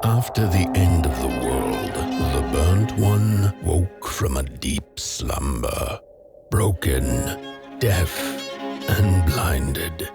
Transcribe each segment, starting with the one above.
After the end of the world, the Burnt One woke from a deep slumber, broken, deaf, and blinded.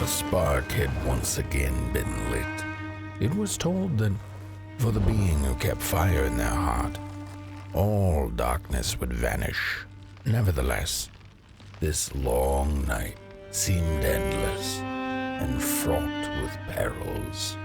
A spark had once again been lit. It was told that for the being who kept fire in their heart, all darkness would vanish. Nevertheless, This long night seemed endless and fraught with perils.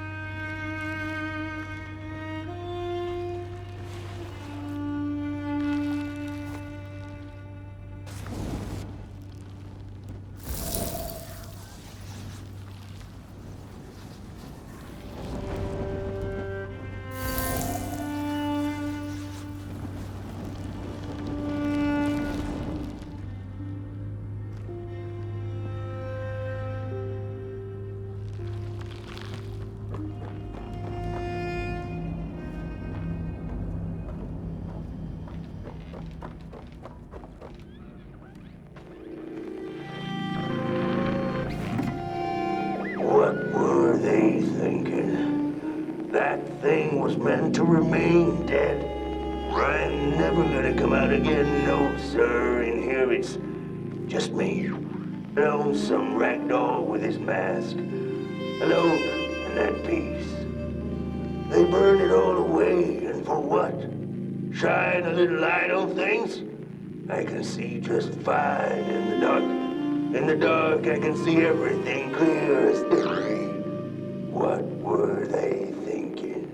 What were they thinking? That thing was meant to remain dead. I'm never gonna come out again, no, sir. In here it's just me. Lonesome ragdoll with his mask. Alone in that piece. They burned it all away, and for what? Shine a little light on things? I can see just fine in the dark. In the dark, I can see everything clear as day. What were they thinking?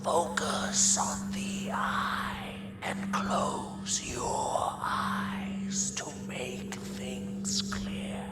Focus on the eye and close your eyes to make things clear.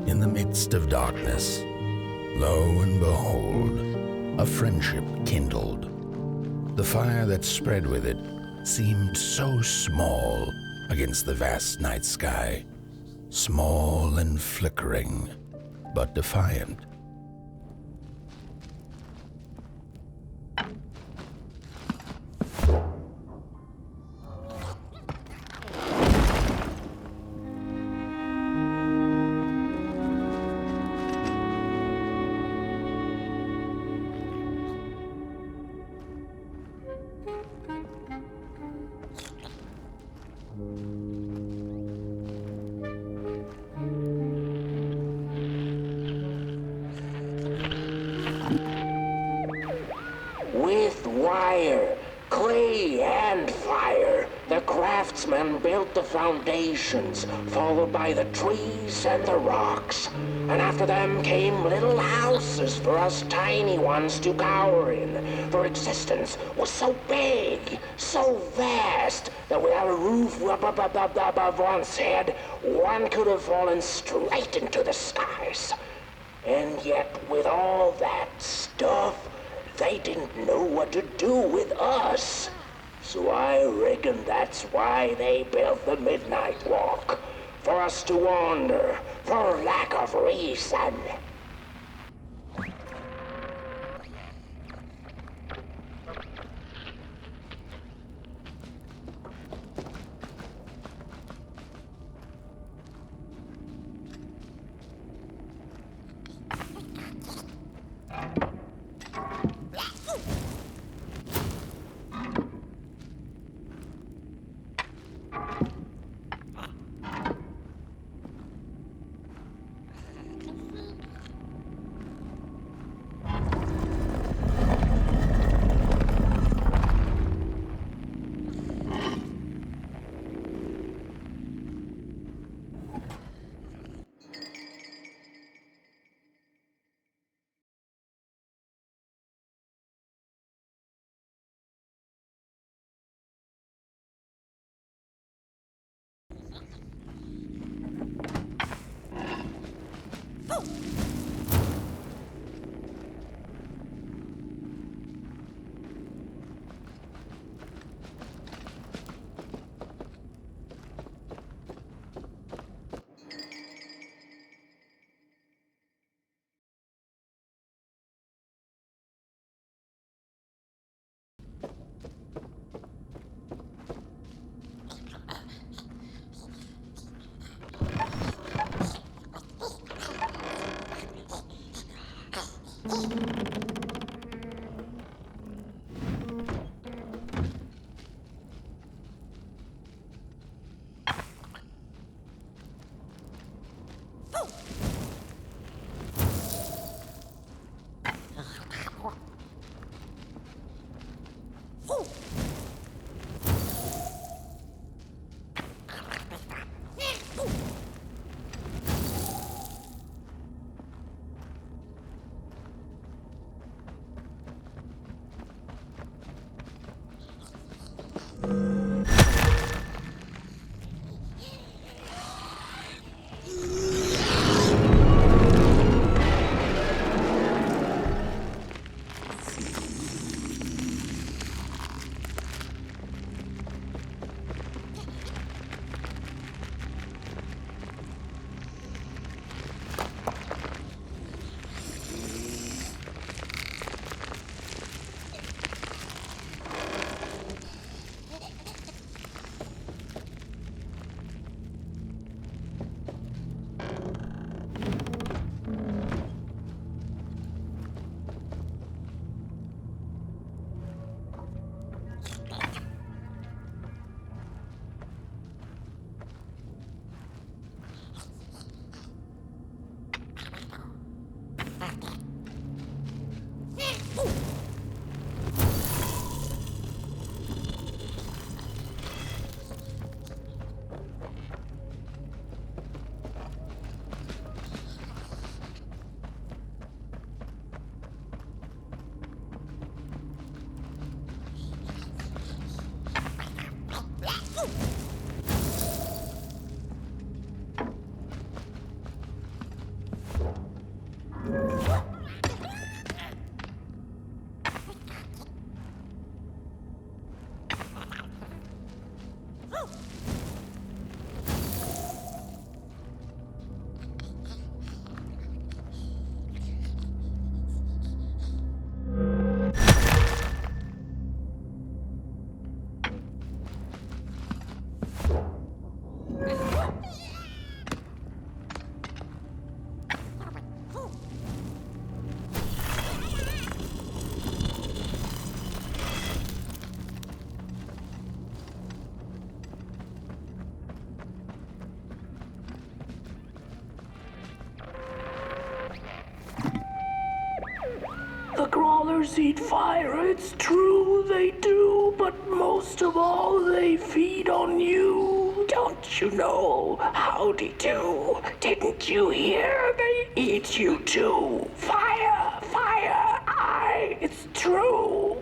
In the midst of darkness, lo and behold, a friendship kindled. The fire that spread with it seemed so small against the vast night sky, small and flickering, but defiant. With wire, clay, and fire, the craftsmen built the foundations, followed by the trees and the rocks. And after them came little houses for us tiny ones to cower in, for existence was so big, so vast, that without a roof above one's head, one could have fallen straight into the skies. And yet, with all that stuff, they didn't know what to do with us. So I reckon that's why they built the Midnight Walk. For us to wander, for lack of reason. crawlers eat fire, it's true they do, but most of all they feed on you. Don't you know? Howdy do. Didn't you hear? They eat you too. Fire, fire, aye, it's true.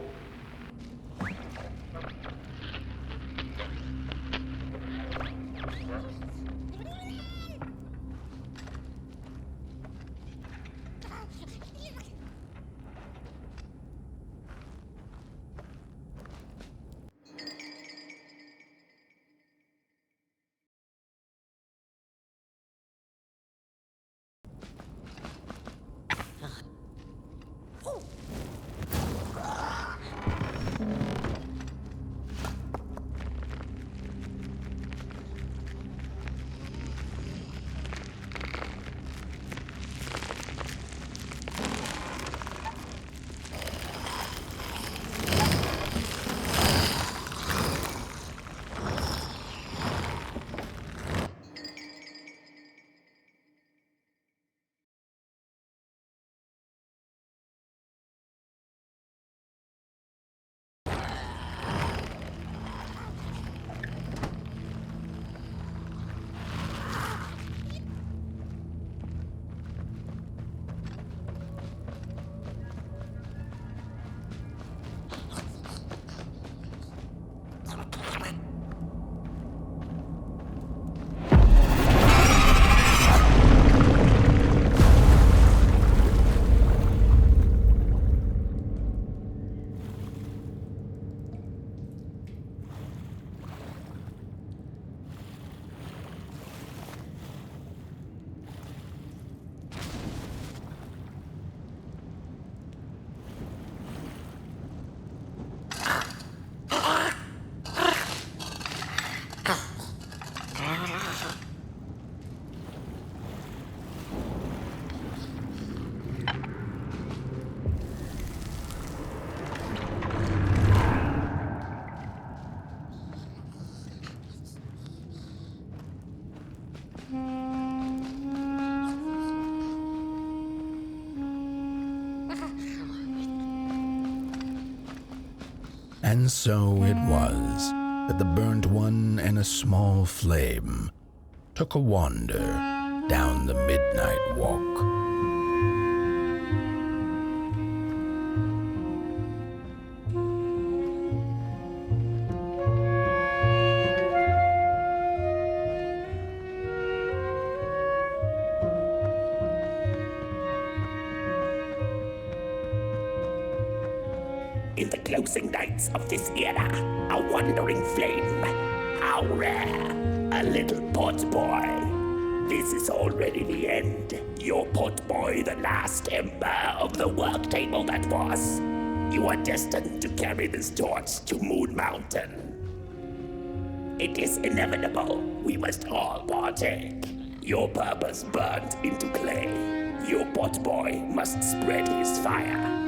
And so it was that the burnt one and a small flame took a wander down the midnight walk. In the closing nights of this era, a wandering flame. How rare, a little pot boy. This is already the end. Your pot boy, the last ember of the work table that was. You are destined to carry this torch to Moon Mountain. It is inevitable. We must all partake. Your purpose burnt into clay. Your pot boy must spread his fire.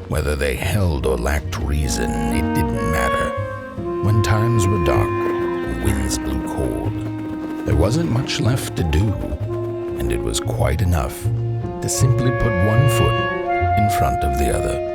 Whether they held or lacked reason, it didn't matter. When times were dark and winds blew cold, there wasn't much left to do, and it was quite enough to simply put one foot in front of the other.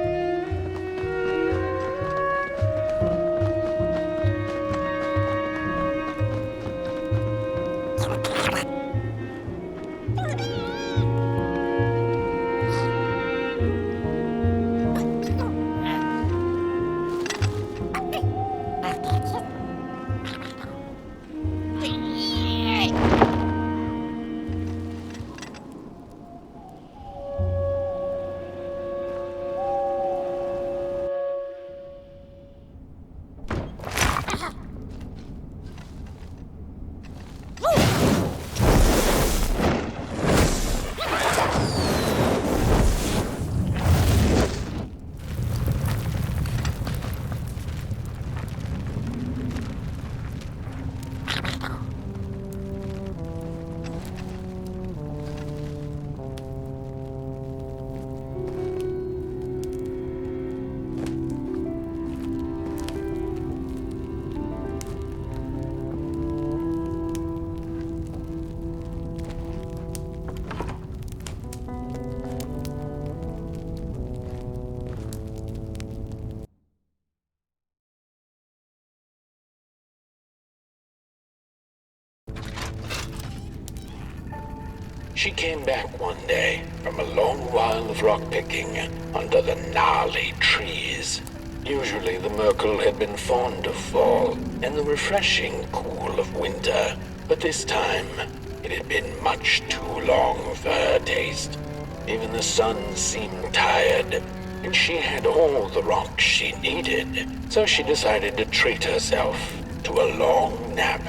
She came back one day from a long while of rock-picking under the gnarly trees. Usually the Merkel had been fond of fall and the refreshing cool of winter, but this time it had been much too long for her taste. Even the sun seemed tired, and she had all the rocks she needed, so she decided to treat herself to a long nap.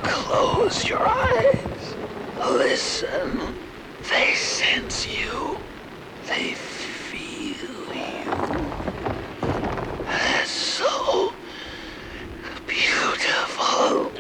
Close your eyes. Listen. They sense you. They feel you. That's so beautiful.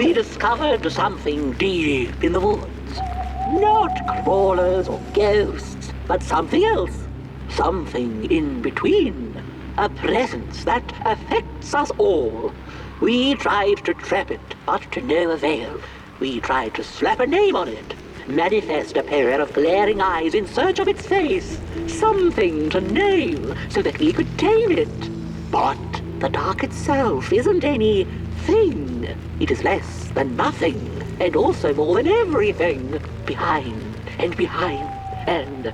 we discovered something deep in the woods. Not crawlers or ghosts, but something else. Something in between. A presence that affects us all. We tried to trap it, but to no avail. We tried to slap a name on it. Manifest a pair of glaring eyes in search of its face. Something to name, so that we could tame it. But the dark itself isn't any thing. It is less than nothing, and also more than everything. Behind and behind. And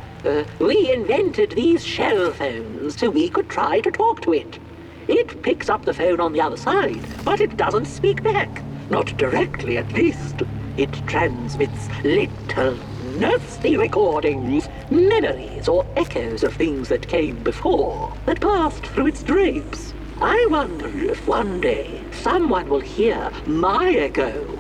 we invented these shell phones so we could try to talk to it. It picks up the phone on the other side, but it doesn't speak back. Not directly, at least. It transmits little, nasty recordings, memories or echoes of things that came before, that passed through its drapes. I wonder if one day someone will hear my echo.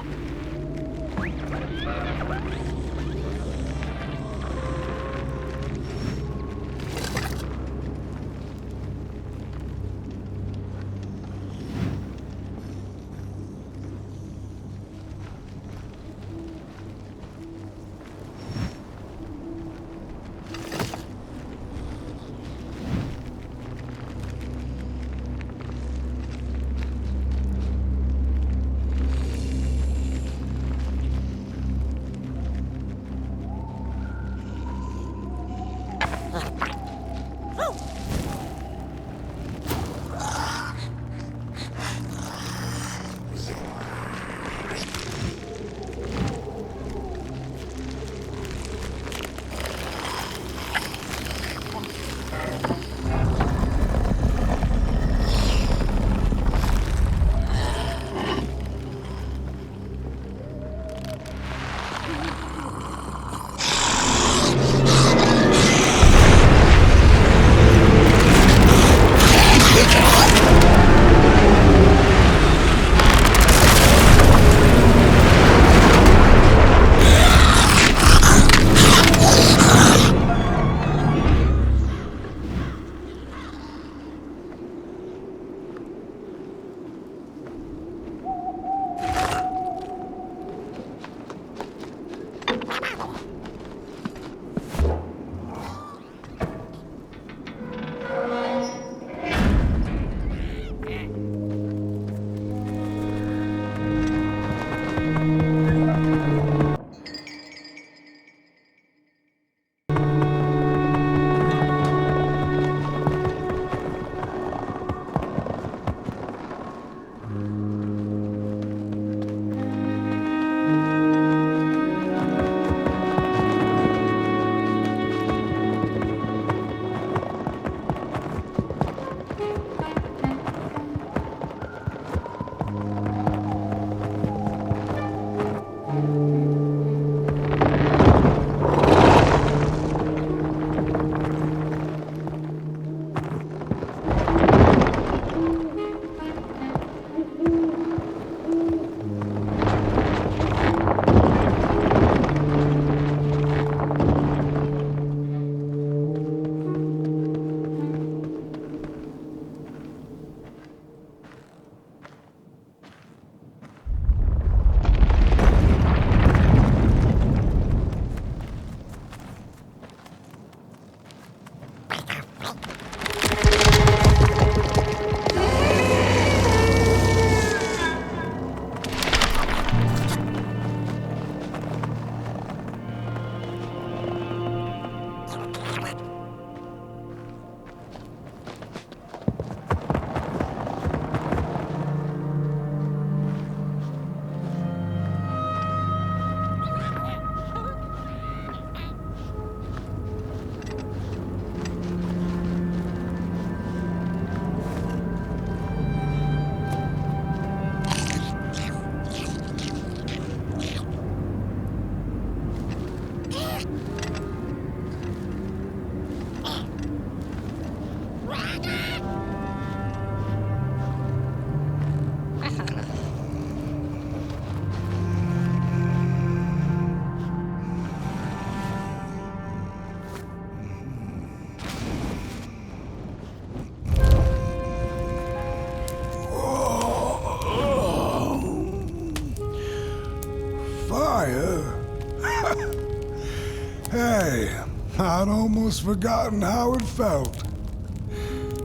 I'd almost forgotten how it felt.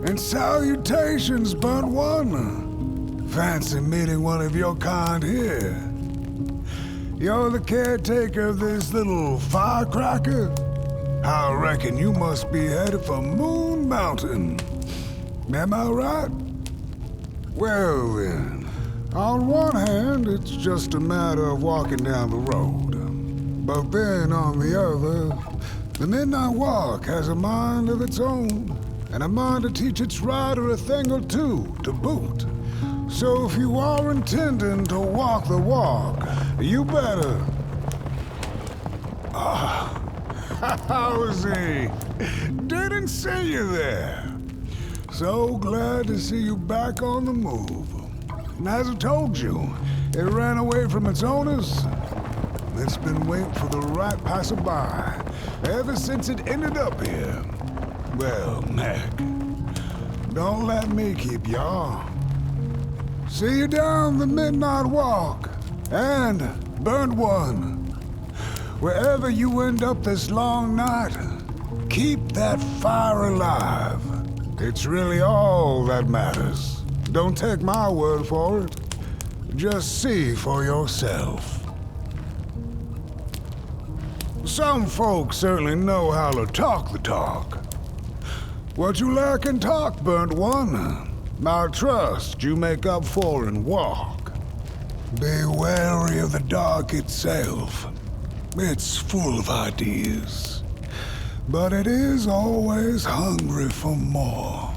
And salutations, Burnt One. Fancy meeting one of your kind here. You're the caretaker of this little firecracker? I reckon you must be headed for Moon Mountain. Am I right? Well then, on one hand, it's just a matter of walking down the road. But then on the other, the Midnight Walk has a mind of its own, and a mind to teach its rider a thing or two to boot. So if you are intending to walk the walk, you better... Howsy! Didn't see you there. So glad to see you back on the move. And as I told you, it ran away from its owners. It's been waiting for the right passerby ever since it ended up here. Well, Mac, don't let me keep y'all. See you down the Midnight Walk. And, Burnt One, wherever you end up this long night, keep that fire alive. It's really all that matters. Don't take my word for it. Just see for yourself. Some folks certainly know how to talk the talk. What you lack in talk, Burnt One, I trust you make up for in walk. Be wary of the dark itself. It's full of ideas, but it is always hungry for more.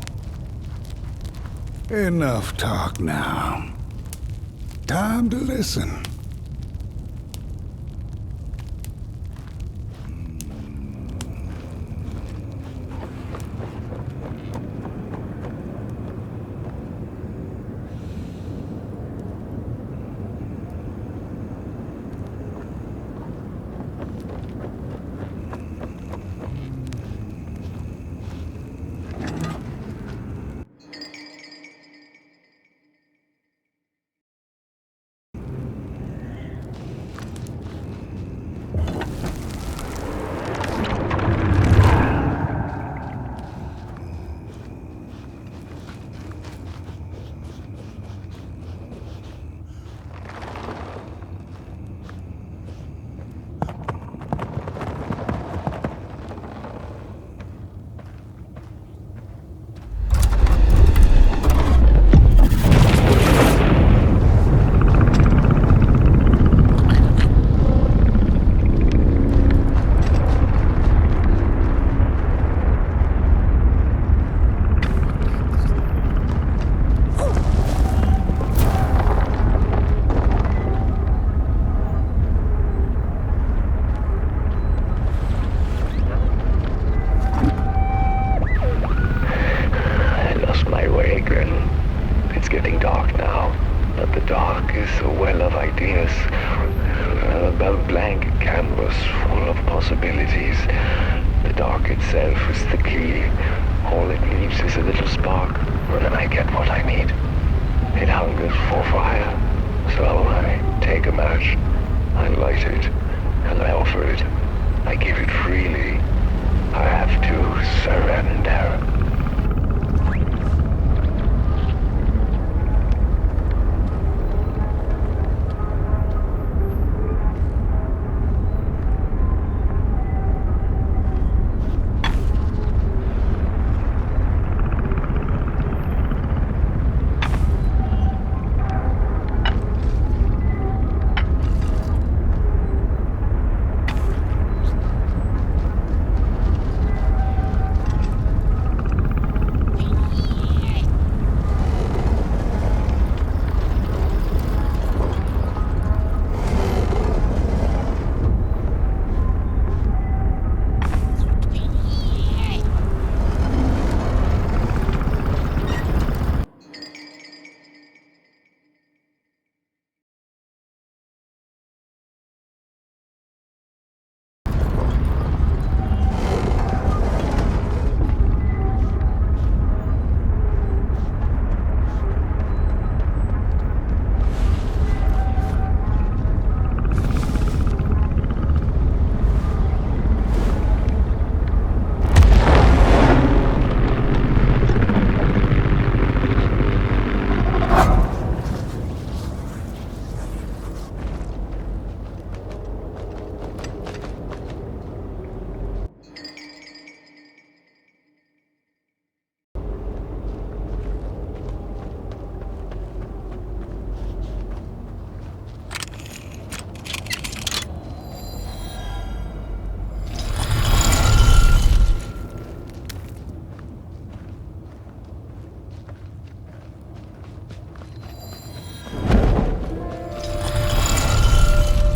Enough talk now. Time to listen.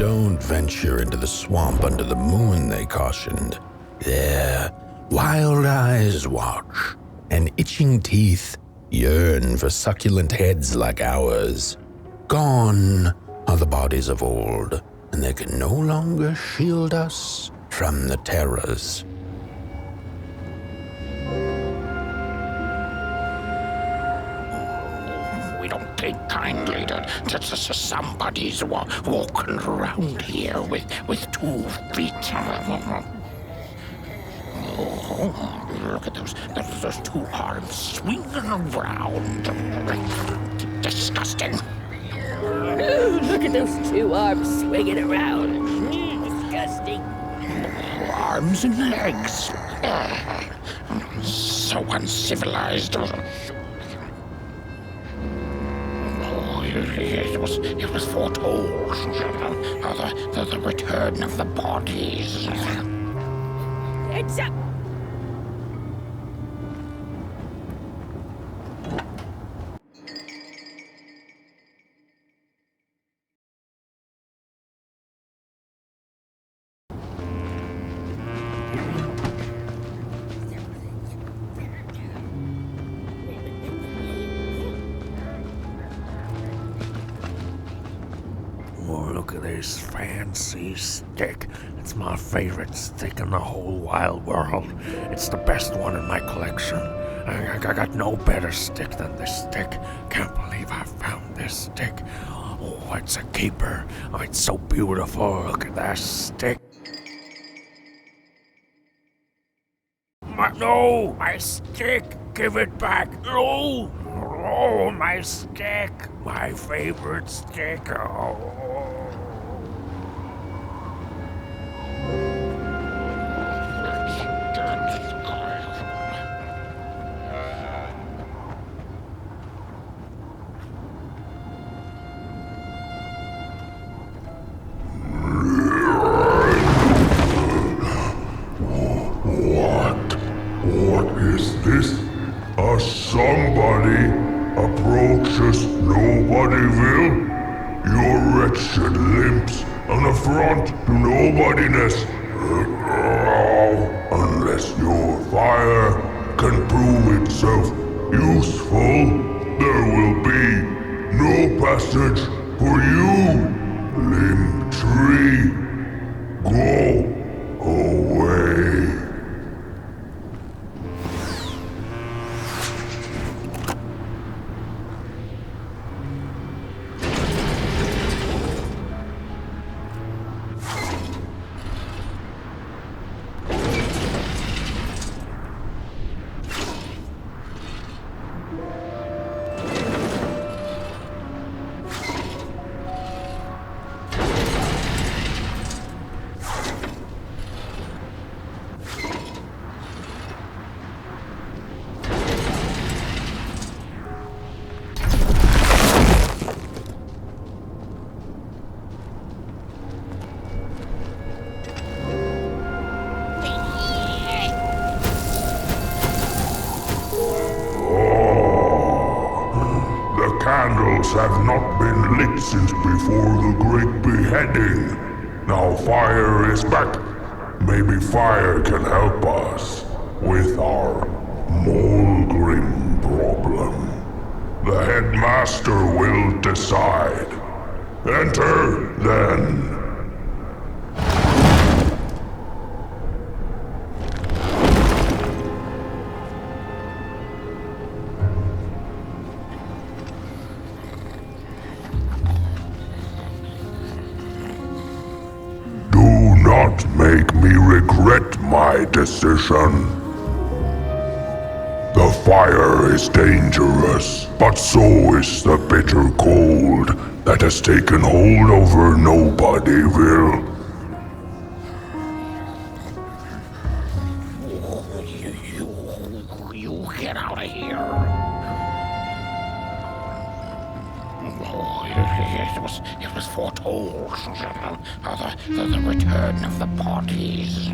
Don't venture into the swamp under the moon, they cautioned. There, wild eyes watch, and itching teeth yearn for succulent heads like ours. Gone are the bodies of old, and they can no longer shield us from the terrors. We don't take kindly to somebody's walking around here with 2 feet. Oh, look at those 2 arms swinging around. Disgusting. Look at those 2 arms swinging around. Disgusting. Arms and legs. So uncivilized. It was foretold. The return of the bodies. Heads up! Oh, look at this fancy stick. It's my favorite stick in the whole wide world. It's the best one in my collection. I got no better stick than this stick. Can't believe I found this stick. Oh, it's a keeper. Oh, it's so beautiful. Look at that stick. No, my stick. Give it back. No. Oh, my stick. My favorite stick. Oh. What is this? Somebody approaches Nobodyville? Your wretched limbs, an affront to nobodiness. Unless your fire can prove itself useful, there will be no passage for you, limb tree. Go away. Candles have not been lit since before the great beheading. Now fire is back. Maybe fire can help us with our Molgrim problem. The headmaster will decide. Enter, then. Not make me regret my decision. The fire is dangerous, but so is the bitter cold that has taken hold over Nobodyville. You get out of here. It was foretold. The return of the bodies.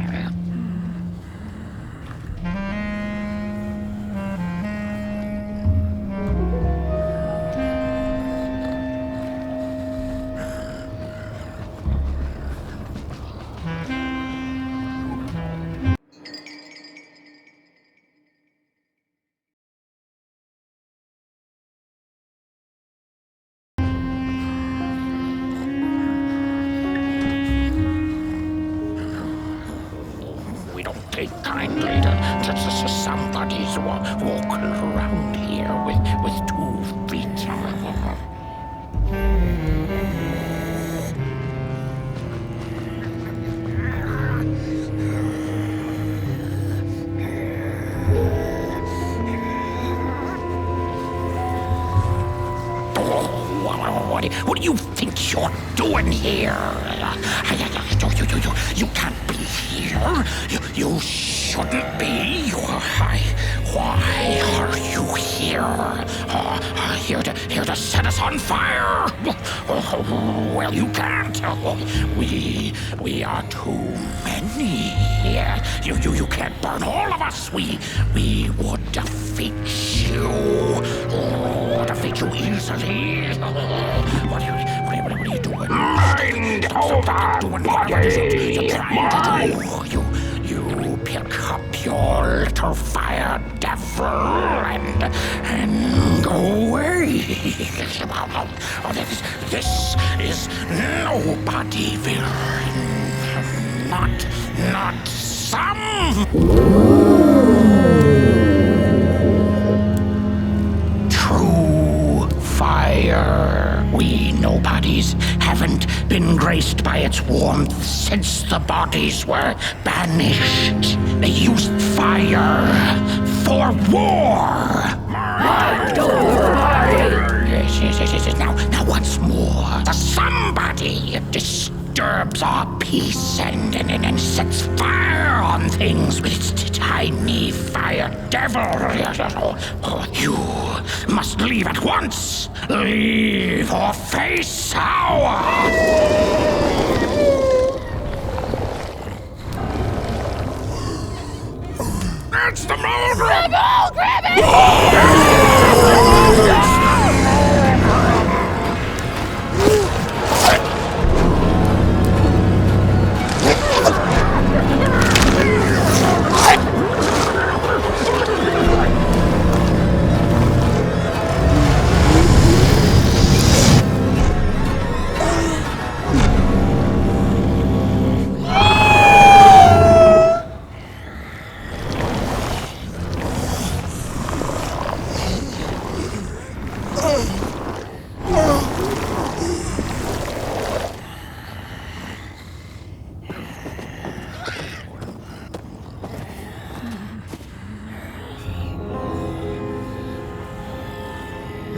Somebody's walking around here with 2 feet. What do you think you're doing here? You can't be here. You shouldn't be. Why are you here? Here to set us on fire? Well, you can't. We are too many. You can't burn all of us. We would defeat you. Defeat you easily. What are you doing? Mind over Doing what is it you're trying to do? You pick up your little fire devil and go away. This is Nobodyville. Not some. True fire. We nobodies haven't been graced by its warmth since the bodies were banished. They used fire for war. Yes. Now once more, the somebody disturbs our peace and sets fire on things with its tiny fire devil. You must leave at once. Leave or face our... It's the Mulgrim! Grab it!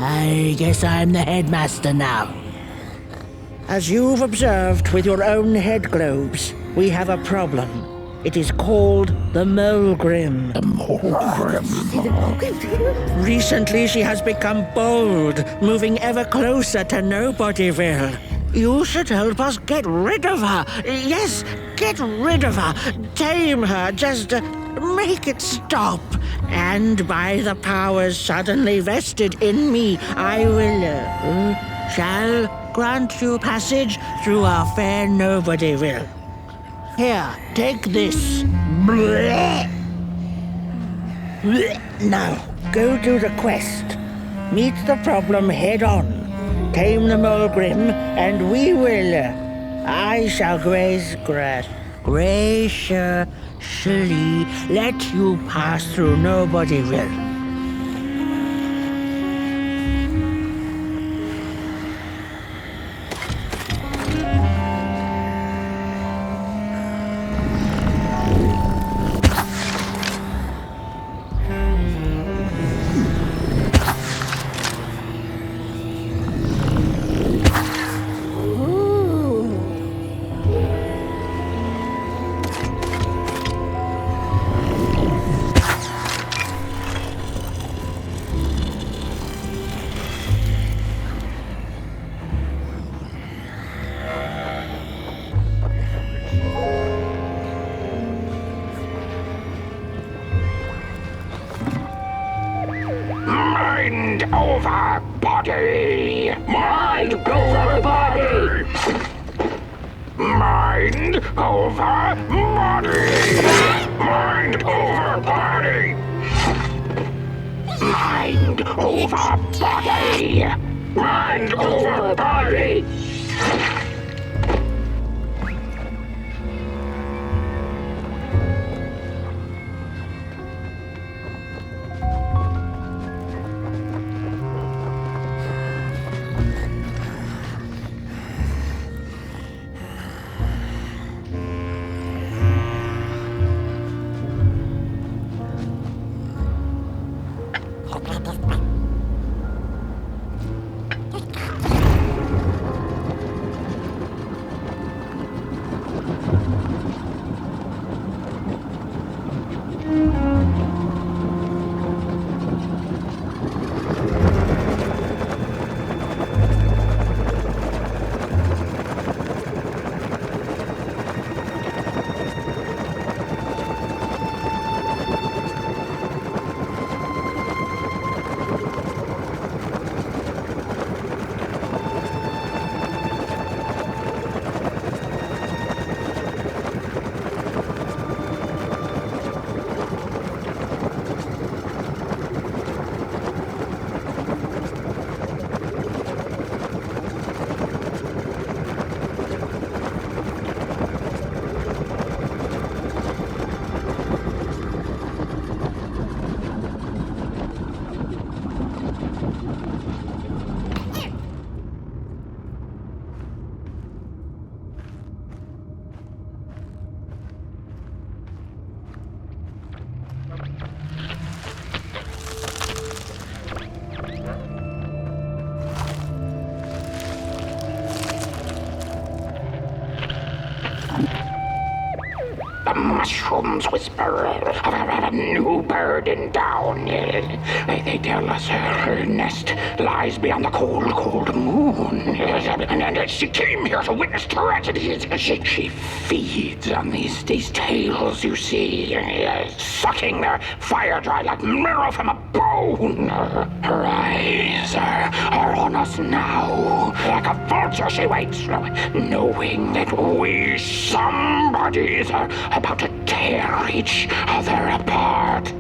I guess I'm the headmaster now. As you've observed with your own head globes, we have a problem. It is called the Mulgrim. The Mulgrim. Recently she has become bold, moving ever closer to Nobodyville. You should help us get rid of her. Yes, get rid of her. Tame her, just make it stop. And by the powers suddenly vested in me, I will, shall grant you passage through our fair Nobodyville. Here, take this. Now, go do the quest. Meet the problem head on. Tame the Mulgrim, and we will. I shall graciously let you pass through Nobodyville. Mind over body! Mind over body! Mind over body! Mind over body! Mind over body! Mind over body! mushrooms whisper of a new bird in down. They tell us her nest lies beyond the cold, cold moon. And she came here to witness tragedies. She feeds on these tales, you see, sucking their fire dry like marrow from a bone. Her eyes are on us now. Like a vulture she waits, knowing that we somebodies are about to tear each other apart.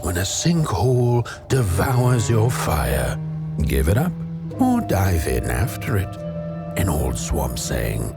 When a sinkhole devours your fire, give it up or dive in after it. An old swamp saying.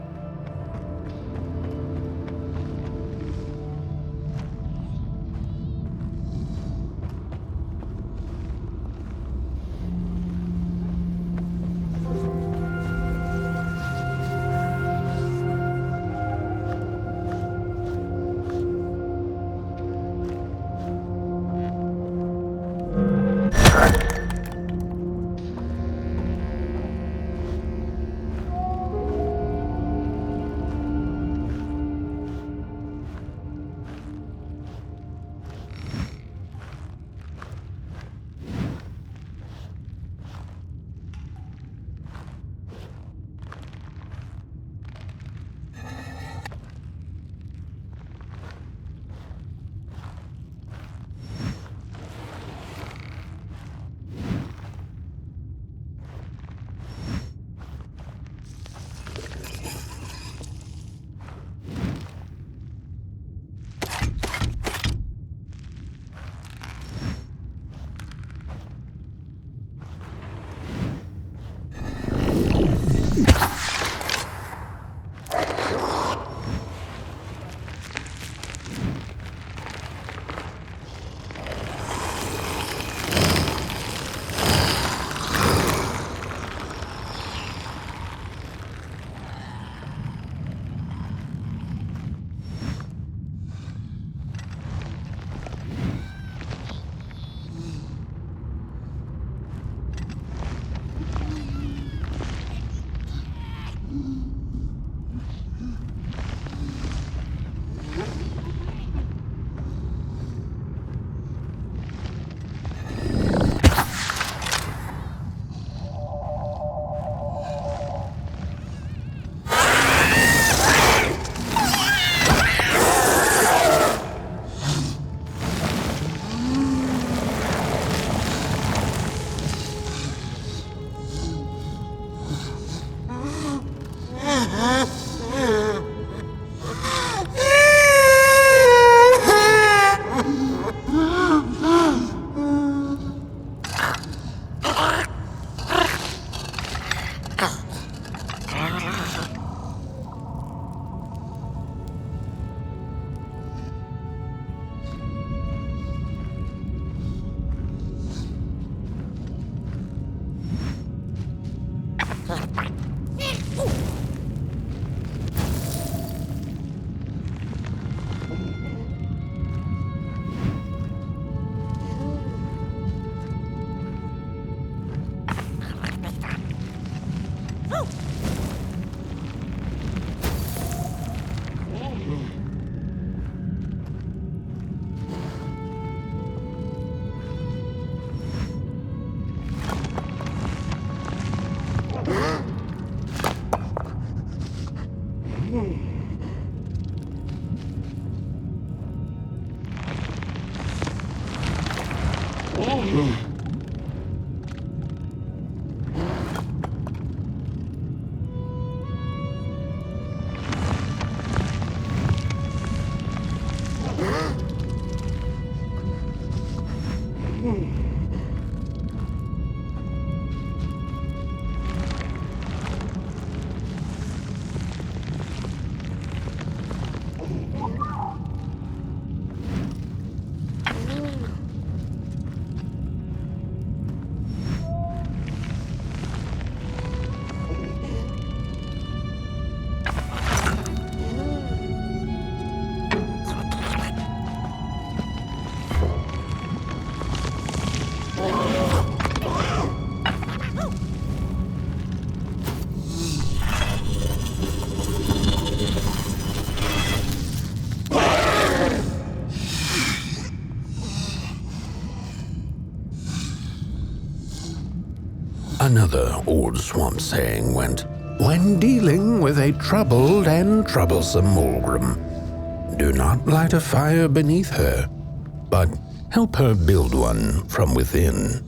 Another old swamp saying went, when dealing with a troubled and troublesome Mulgrim, do not light a fire beneath her, but help her build one from within.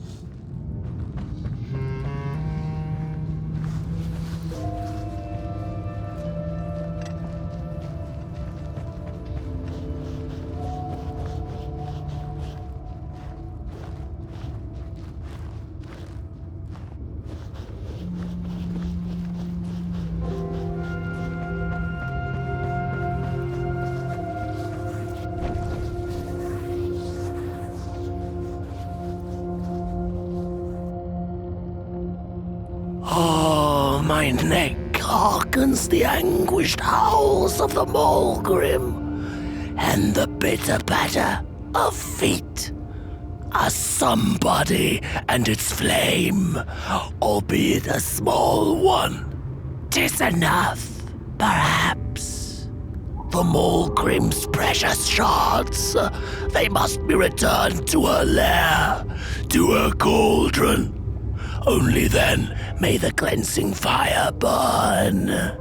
Oh, my neck hearkens the anguished howls of the Mulgrim, and the bitter patter of feet. A somebody and its flame, albeit a small one. 'Tis enough, perhaps. The Mulgrim's precious shards, they must be returned to her lair, to her cauldron. Only then may the cleansing fire burn.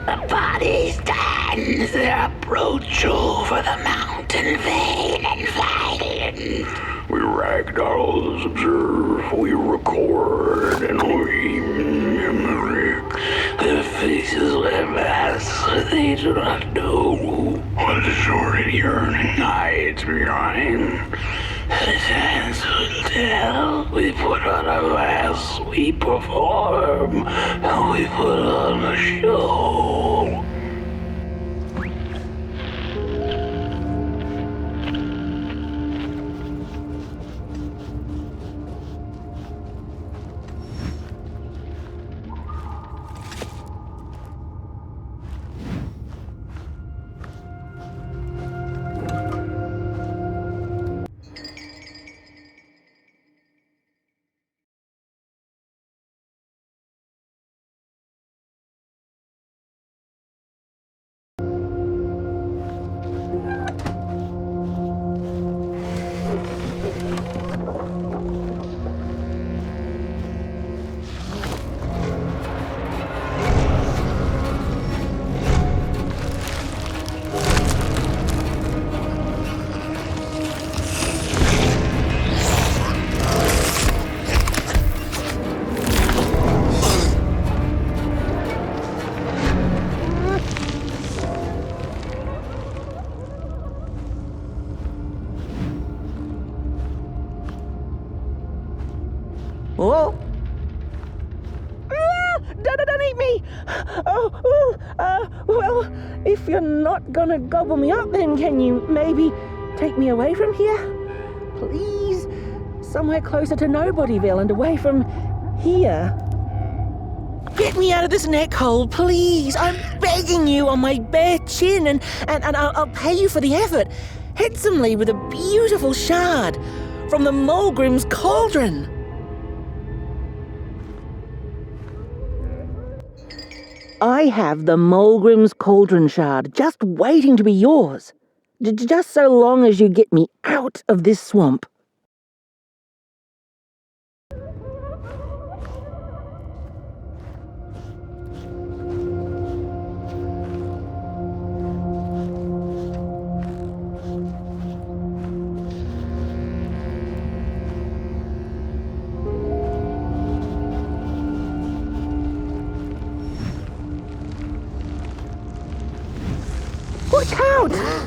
A body stands their approach over the mountain vain and violent. We ragdolls observe, we record, and we mimic. Their faces are masked, they do not know what the short and yearning hides behind. The hands will tell. We put on a mask, we perform, and we put on a show. Oh! Don't eat me! Well, if you're not gonna gobble me up, then can you maybe take me away from here? Please? Somewhere closer to Nobodyville and away from here. Get me out of this neck hole, please! I'm begging you on my bare chin, and I'll pay you for the effort. Handsomely with a beautiful shard from the Mulgrim's Cauldron. I have the Mulgrim's Cauldron shard just waiting to be yours. Just so long as you get me out of this swamp. Watch out!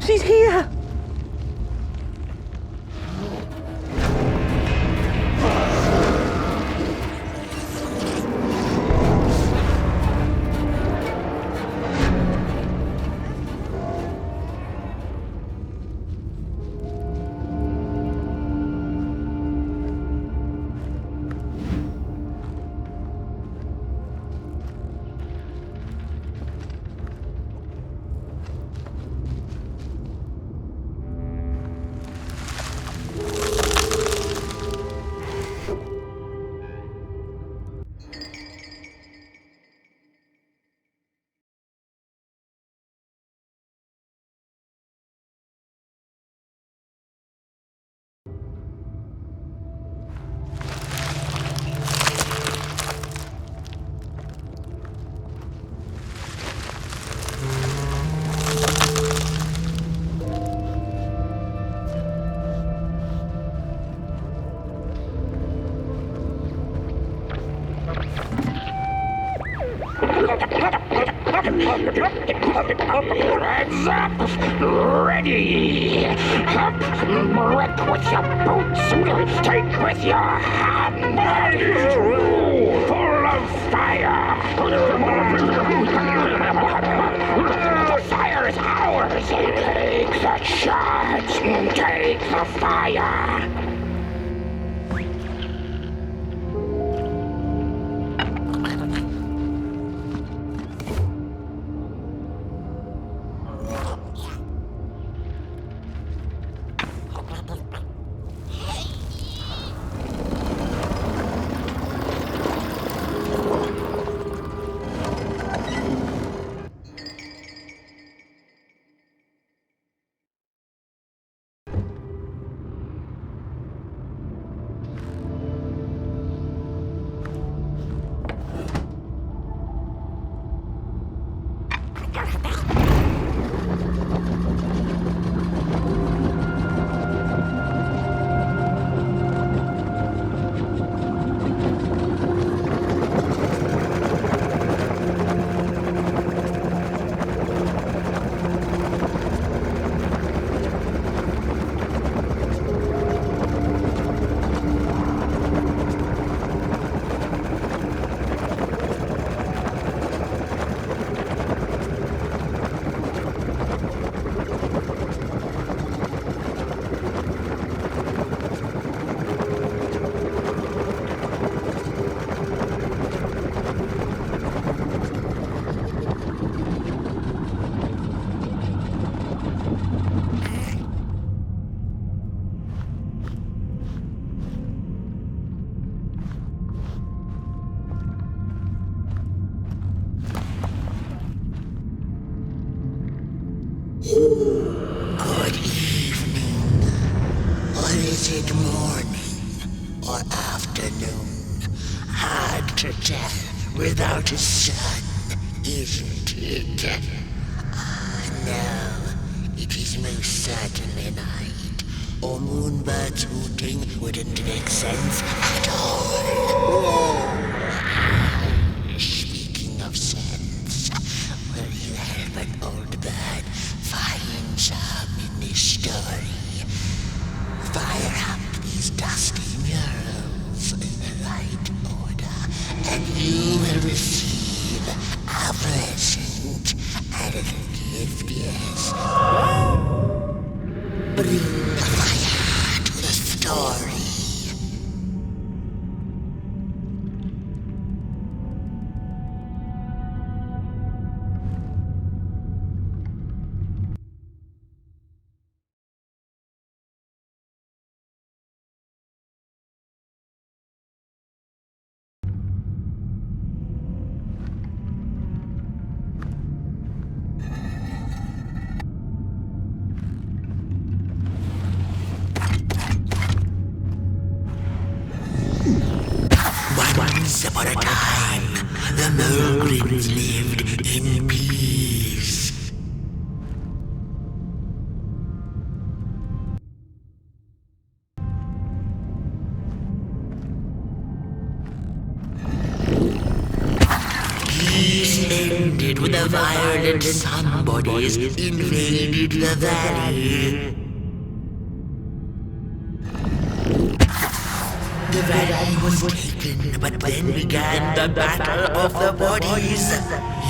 She's here! Heads up! Ready! Up! Wreck with your boots! Take with your hand! Full of fire! The fire is ours! Take the charge! Take the fire! Good evening. Or is it morning or afternoon? Hard to tell without a sun, isn't it? No, it is most certainly night. Or moonbirds hooting wouldn't make sense at all. Speaking of sense, will you help an old bird find some in this story? Fire up these dusty murals in the right order, and you will receive a present, a little gift, yes. Bring the fire to the story. Once upon a time, the Mulgrins lived in peace. Peace ended when the violent somebodies invaded the valley. The valley was taken, but then began the Battle of the Bodies.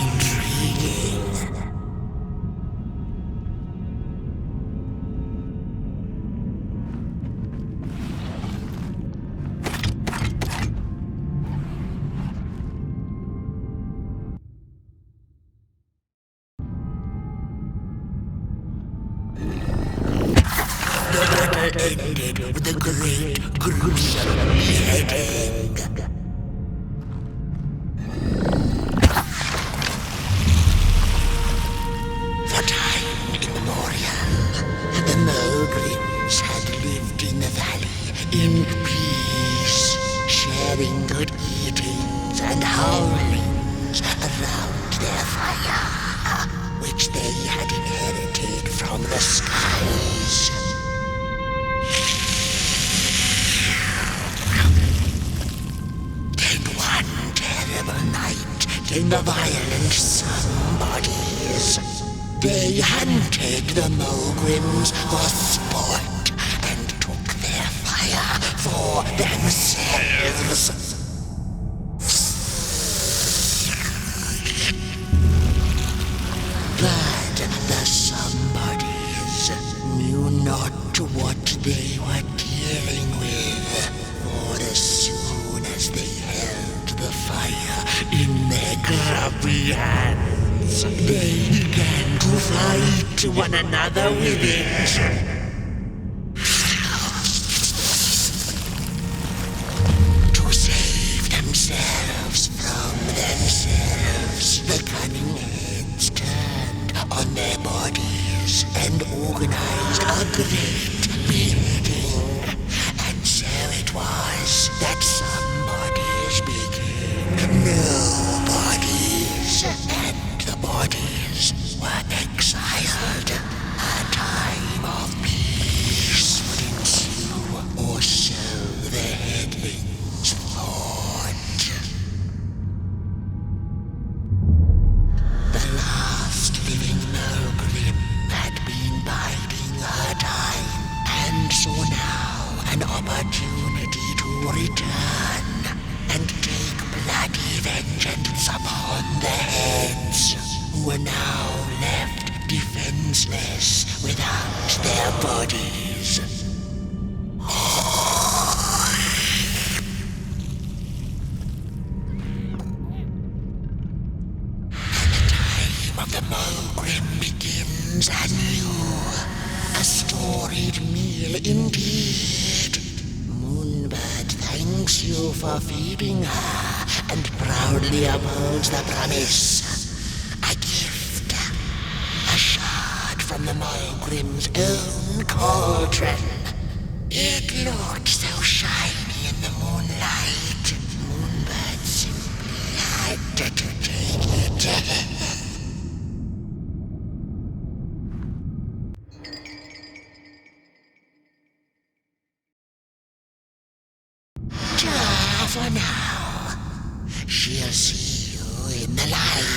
Intriguing. The battle ended with a great, gruesome beheading. For time immemorial, the Mulgrins had lived in the valley in peace, sharing good eatings and howlings around their fire, which they had inherited from the skies. Then one terrible night came the violent somebodies. They hunted the Mogrims for sport and took their fire for themselves. But the somebodies knew not what they were dealing with, for as soon as they held the fire in their grubby hands, they began to fight one another with it. To save themselves from themselves, the cunning heads turned on their bodies and organized a great meeting. And so it was that somebodies became nobodies, and the bodies were exiled. A time of peace would ensue, or so the headlings thought. The last living Mogrim had been biding her time, and saw now an opportunity to return and take bloody vengeance upon the heads, who were now left defenseless without their bodies. Of the Mogrim begins anew. A storied meal indeed. Moonbird thanks you for feeding her and proudly upholds the promise. A gift. A shard from the Mogrim's own cauldron. It looked so shiny in the moonlight. Moonbird simply had to take it. For now, she'll see you in the light.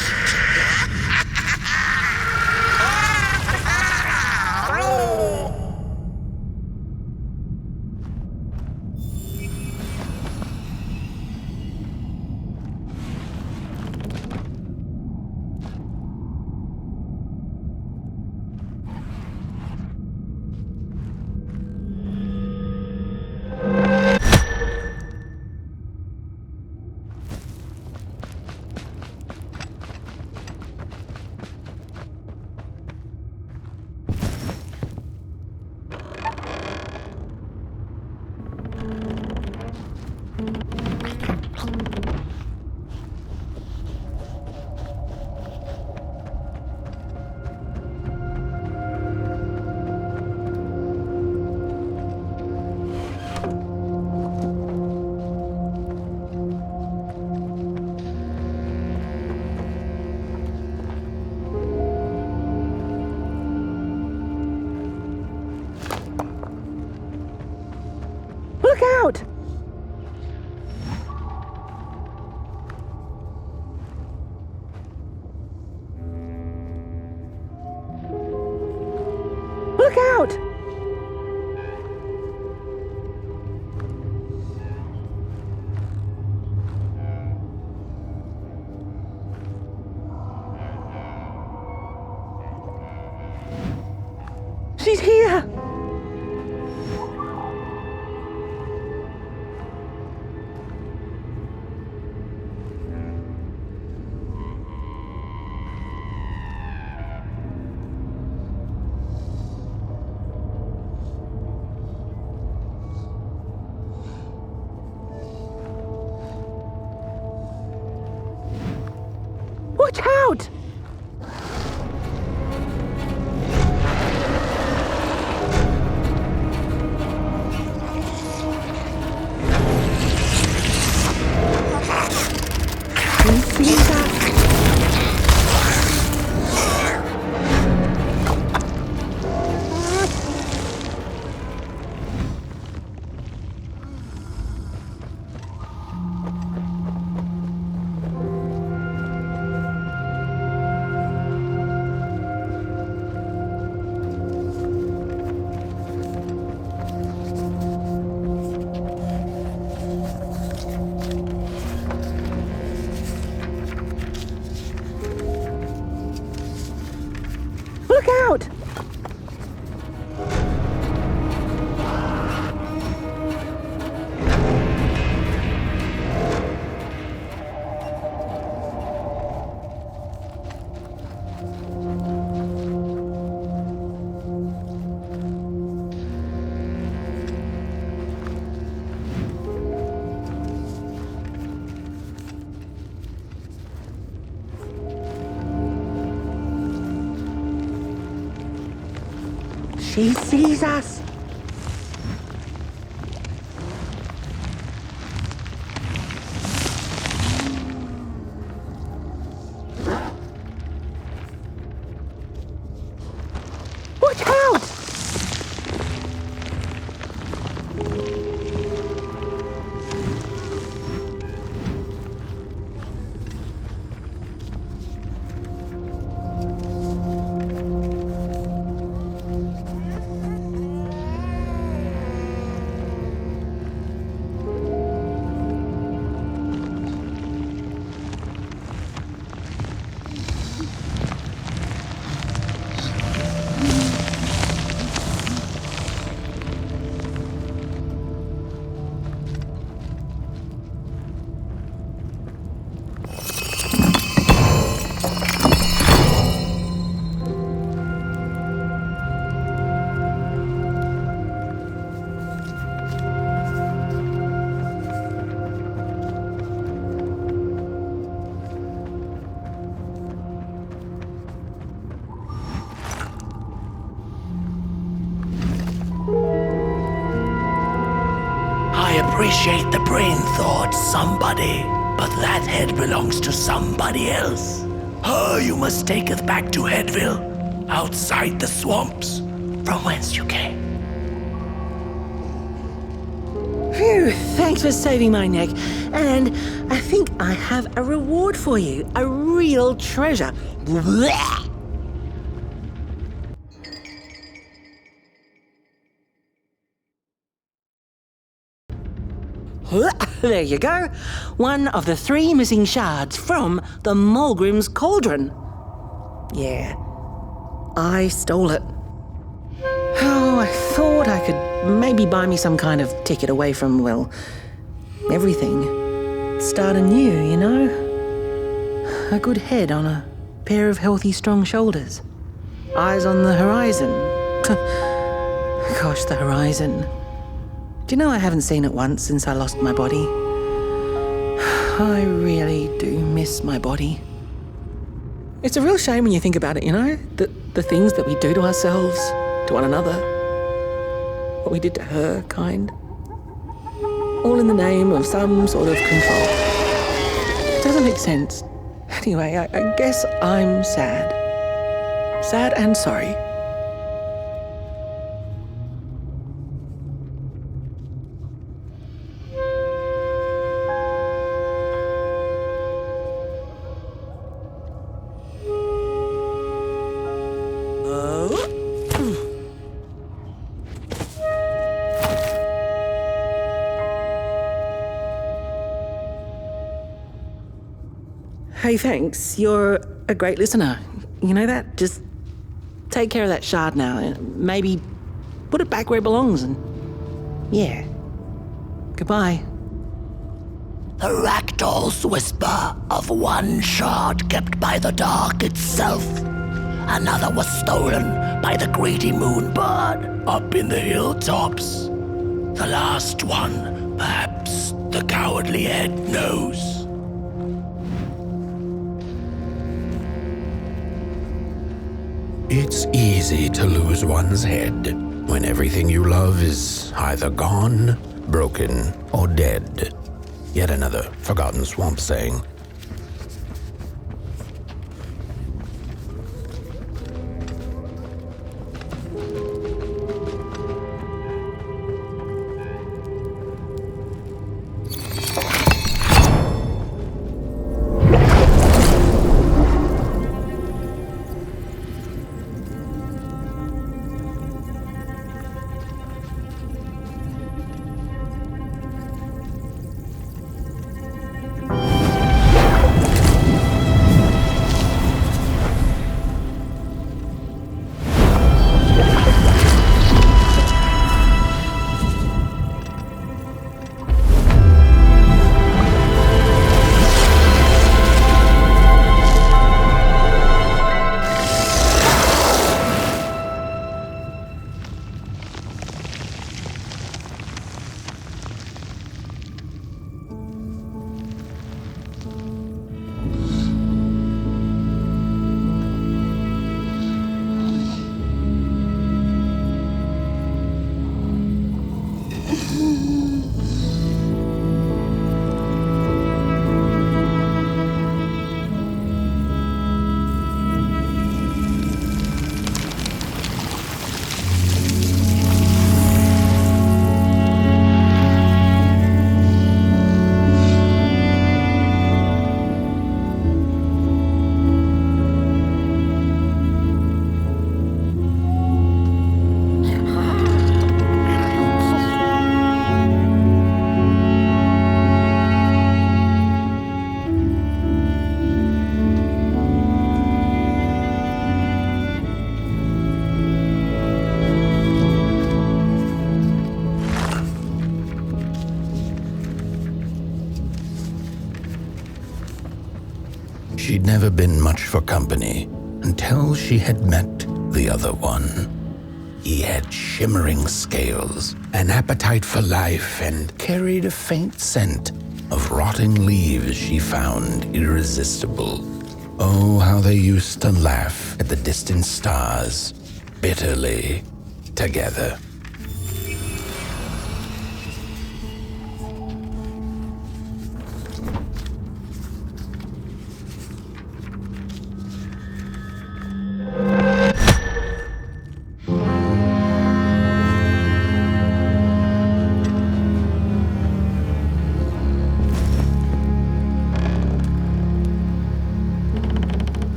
Look out! Look out! She's here! Watch out! Can you see that? She sees us. Watch out! Appreciate the brain thought, somebody, but that head belongs to somebody else. Oh, you must take us back to Headville, outside the swamps, from whence you came. Phew, thanks for saving my neck. And I think I have a reward for you. A real treasure. Blech. There you go. One of the 3 missing shards from the Mulgrim's Cauldron. Yeah, I stole it. Oh, I thought I could maybe buy me some kind of ticket away from, well, everything. Start anew, you know? A good head on a pair of healthy, strong shoulders. Eyes on the horizon. Gosh, the horizon. Do you know I haven't seen it once since I lost my body? I really do miss my body. It's a real shame when you think about it, you know? The things that we do to ourselves, to one another. What we did to her, kind. All in the name of some sort of control. It doesn't make sense. Anyway, I guess I'm sad. Sad and sorry. Hey, thanks. You're a great listener. You know that? Just take care of that shard now and maybe put it back where it belongs and... yeah. Goodbye. The Ragdoll's whisper of one shard kept by the dark itself. Another was stolen by the greedy moonbird up in the hilltops. The last one, perhaps the cowardly head knows. It's easy to lose one's head when everything you love is either gone, broken, or dead. Yet another forgotten swamp saying. She'd never been much for company until she had met the other one. He had shimmering scales, an appetite for life, and carried a faint scent of rotting leaves she found irresistible. Oh, how they used to laugh at the distant stars, bitterly, together.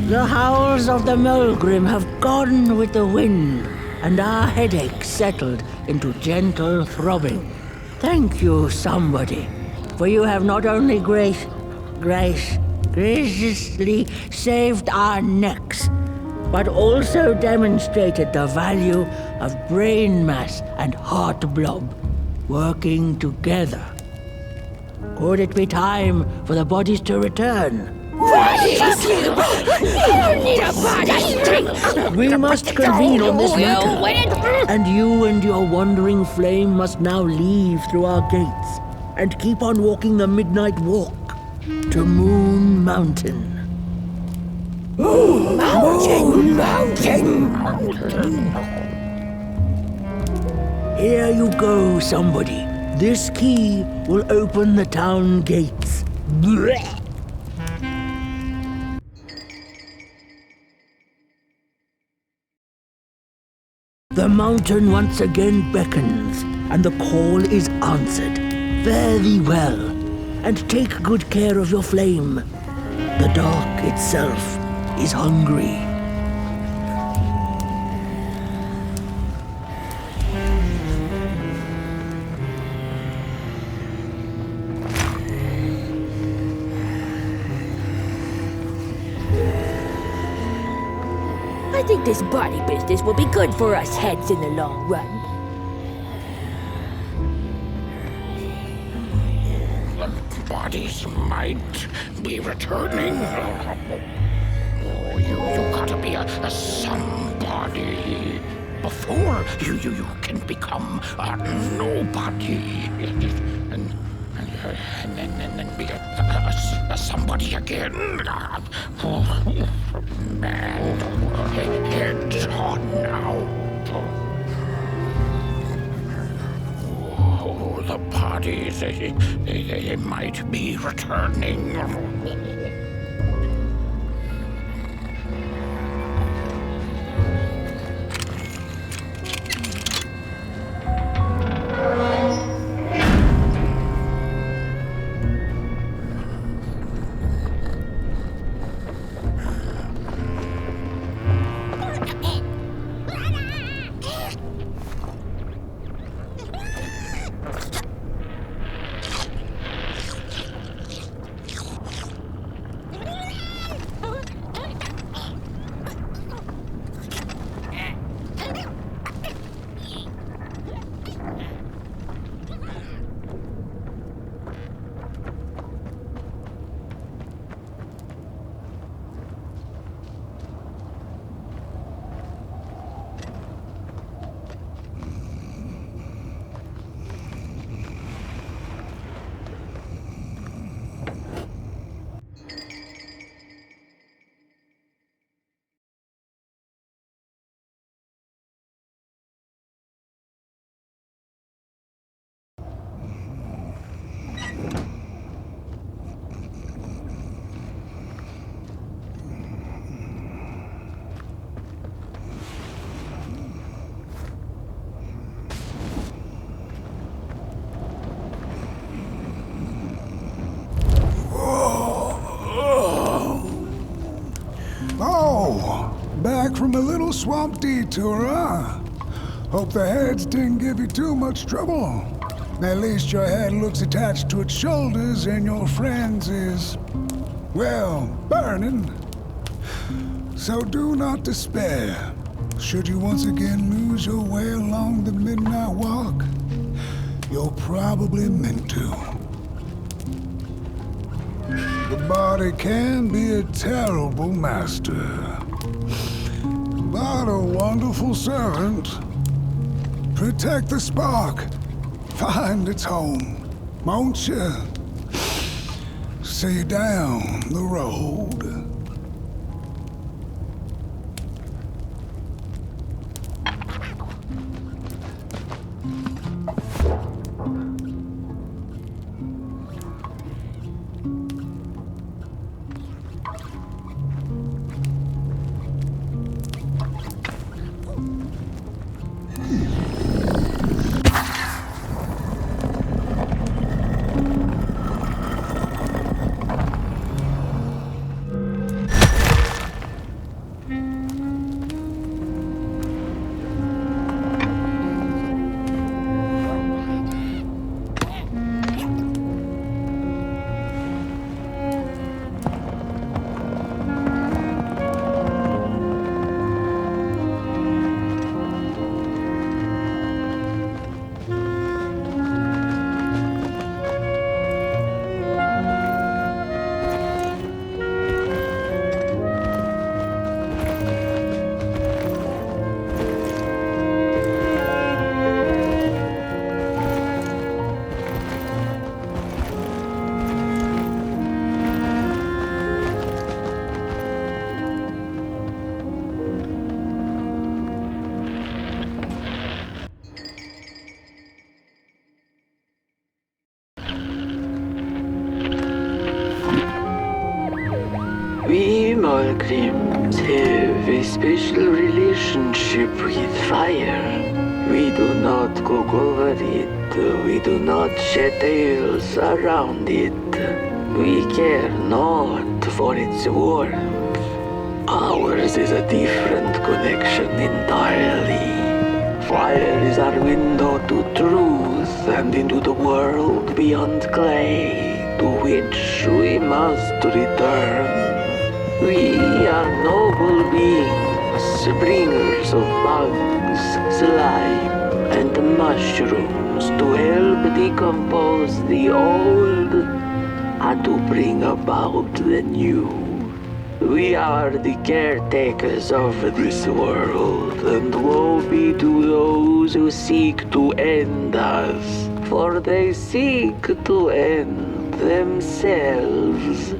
The howls of the Mulgrim have gone with the wind, and our headaches settled into gentle throbbing. Thank you, somebody, for you have not only graciously saved our necks, but also demonstrated the value of brain mass and heart blob working together. Could it be time for the bodies to return? We must convene on this matter, and you and your wandering flame must now leave through our gates and keep on walking the midnight walk to Moon Mountain. Moon Mountain! Here you go, somebody. This key will open the town gates. Blech. The mountain once again beckons, and the call is answered. Fare thee well, and take good care of your flame. The dark itself is hungry. I think this body business will be good for us heads in the long run. The bodies might be returning. Oh, you gotta be a somebody before you can become a nobody. And then be a somebody again. Man, heads on now. Oh, the bodies, they might be returning. Back from a little swamp detour, huh? Hope the heads didn't give you too much trouble. At least your head looks attached to its shoulders and your friend's is, well, burning. So do not despair. Should you once again lose your way along the midnight walk, though probably meant to. The body can be a terrible master, but a wonderful servant. Protect the spark. Find its home, won't you? See you down the road. We Malgrims have a special relationship with fire. We do not cook over it. We do not shed tales around it. We care not for its warmth. Ours is a different connection entirely. Fire is our window to truth and into the world beyond clay, to which we must return. We are noble beings, bringers of bugs, slime, and mushrooms to help decompose the old and to bring about the new. We are the caretakers of this world, and woe be to those who seek to end us, for they seek to end themselves.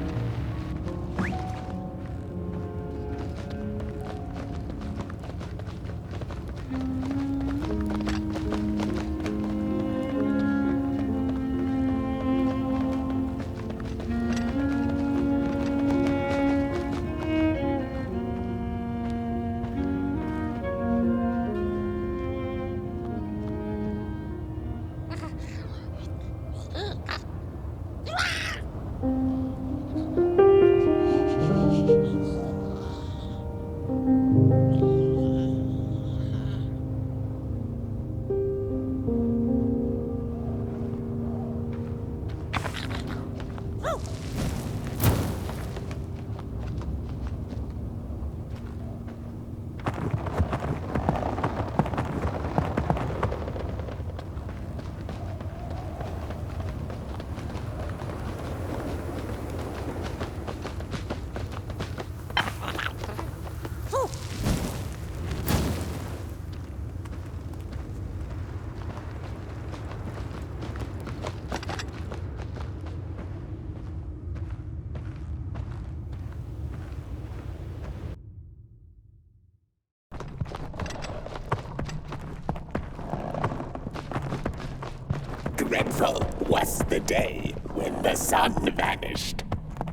Dreadful was the day when the sun vanished.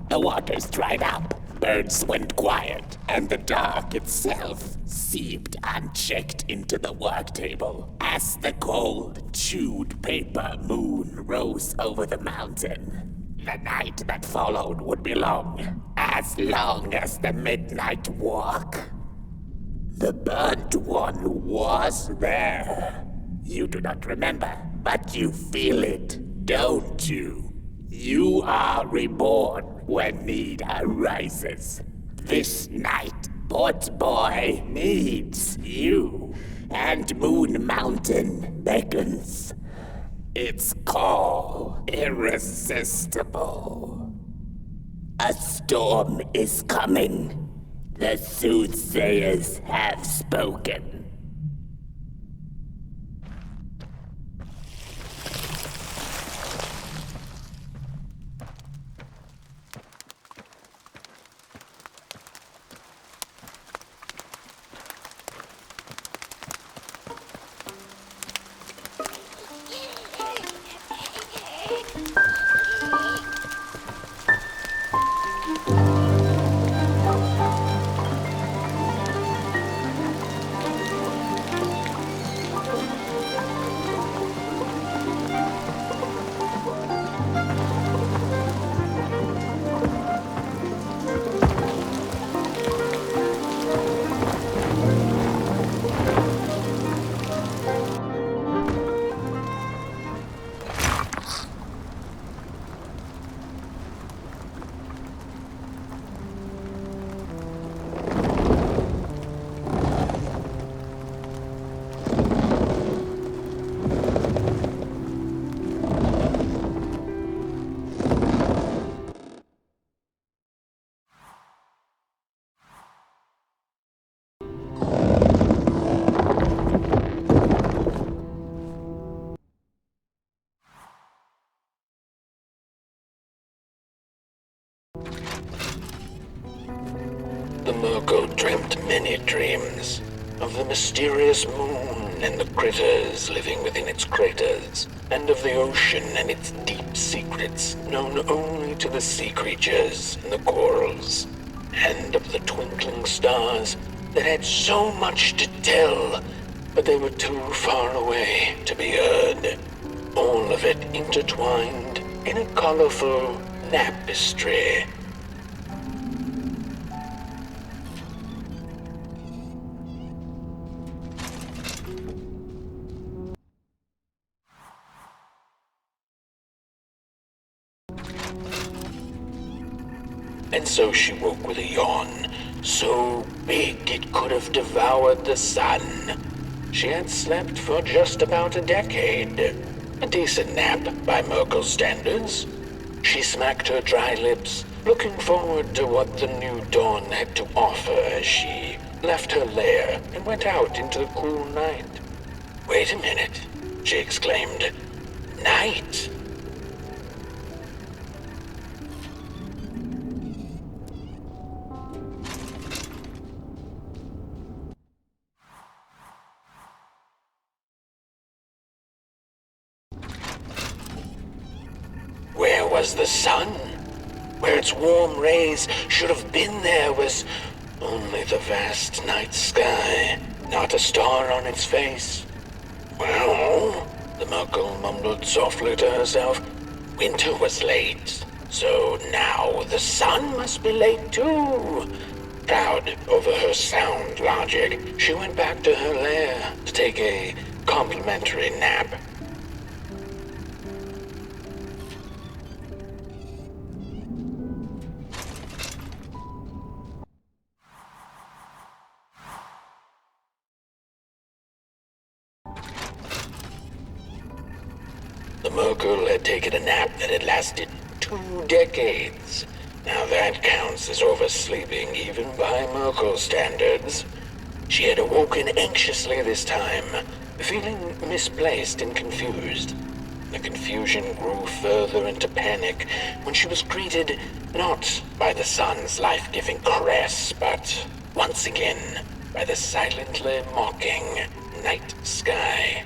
The waters dried up, birds went quiet, and the dark itself seeped unchecked into the work table as the cold, chewed paper moon rose over the mountain. The night that followed would be long as the midnight walk. The burnt one was there. You do not remember, but you feel it, don't you? You are reborn when need arises. This night, Port Boy needs you, and Moon Mountain beckons. Its call irresistible. A storm is coming. The soothsayers have spoken. The Mirko dreamt many dreams of the mysterious moon and the critters living within its craters, and of the ocean and its deep secrets known only to the sea creatures and the corals, and of the twinkling stars that had so much to tell, but they were too far away to be heard. All of it intertwined in a colorful tapestry. And so she woke with a yawn, so big it could have devoured the sun. She had slept for just about a decade. A decent nap by Mirko standards. She smacked her dry lips, looking forward to what the new dawn had to offer as she left her lair and went out into the cool night. "Wait a minute," she exclaimed. "Night?" Where was the sun? Where its warm rays should have been there was only the vast night sky, not a star on its face. Well, the Mirko mumbled softly to herself, winter was late, so now the sun must be late too. Proud over her sound logic, she went back to her lair to take a complimentary nap. The Merkle had taken a nap that had lasted 2 decades. Now that counts as oversleeping even by Merkle standards. She had awoken anxiously this time, feeling misplaced and confused. The confusion grew further into panic when she was greeted not by the sun's life-giving caress, but once again by the silently mocking night sky.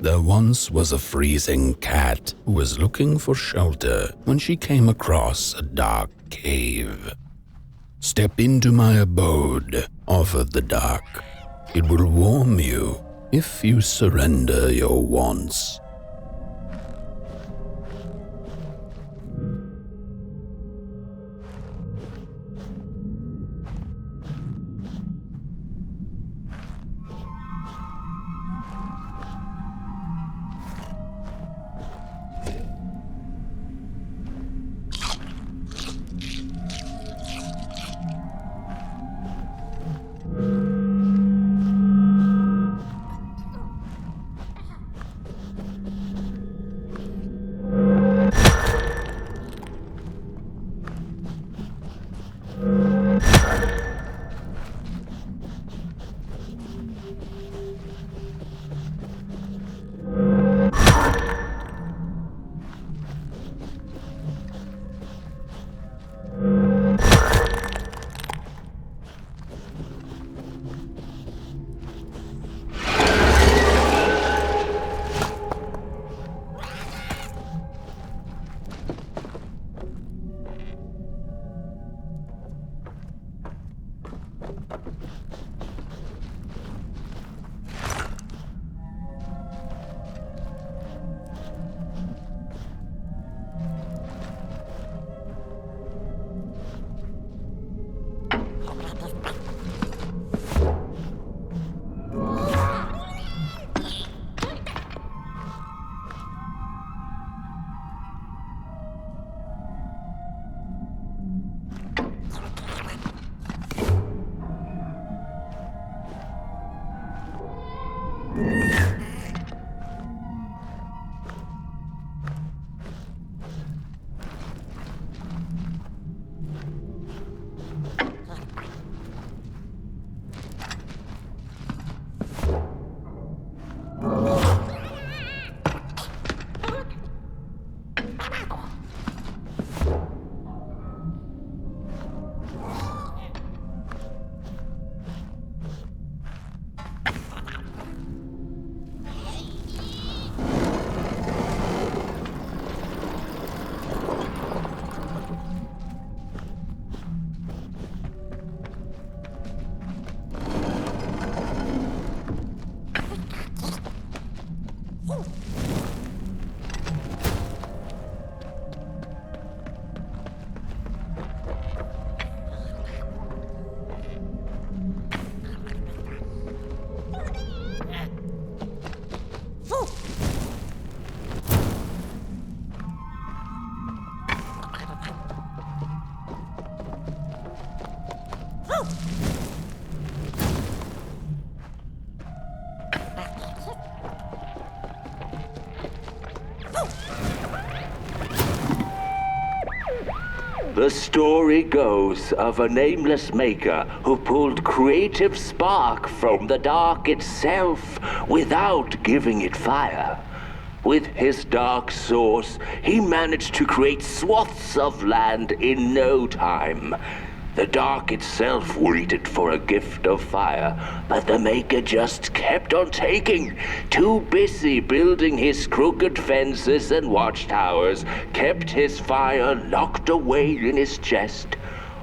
There once was a freezing cat who was looking for shelter when she came across a dark cave. "Step into my abode," offered the dark. "It will warm you if you surrender your wants." The story goes of a nameless maker who pulled creative spark from the dark itself without giving it fire. With his dark source, he managed to create swaths of land in no time. The dark itself waited for a gift of fire, but the Maker just kept on taking. Too busy building his crooked fences and watchtowers, kept his fire locked away in his chest.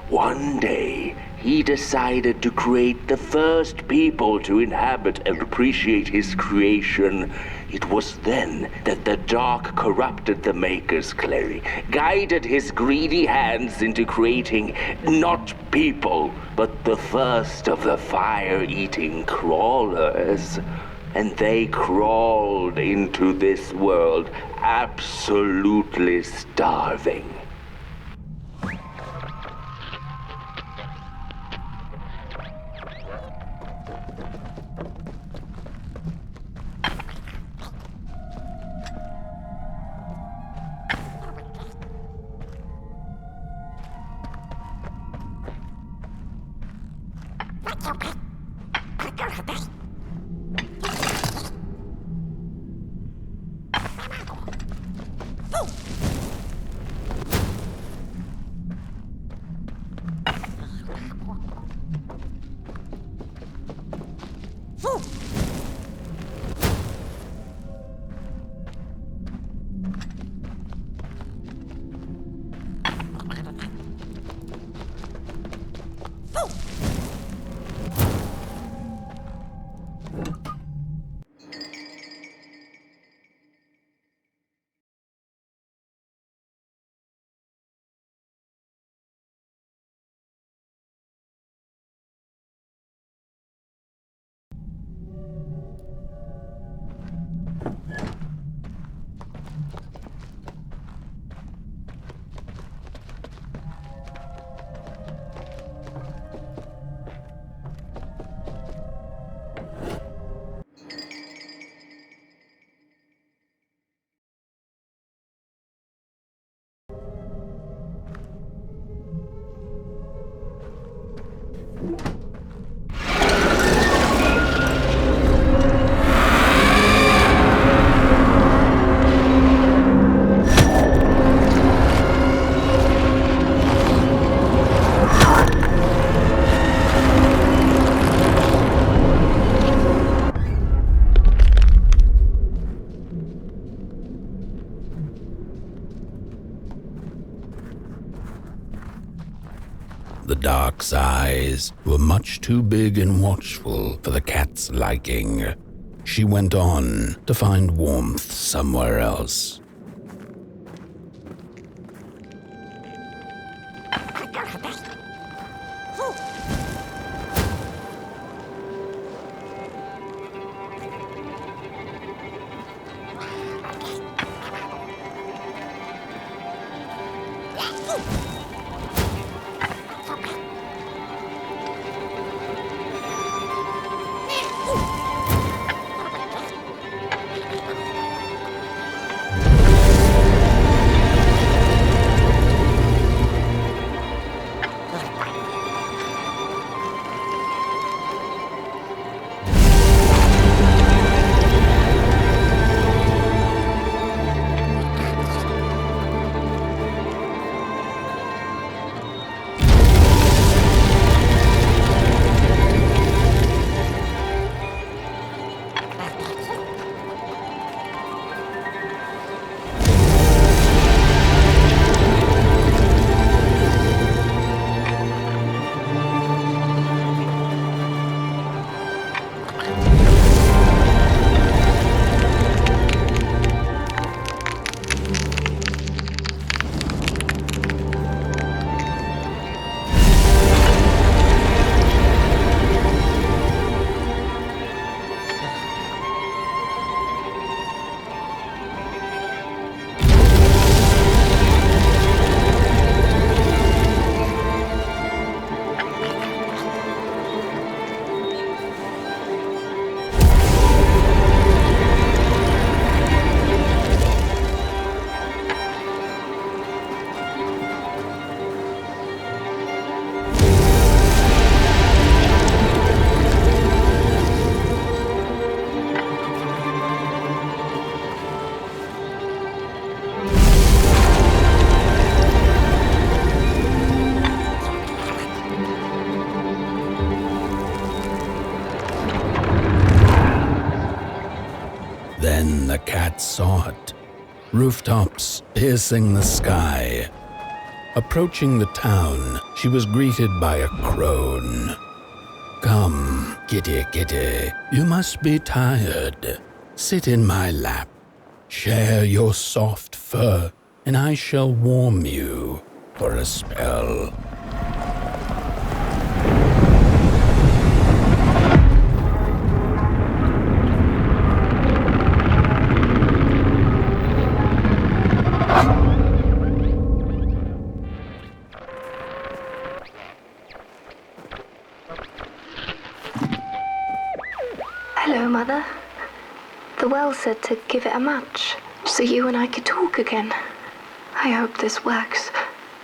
One day, he decided to create the first people to inhabit and appreciate his creation. It was then that the dark corrupted the Maker's clay, guided his greedy hands into creating not people, but the first of the fire-eating crawlers. And they crawled into this world absolutely starving. The dark's eyes were much too big and watchful for the cat's liking. She went on to find warmth somewhere else. Then the cat saw it. Rooftops piercing the sky. Approaching the town, she was greeted by a crone. Come, kitty, kitty, you must be tired. Sit in my lap. Share your soft fur, and I shall warm you for a spell. Hello, Mother. The well said to give it a match, so you and I could talk again. I hope this works,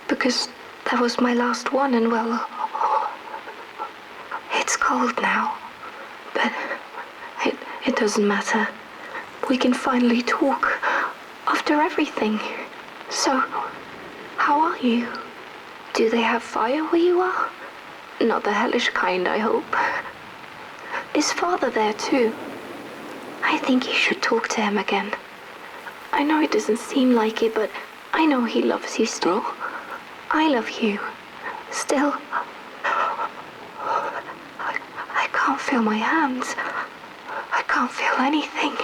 because that was my last one, and well, it's cold now. But it doesn't matter. We can finally talk after everything. So, how are you? Do they have fire where you are? Not the hellish kind, I hope. Is Father there too? I think you should talk to him again. I know it doesn't seem like it, but I know he loves you still. I love you. Still. I can't feel my hands. I can't feel anything.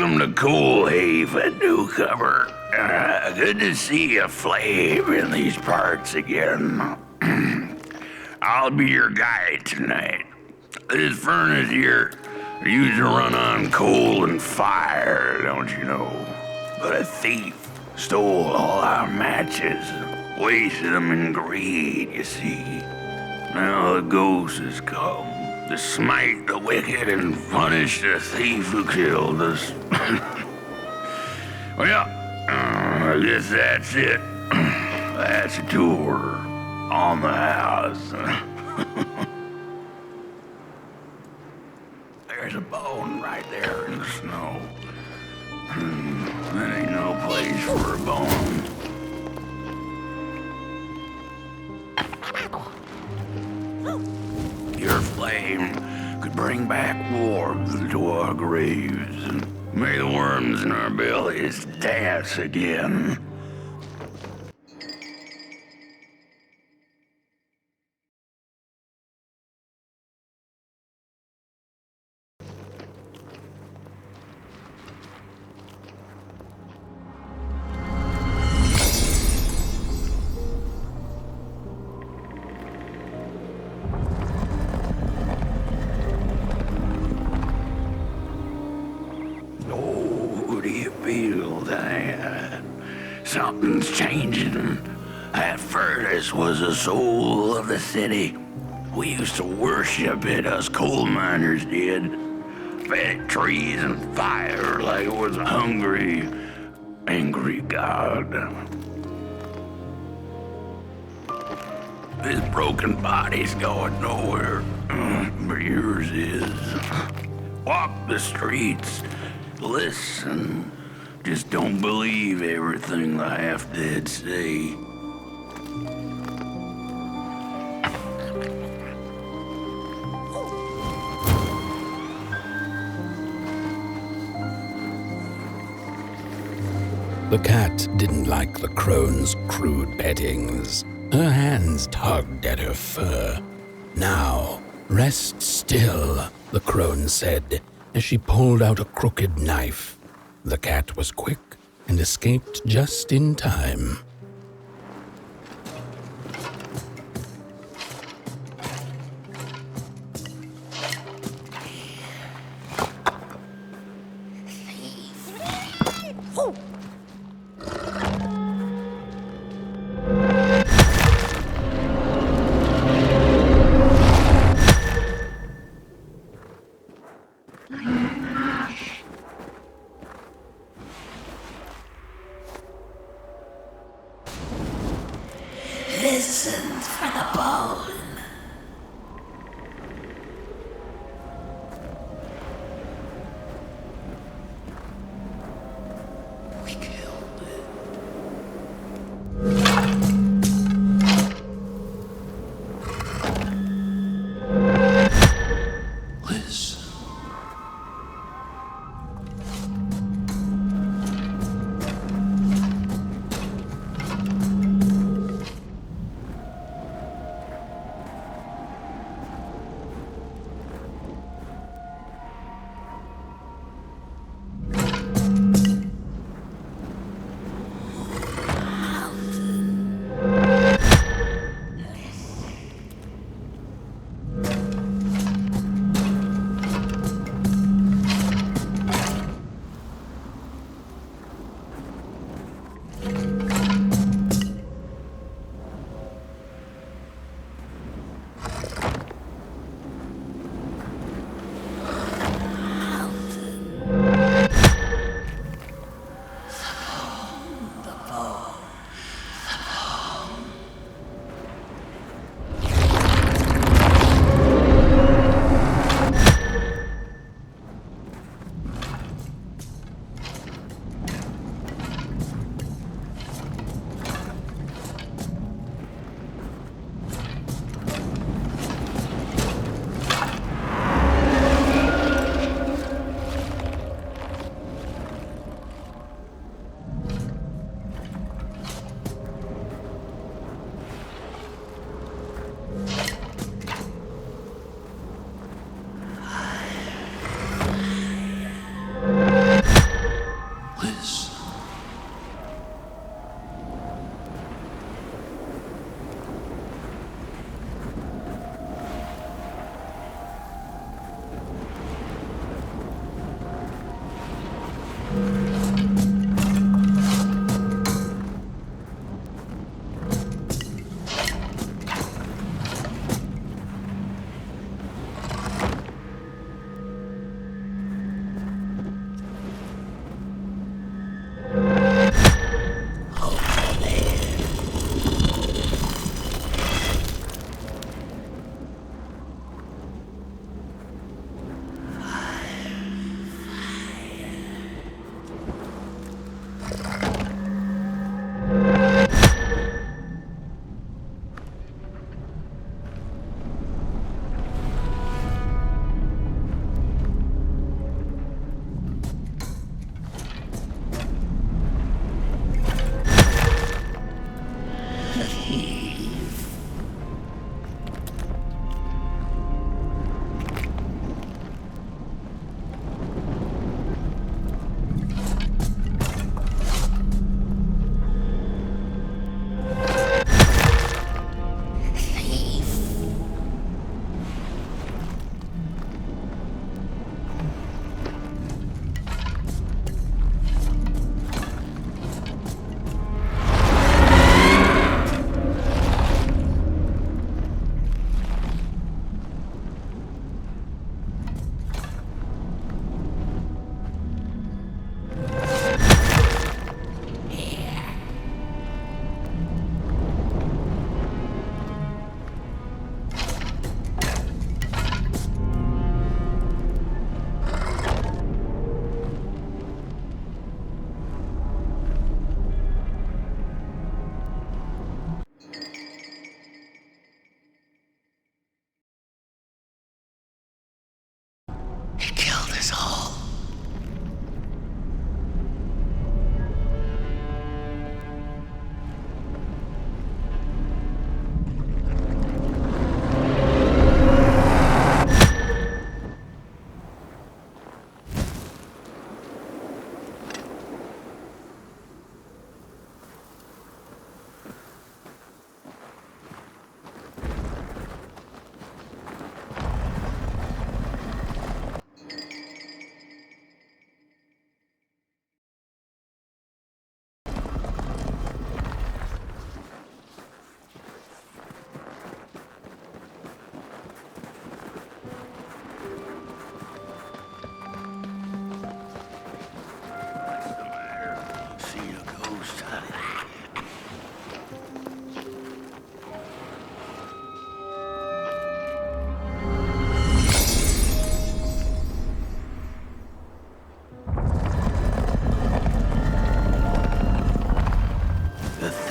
Welcome to Cool Haven, newcomer. Good to see a flame in these parts again. I'll be your guide tonight. This furnace here used to run on coal and fire, don't you know? But a thief stole all our matches, wasted them in greed, you see. Now the ghost has come to smite the wicked and punish the thief who killed us. Well, I guess that's it. That's a tour on the house. There's a bone right there in the snow. That ain't no place for a bone. Your flame could bring back warmth to our graves, and may the worms in our bellies dance again. Something's changing. That furnace was the soul of the city. We used to worship it, us coal miners did. Fed it trees and fire like it was a hungry, angry god. This broken body's going nowhere, but yours is. Walk the streets, listen. Just don't believe everything the half-dead say. The cat didn't like the crone's crude pettings. Her hands tugged at her fur. Now, rest still, the crone said, as she pulled out a crooked knife. The cat was quick and escaped just in time. Listen for the bone. We killed it. Listen.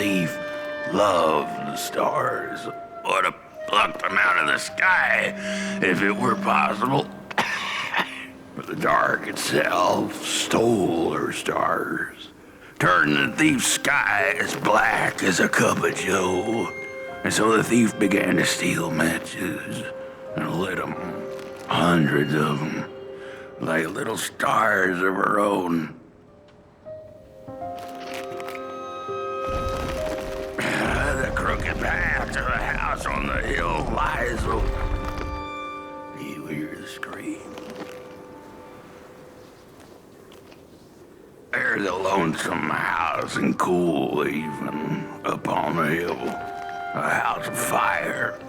thief loved the stars. Would have plucked them out of the sky if it were possible. But the dark itself stole her stars, turned the thief's sky as black as a cup of joe. And so the thief began to steal matches and lit them, hundreds of them, like little stars of her own. The crooked path to the house on the hill lies open. You hear the scream. There's a lonesome house and cool even upon the hill. A house of fire.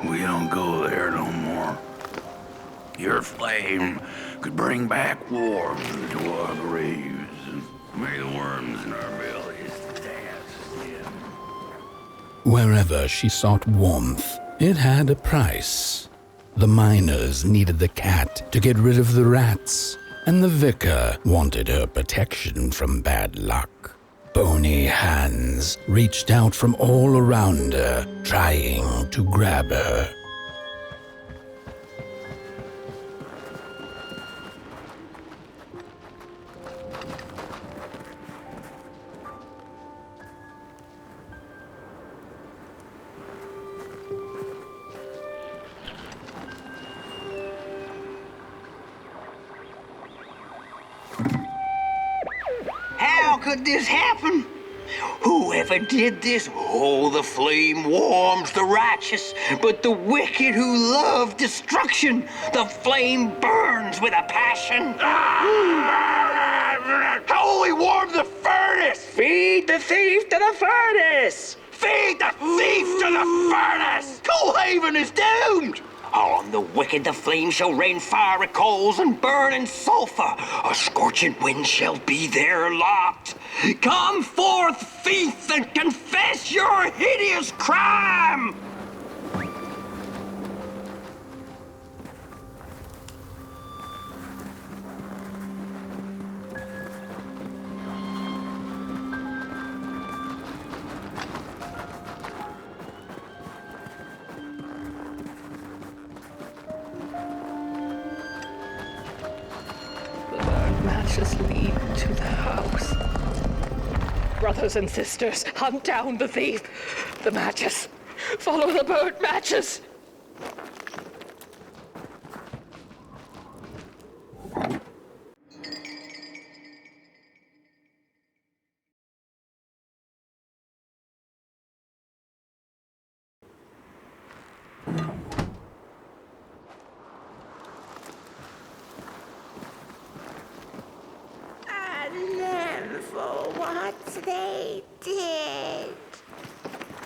We don't go there no more. Your flame could bring back warmth to our graves and make the worms in our bellies dance again. Wherever she sought warmth, it had a price. The miners needed the cat to get rid of the rats, and the vicar wanted her protection from bad luck. Bony hands reached out from all around her, trying to grab her. How could this happen? Whoever did this? Oh, the flame warms the righteous, but the wicked who love destruction, the flame burns with a passion. How will we warm the furnace? Feed the thief to the furnace! Feed the thief to the furnace! Coalhaven is doomed! On the wicked the flame shall rain fiery coals and burning sulfur. A scorching wind shall be their lot. Come forth, thief, and confess your hideous crime! Matches lead to the house. Brothers and sisters, hunt down the thief. The matches. Follow the burnt matches. For what they did.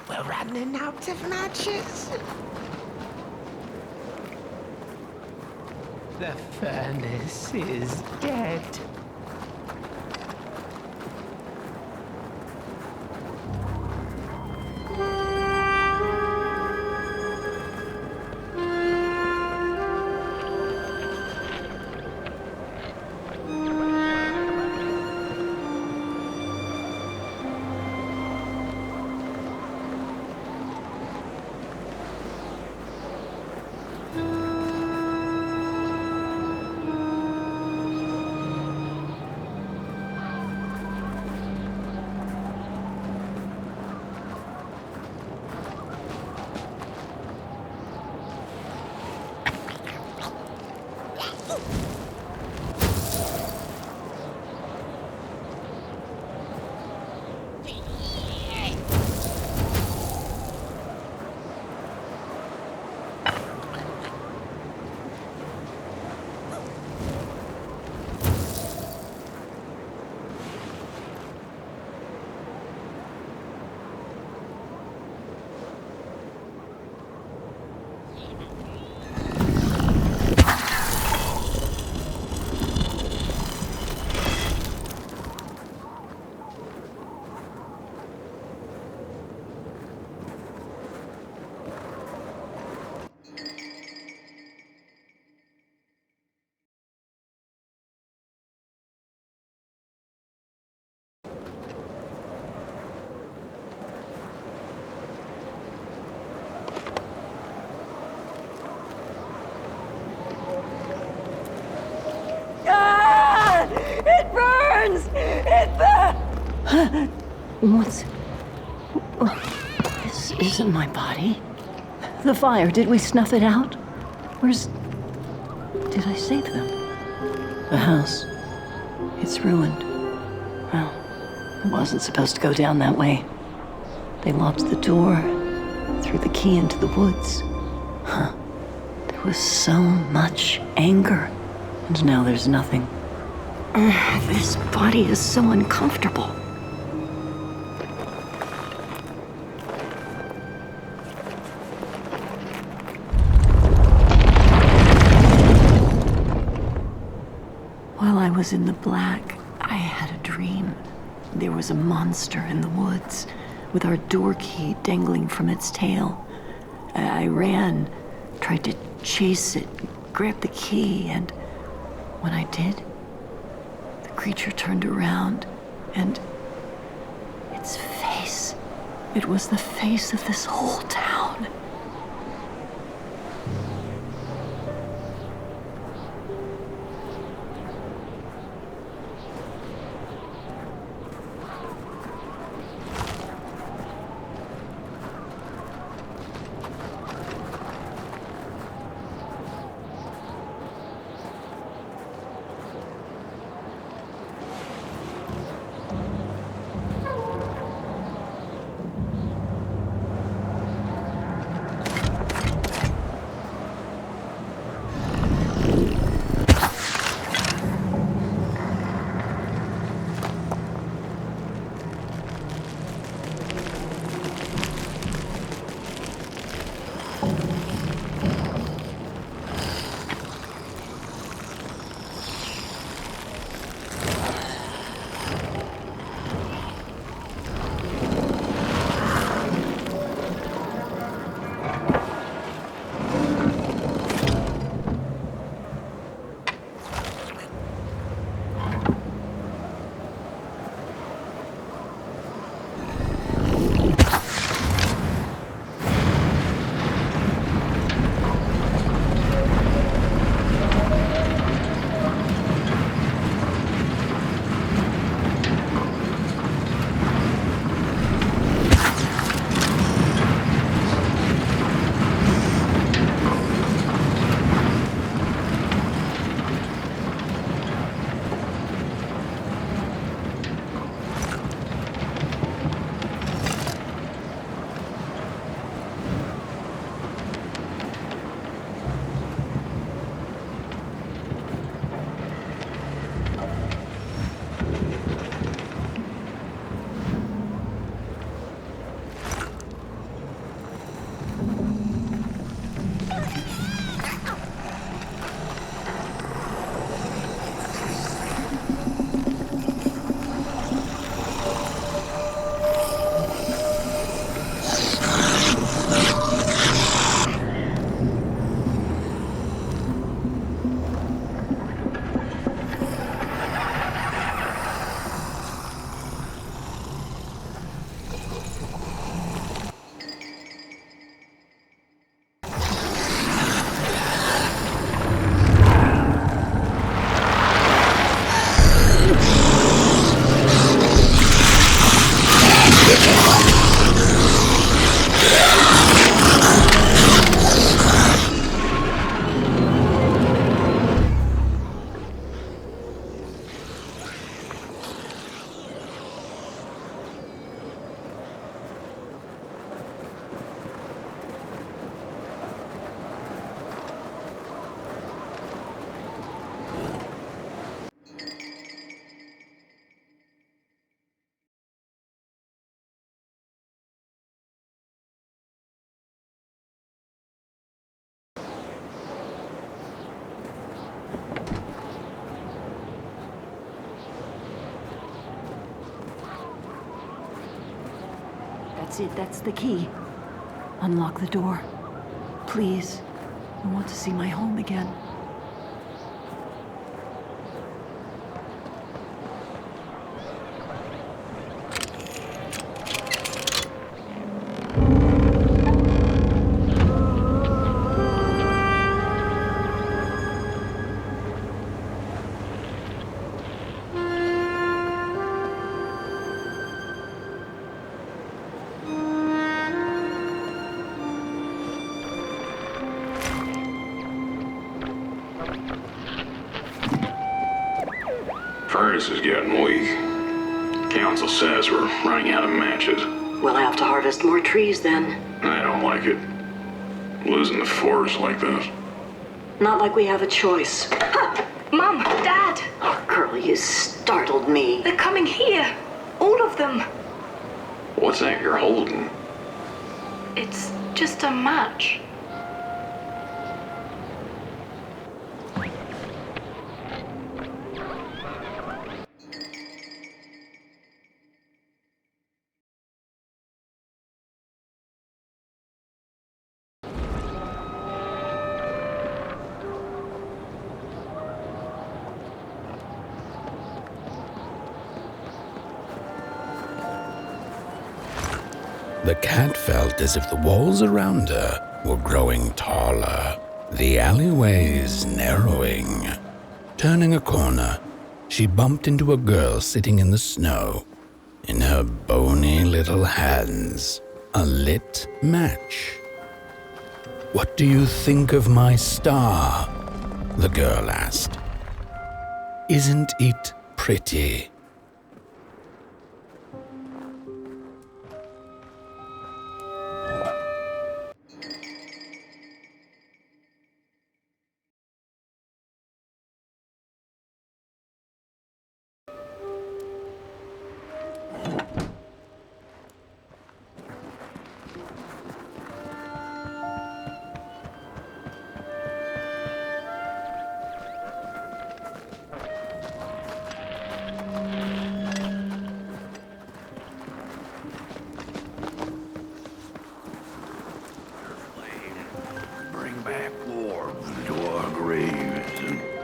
We're running out of matches. The furnace is dead. What's... This isn't my body. The fire, did we snuff it out? Where's... Did I save them? The house. It's ruined. Well, it wasn't supposed to go down that way. They locked the door, threw the key into the woods. Huh. There was so much anger, and now there's nothing. This body is so uncomfortable. While I was in the black, I had a dream. There was a monster in the woods, with our door key dangling from its tail. I ran, tried to chase it, grab the key, and when I did, the creature turned around, and its face, it was the face of this whole town. That's it, that's the key. Unlock the door. Please. I want to see my home again. furnace is getting weak. Council says we're running out of matches. We'll have to harvest more trees then. I don't like it. Losing the forest like this. Not like we have a choice. Mom, Dad! Oh, Curly, you startled me. They're coming here. All of them. What's that you're holding? It's just a match. The cat felt as if the walls around her were growing taller, the alleyways narrowing. Turning a corner, she bumped into a girl sitting in the snow. In her bony little hands, a lit match. "What do you think of my star?" the girl asked. "Isn't it pretty?"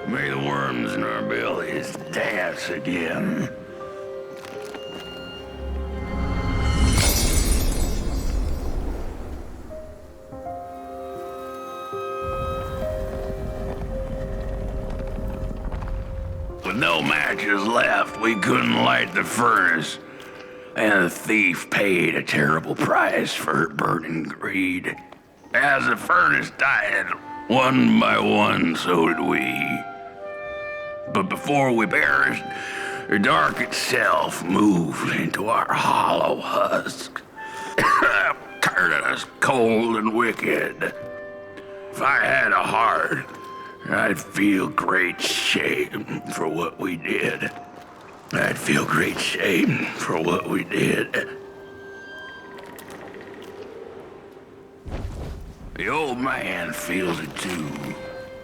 May the worms in our bellies dance again. With no matches left, we couldn't light the furnace. And the thief paid a terrible price for her burning greed. As the furnace died, one by one, so did we. But before we perished, the dark itself moved into our hollow husk, turning us cold and wicked. If I had a heart, I'd feel great shame for what we did. I'd feel great shame for what we did. The old man feels it too.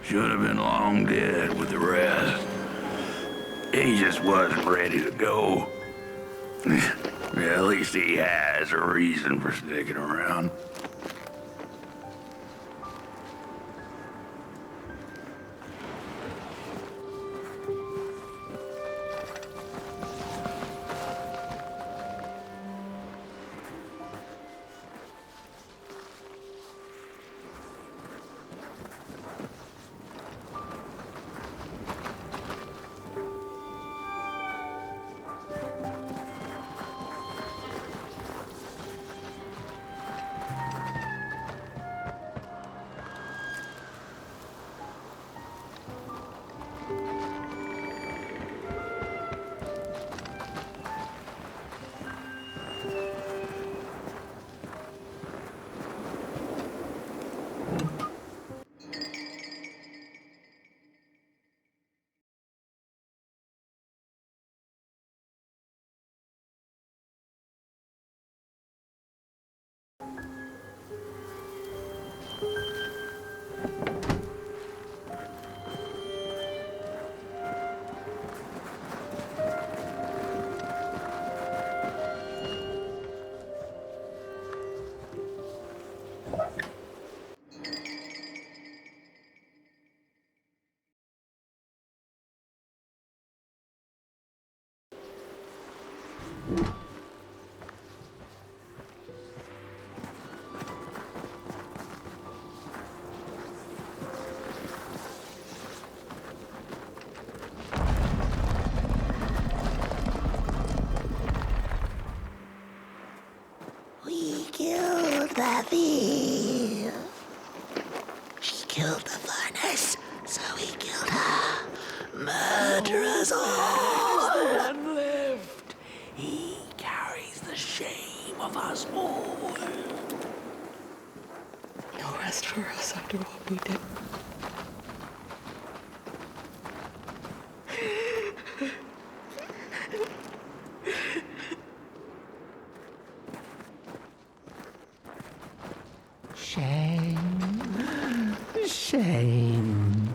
Should have been long dead with the rest. He just wasn't ready to go. At least he has a reason for sticking around. We killed the thief. She killed the furnace, so we killed her. Murderers all. shame of us all. No rest for us after what we did. Shame. Shame.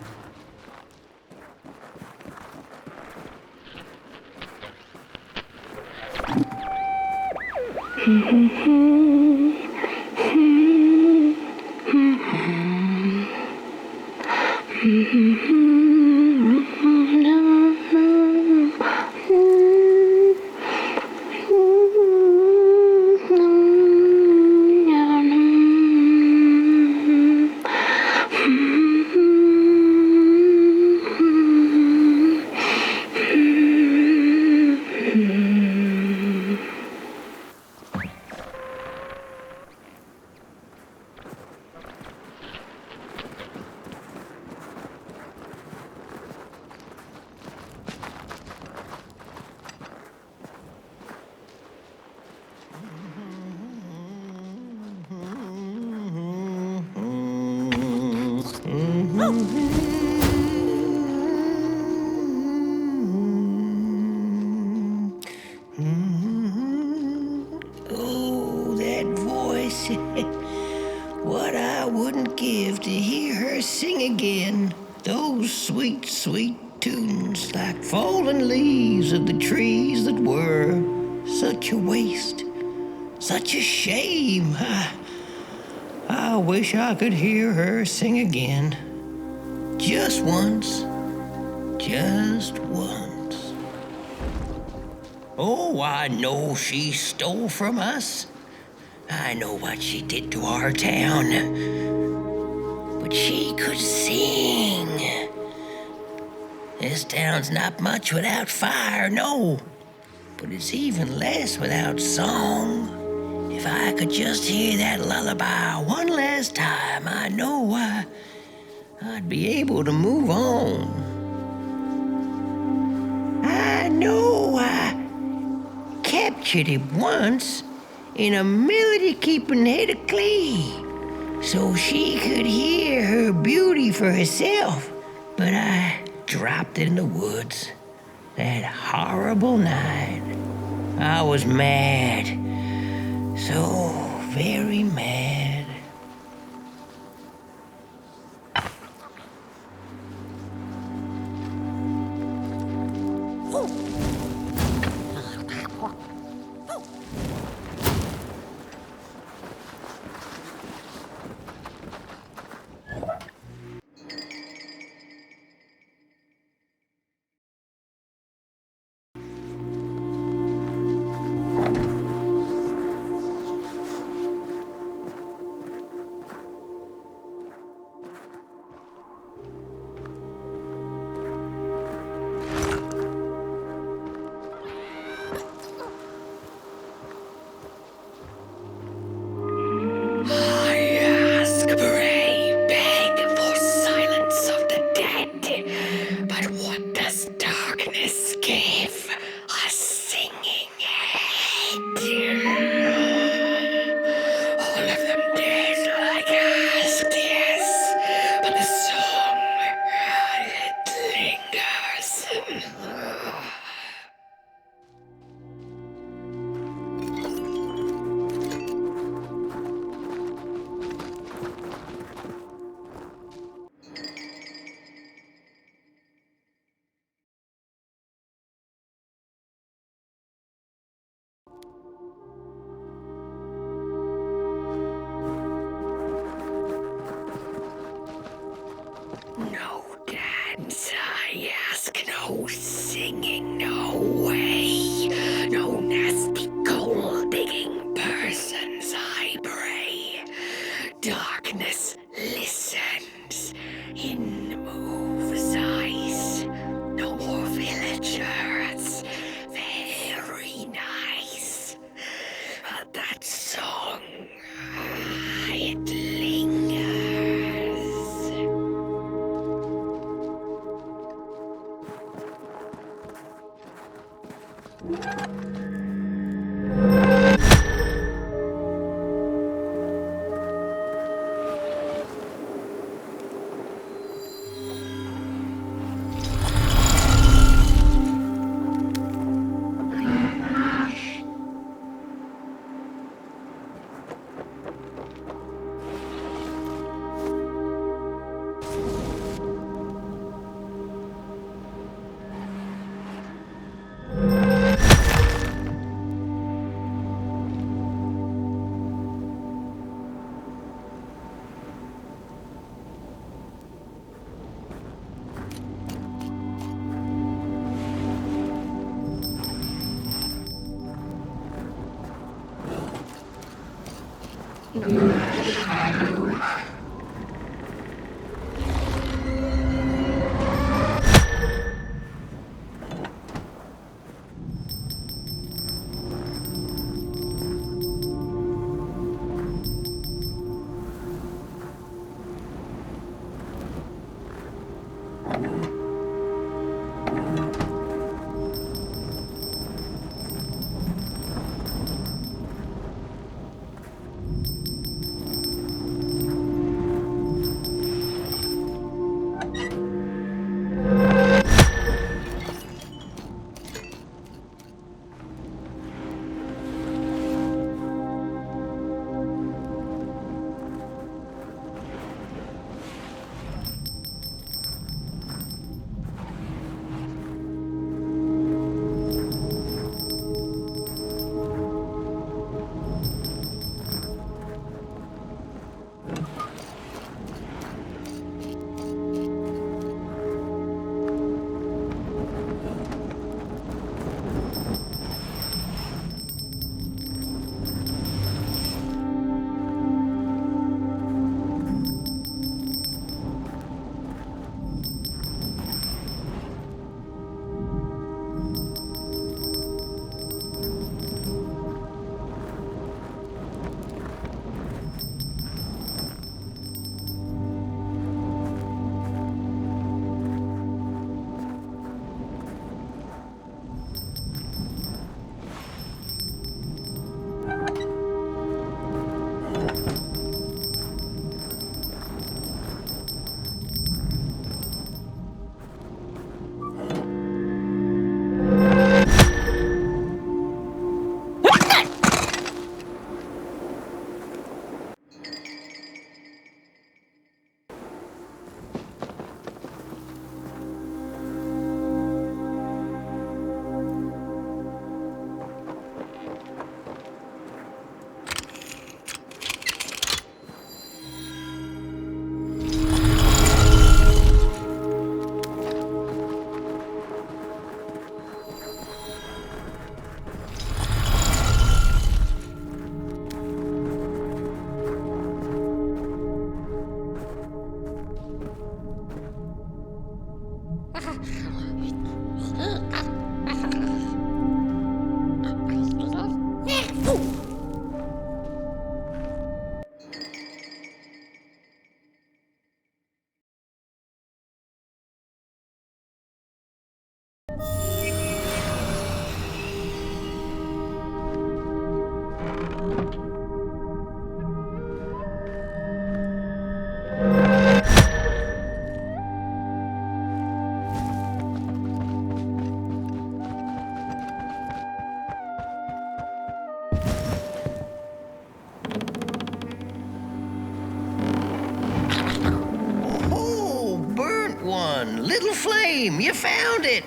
Oh, that voice. What I wouldn't give to hear her sing again. Those sweet, sweet tunes like fallen leaves of the trees that were. Such a waste. Such a shame. I wish I could hear her sing again. Just once. Just once. Oh, I know she stole from us. I know what she did to our town. But she could sing. This town's not much without fire, no. But it's even less without song. If I could just hear that lullaby one last time, I know I'd be able to move on. I know I captured it once in a melody-keeping head of clay, so she could hear her beauty for herself. But I dropped it in the woods that horrible night. I was mad, so very mad. Little flame, you found it!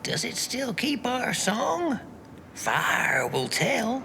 Does it still keep our song? Fire will tell.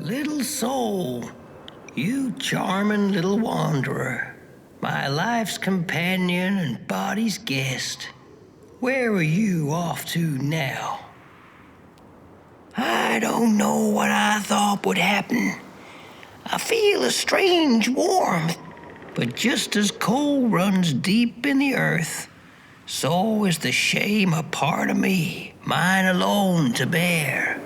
Little soul, you charming little wanderer, my life's companion and body's guest. Where are you off to now? I don't know what I thought would happen. I feel a strange warmth, but just as coal runs deep in the earth, so is the shame a part of me, mine alone to bear.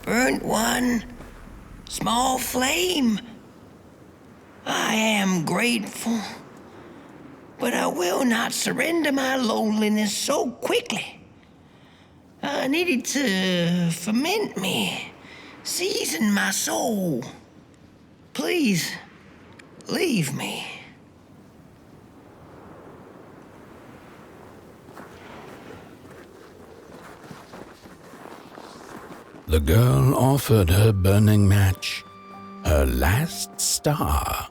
Burnt one, small flame. I am grateful, but I will not surrender my loneliness so quickly. I needed to ferment me, season my soul. Please, leave me. The girl offered her burning match, her last star,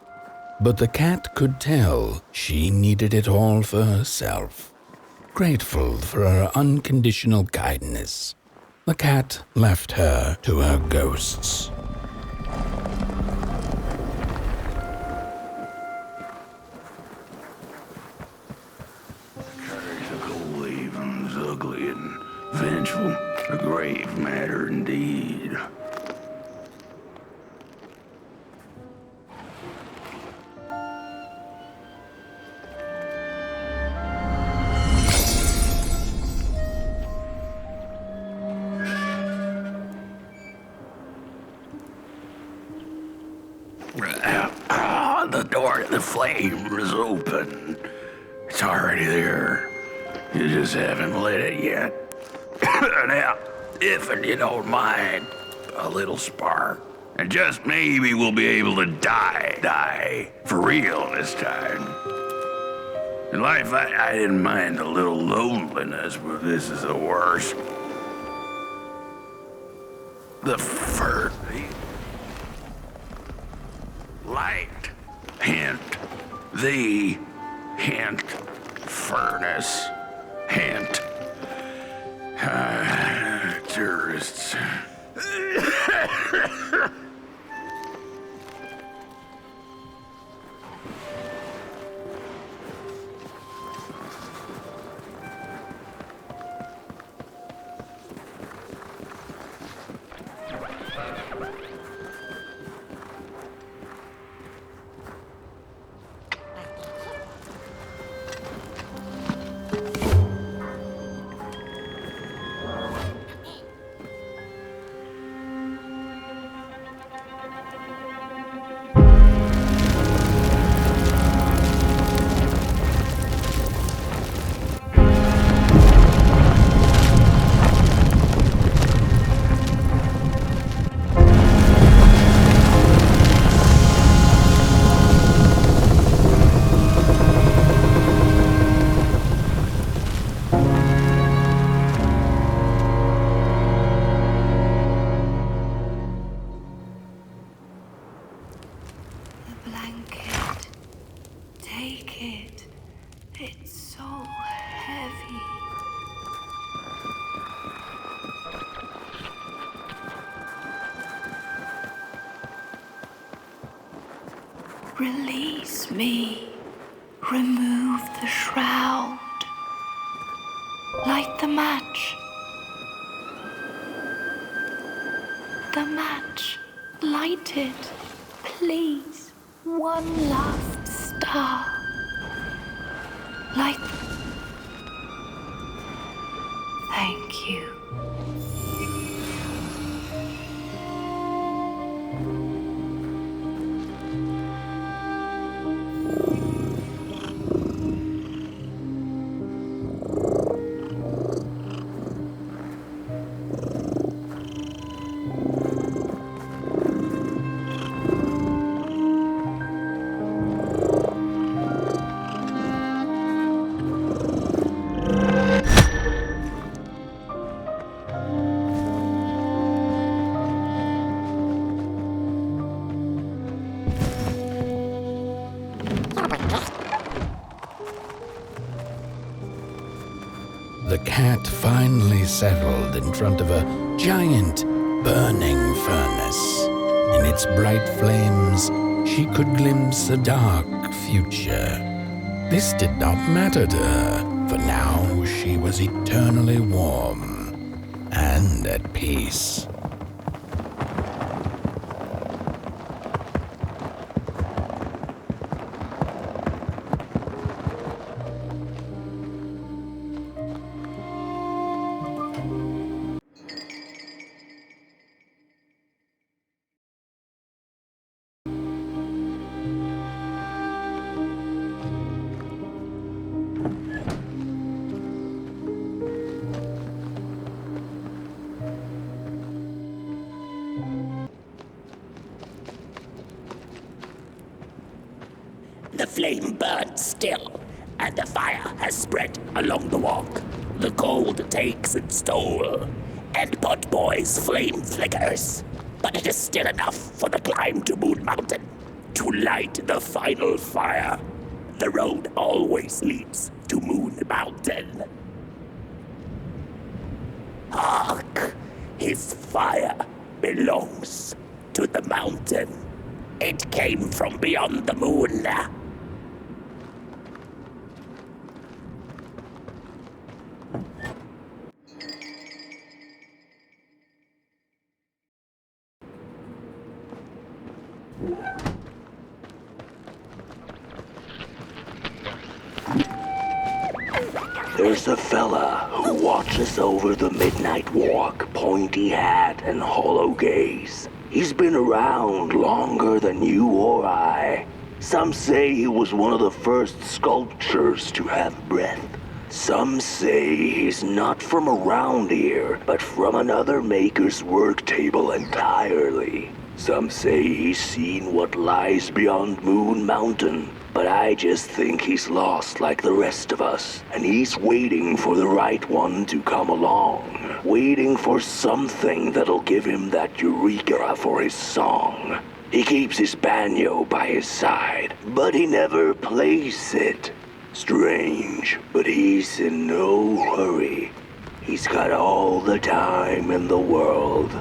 but the cat could tell she needed it all for herself. Grateful for her unconditional kindness, the cat left her to her ghosts. The cold evening's ugly and vengeful, a grave matter indeed. The door to the flame is open. It's already there. You just haven't lit it yet. Now, if you don't mind, a little spark. And just maybe we'll be able to die for real this time. In life, I didn't mind a little loneliness, but this is the worst. The fur. Light. Hint. The hint. Furnace. Hint. Tourists. Release me. Remove the shroud. Light the match. The match. Light it. Please. One last star. Light. Thank you. The cat finally settled in front of a giant burning furnace. In its bright flames, she could glimpse a dark future. This did not matter to her, for now she was eternally warm and and at peace. The flame burns still, and the fire has spread along the walk. The cold takes its toll, and Potboy's flame flickers. But it is still enough for the climb to Moon Mountain, to light the final fire. The road always leads to Moon Mountain. Hark! His fire belongs to the mountain. It came from beyond the moon. There's a fella who watches over the midnight walk, pointy hat and hollow gaze. He's been around longer than you or I. Some say he was one of the first sculptures to have breath. Some say he's not from around here, but from another maker's work table entirely. Some say he's seen what lies beyond Moon Mountain, but I just think he's lost like the rest of us, and he's waiting for the right one to come along. Waiting for something that'll give him that eureka for his song. He keeps his banjo by his side, but he never plays it. Strange, but he's in no hurry. He's got all the time in the world.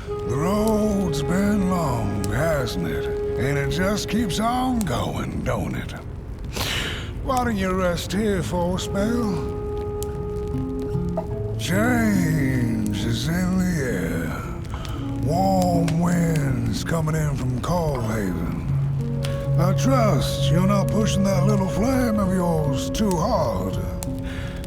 The road's been long, hasn't it? And it just keeps on going, don't it? Why don't you rest here for a spell? Change is in the air. Warm winds coming in from Coldhaven. I trust you're not pushing that little flame of yours too hard.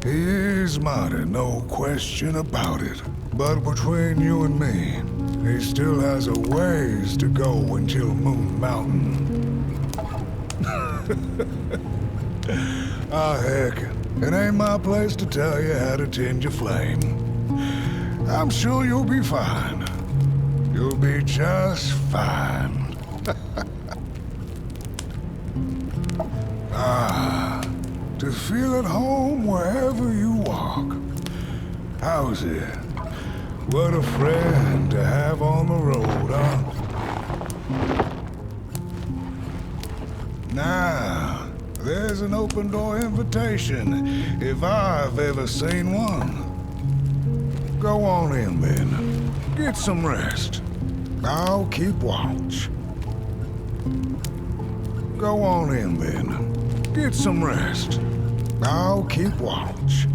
He is mighty, no question about it. But between you and me, he still has a ways to go until Moon Mountain. Heck, it ain't my place to tell you how to tend your flame. I'm sure you'll be fine. You'll be just fine. To feel at home wherever you walk. How's it? What a friend to have on the road, huh? Now, there's an open door invitation, if I've ever seen one. Go on in, then. Get some rest. I'll keep watch. Go on in, then. Get some rest. I'll keep watch.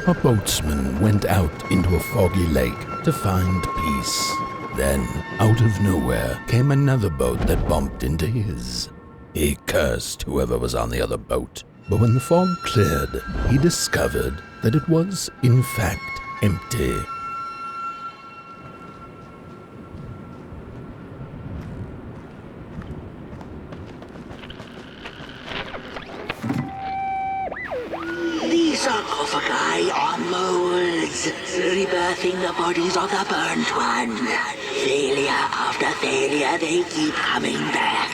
A boatsman went out into a foggy lake to find peace. Then, out of nowhere, came another boat that bumped into his. He cursed whoever was on the other boat, but when the fog cleared, he discovered that it was, in fact, empty. These sarcophagi are molds, rebirthing the bodies of the burnt one. Failure after failure, they keep coming back.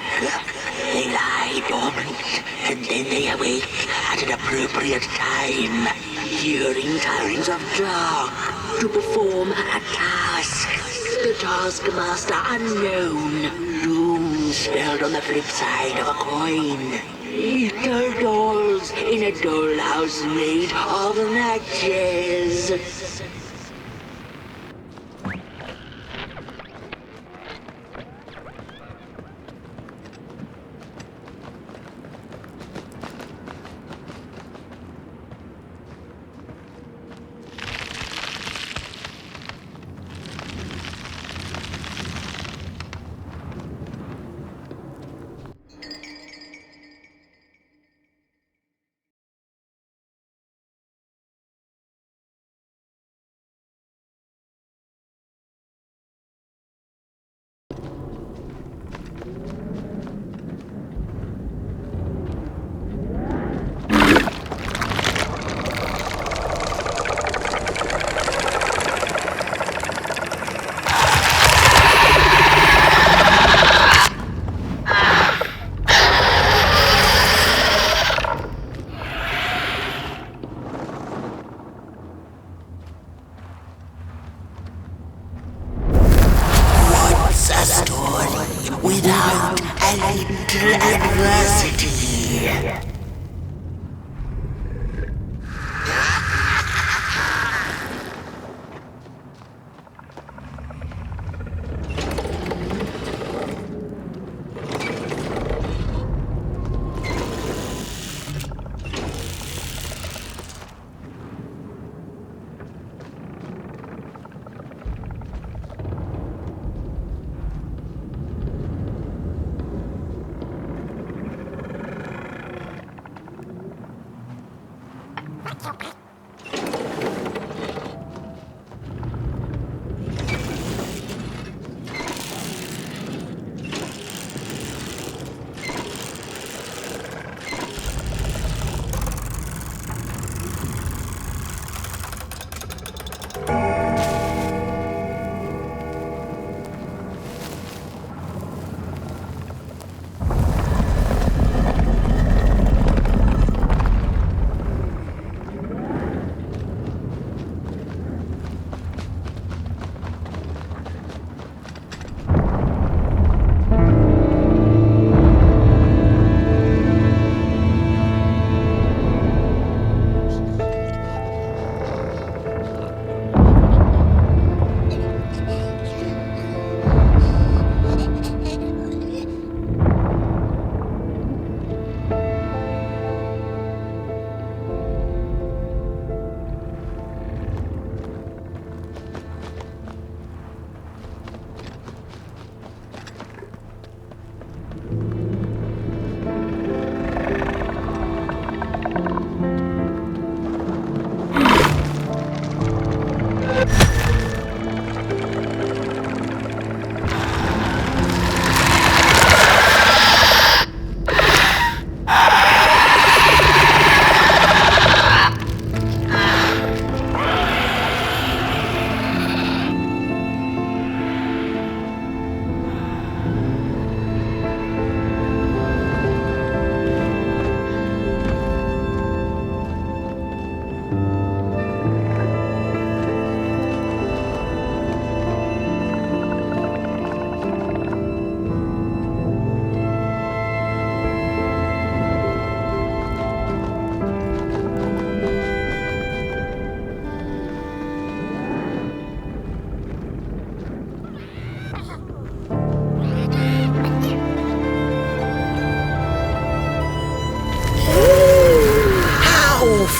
They lie dormant, and then they awake at an appropriate time, hearing tones of dark, to perform a task. The taskmaster unknown, doom spelled on the flip side of a coin. Little dolls in a dollhouse made of matches. without a little adversity.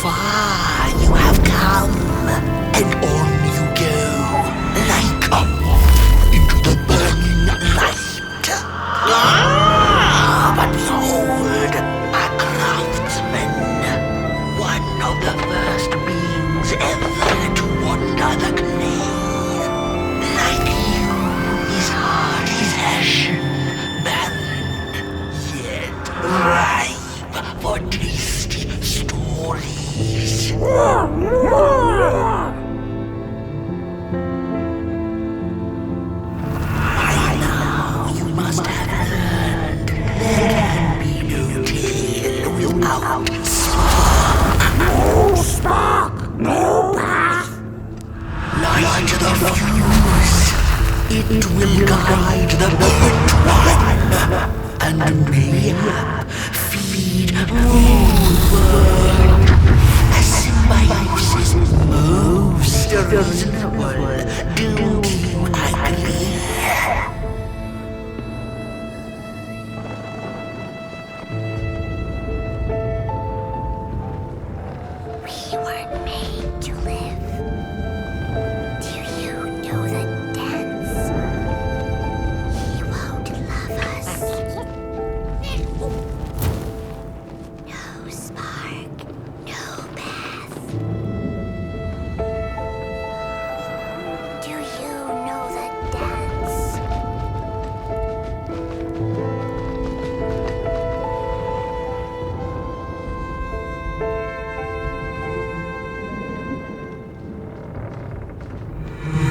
Far you have come, and on you go, like a moth into the burning light. But behold, a craftsman, one of the first beings ever to wander the clay. Like you, his heart is ashen, barren, yet ripe for tasty stories. By now you must have learned there can be no tale without spark. No spark, no path. Light the fuse, it will guide the burnt one, and mayhap feed the world. Symbiosis most reasonable, don't you agree? We were made to live. Do you know the dance? He won't love us. No spark, no path. Do you know the dance?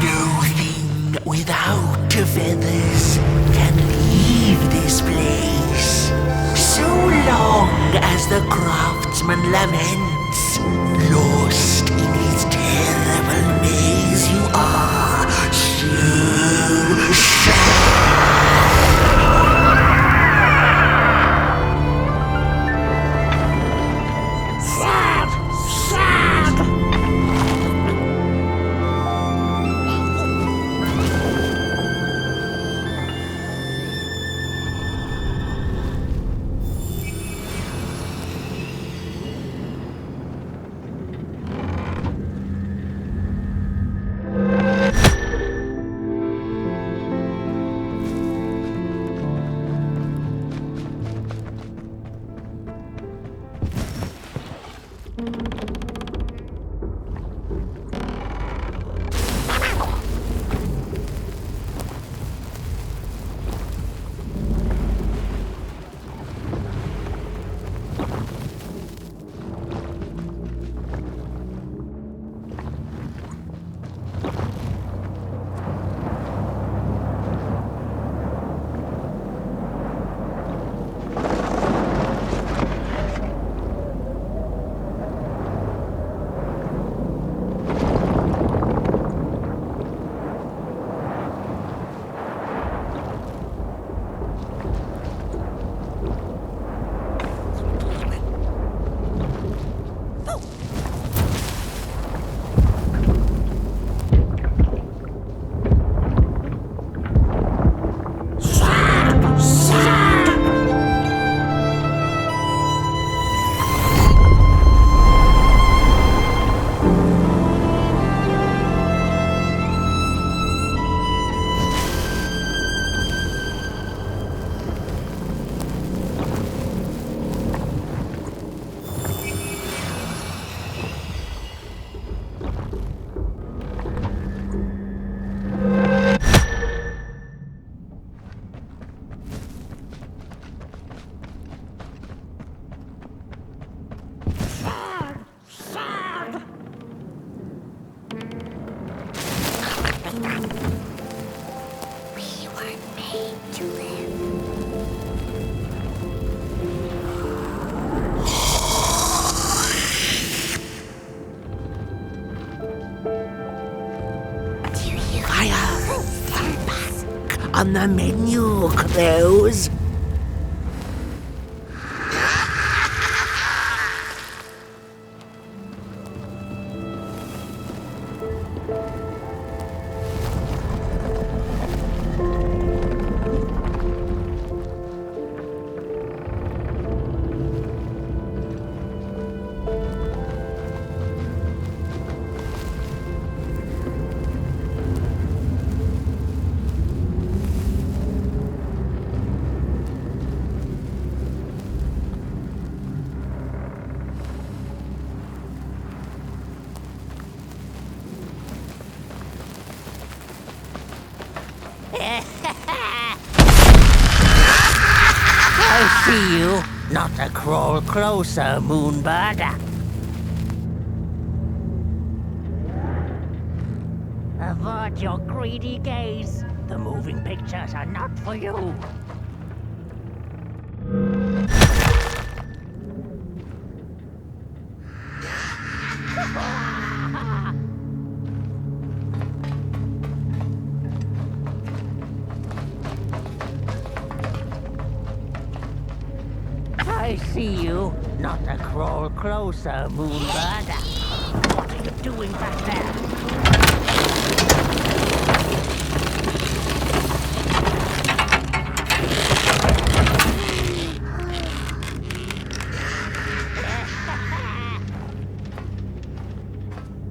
No thing without feathers can leave this place. So long as the craftsman laments, lost in his terrible maze, you are so sad. We weren't made to live. On the menu, Close. I see you. Not to crawl closer, Moonbird. Avert your greedy gaze. The moving pictures are not for you. I see you. Not to crawl closer, Moonbird. What are you doing back there?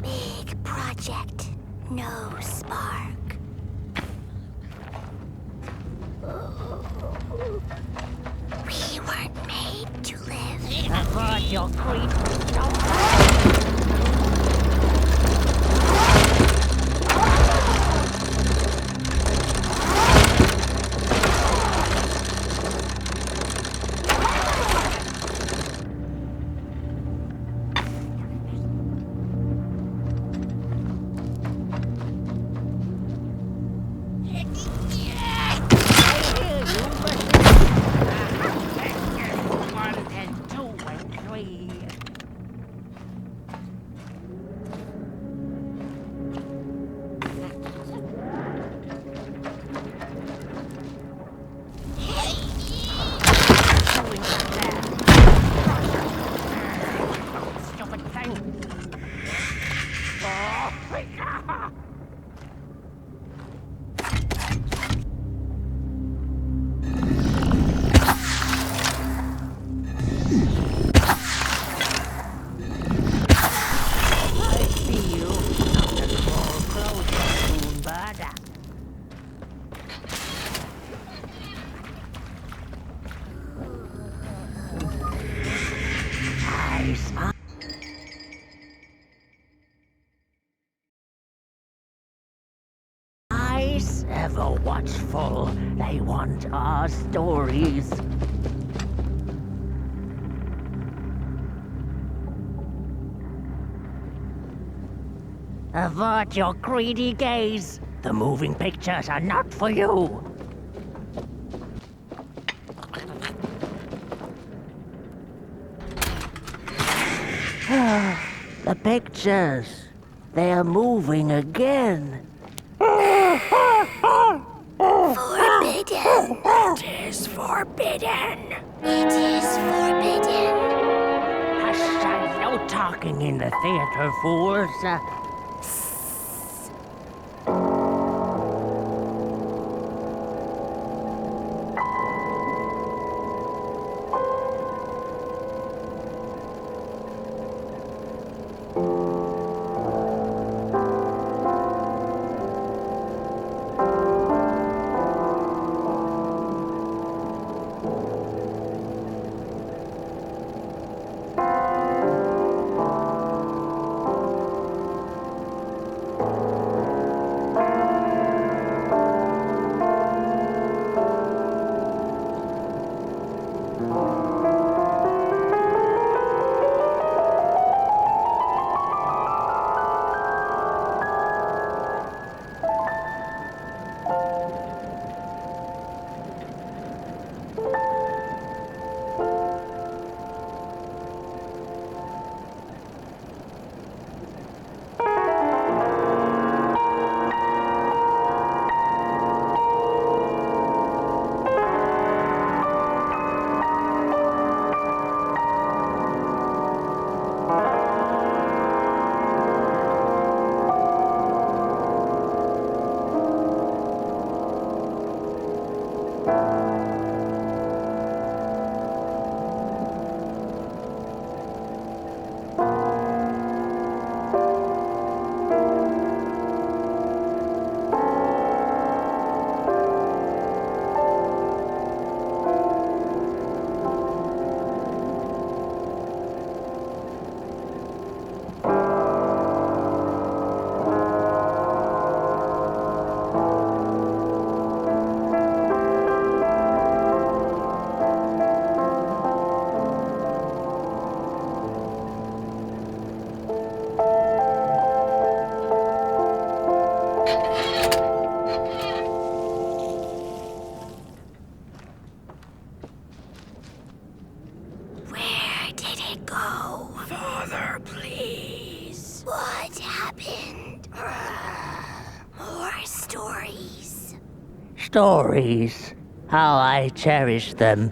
Big project, no spark. We weren't made to live. Avert your greed. Ever watchful, they want our stories. Avert your greedy gaze. The moving pictures are not for you. The pictures. They're moving again. Forbidden. It is forbidden. It is forbidden. Hush, no talking in the theater, fools. stories. How I cherish them.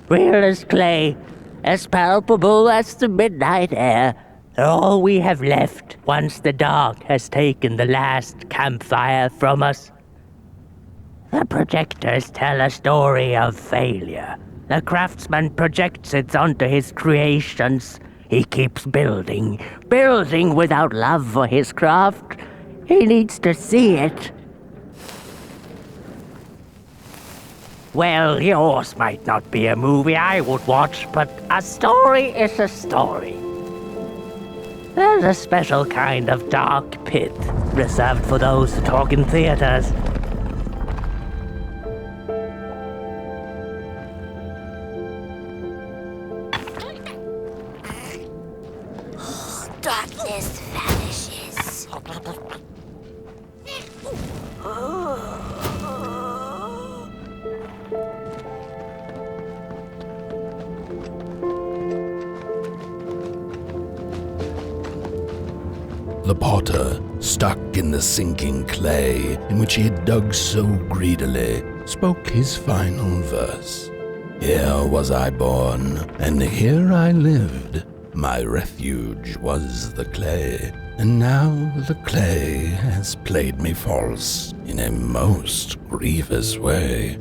Real as clay, as palpable as the midnight air. They're all we have left once the dark has taken the last campfire from us. The projectors tell a story of failure. The craftsman projects it onto his creations. He keeps building without love for his craft. He needs to see it. Well, yours might not be a movie I would watch, but a story is a story. There's a special kind of dark pit reserved for those who talk in theaters. Darkness vanishes. The potter, stuck in the sinking clay in which he had dug so greedily, spoke his final verse. Here was I born, and here I lived. My refuge was the clay, and now the clay has played me false in a most grievous way.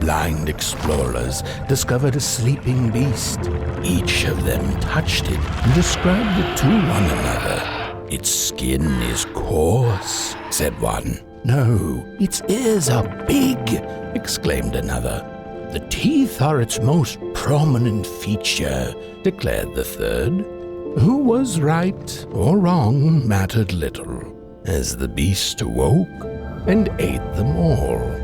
Blind explorers discovered a sleeping beast. Each of them touched it and described it to one another. Its skin is coarse, said one. No, its ears are big, exclaimed another. The teeth are its most prominent feature, declared the third. Who was right or wrong mattered little, as the beast awoke and ate them all.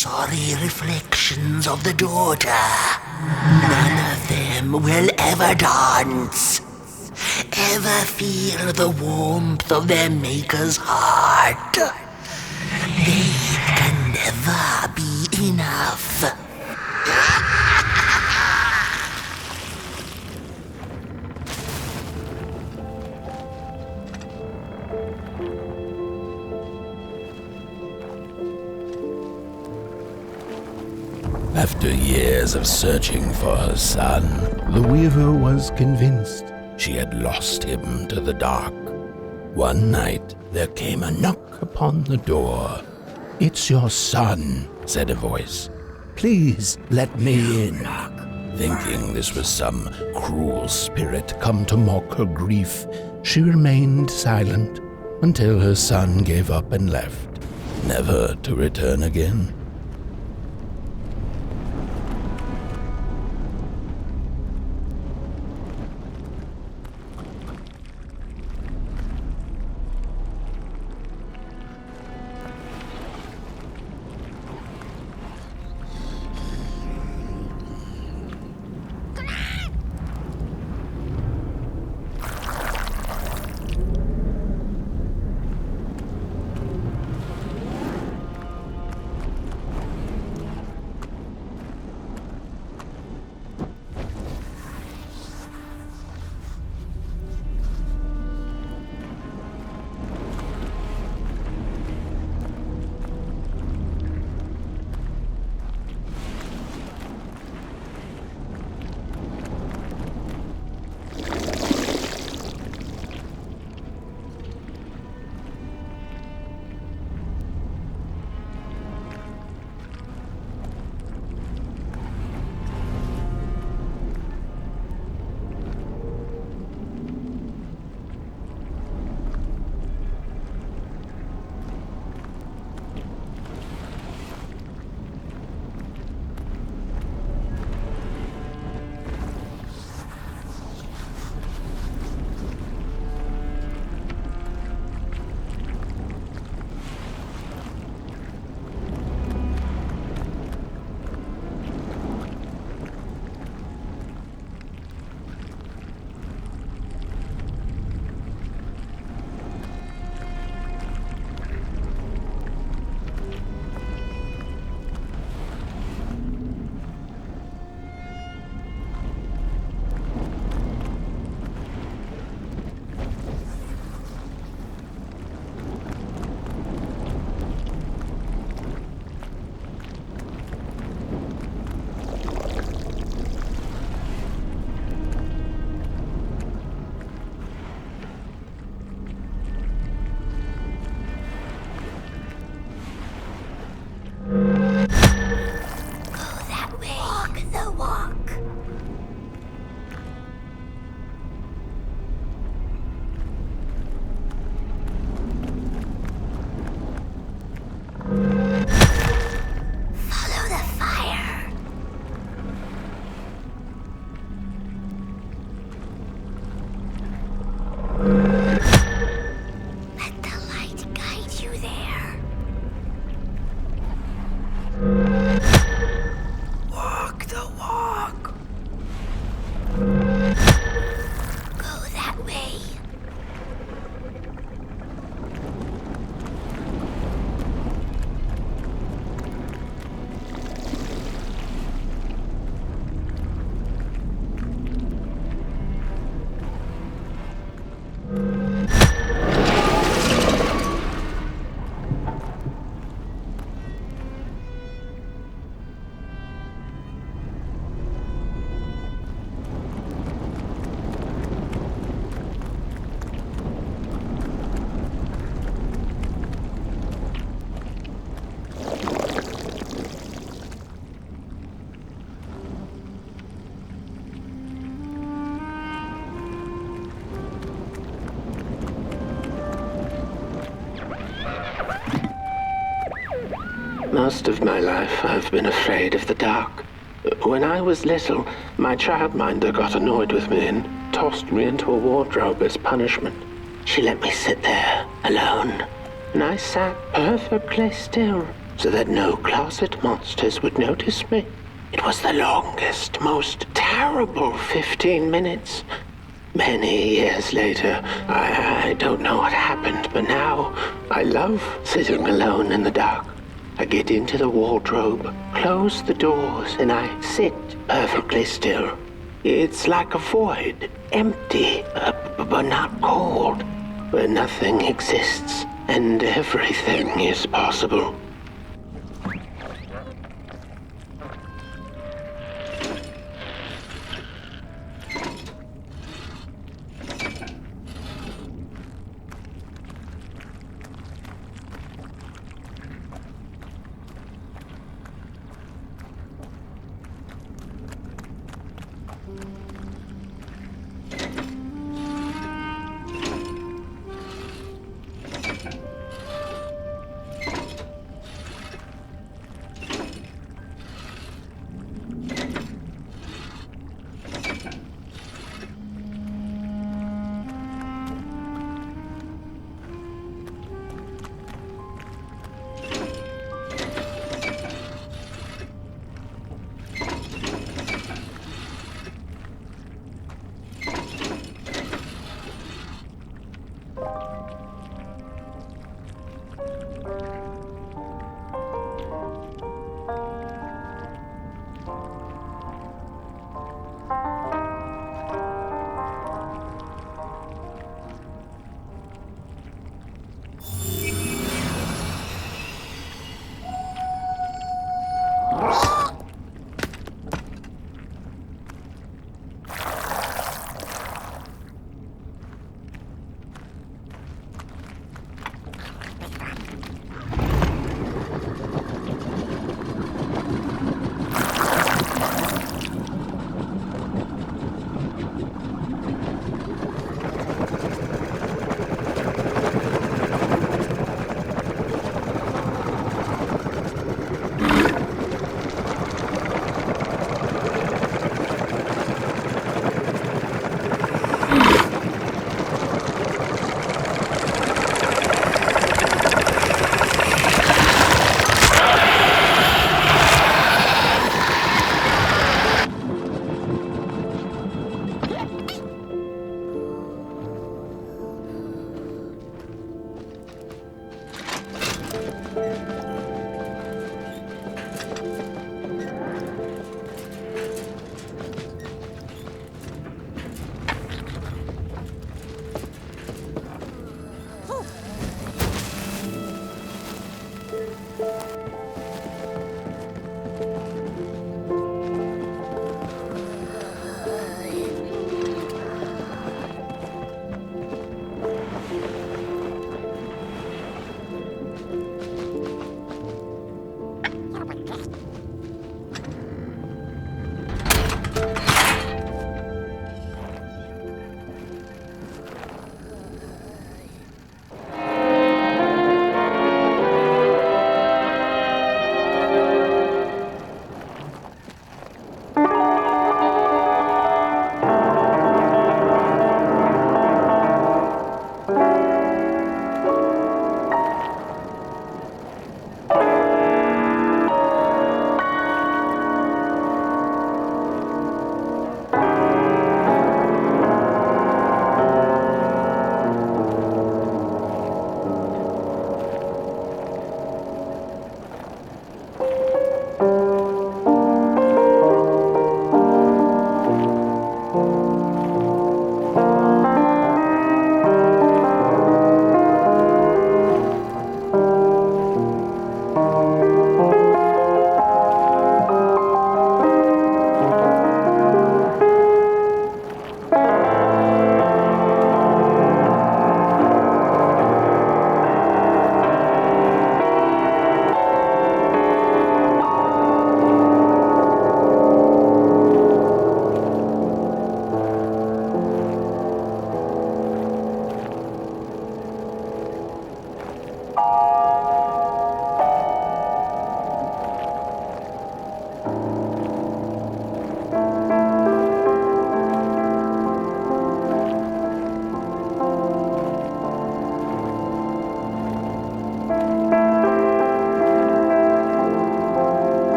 sorry reflections of the daughter. None of them will ever dance, ever feel the warmth of their maker's heart. They can never be enough. After years of searching for her son, the Weaver was convinced she had lost him to the dark. One night, there came a knock upon the door. "It's your son," said a voice. "Please let me in." Thinking this was some cruel spirit come to mock her grief, she remained silent until her son gave up and left, never to return again. Most of my life, I've been afraid of the dark. When I was little, my childminder got annoyed with me and tossed me into a wardrobe as punishment. She let me sit there, alone, and I sat perfectly still, so that no closet monsters would notice me. It was the longest, most terrible 15 minutes. Many years later, I don't know what happened, but now I love sitting alone in the dark. I get into the wardrobe, close the doors, and I sit perfectly still. It's like a void, empty, but not cold, where nothing exists and everything is possible.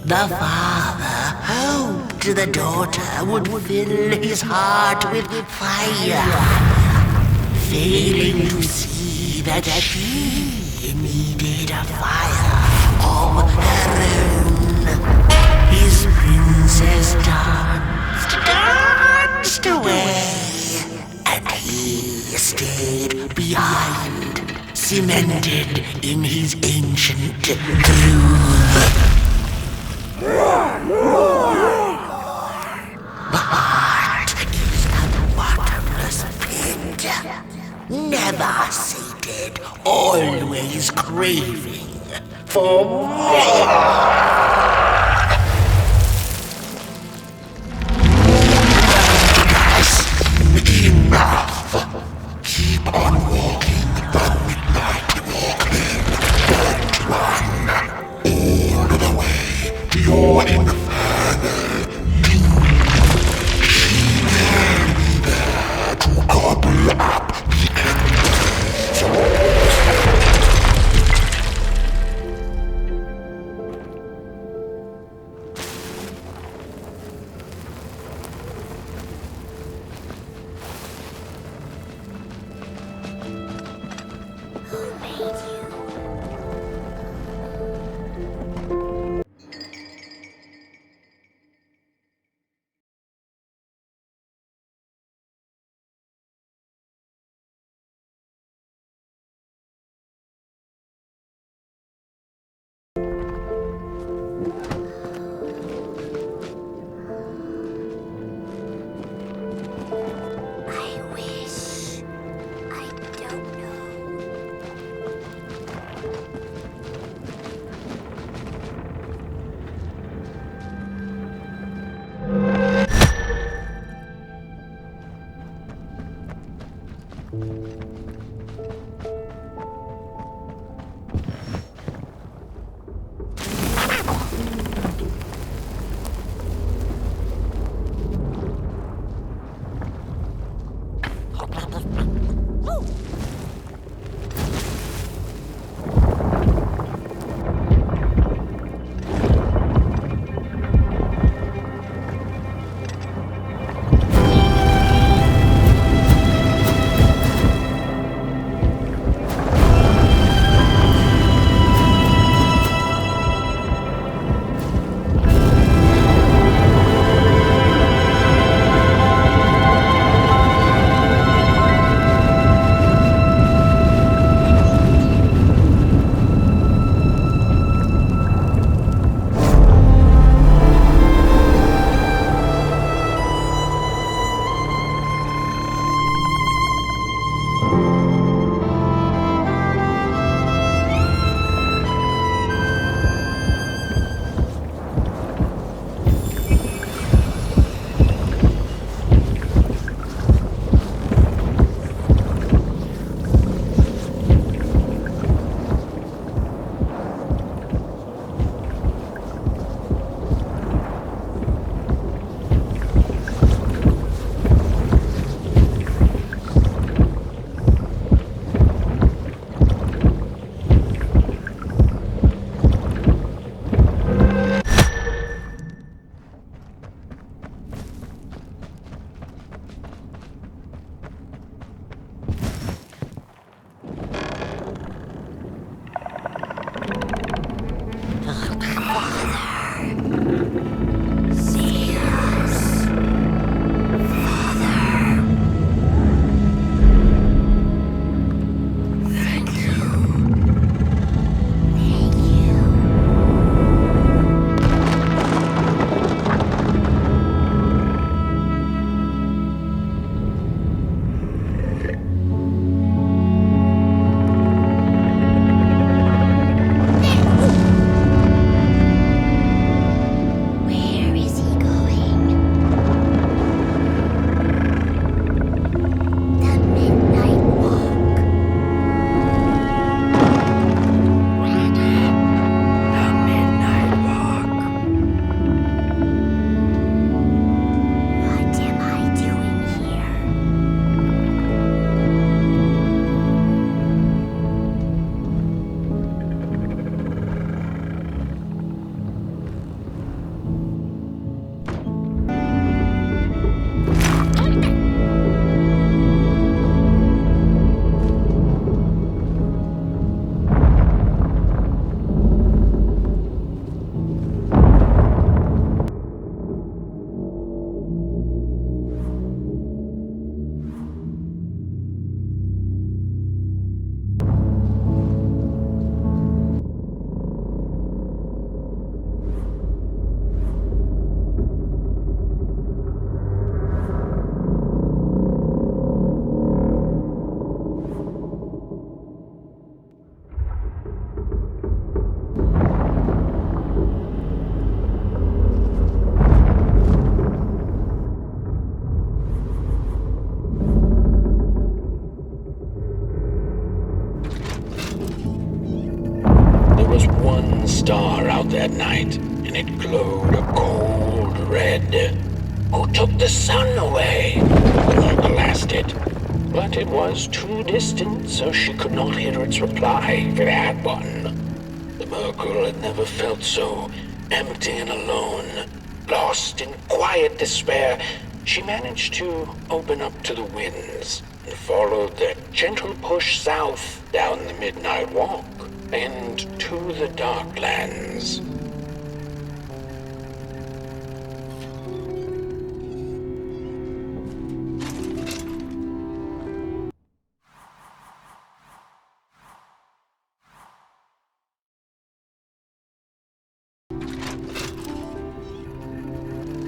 The father hoped the daughter would fill his heart with fire, failing to see that she needed a fire of her own. His princess danced away, and he stayed behind, cemented in his ancient truth. The heart is a bottomless pit, never sated, always craving for more. Enough! Keep on walking the midnight walk. Don't run. All read, "Who took the sun away?" The Merkle asked it. But it was too distant, so she could not hear its reply, if it had one. The Merkle had never felt so empty and alone. Lost in quiet despair, she managed to open up to the winds and followed their gentle push south down the Midnight Walk and to the Darklands.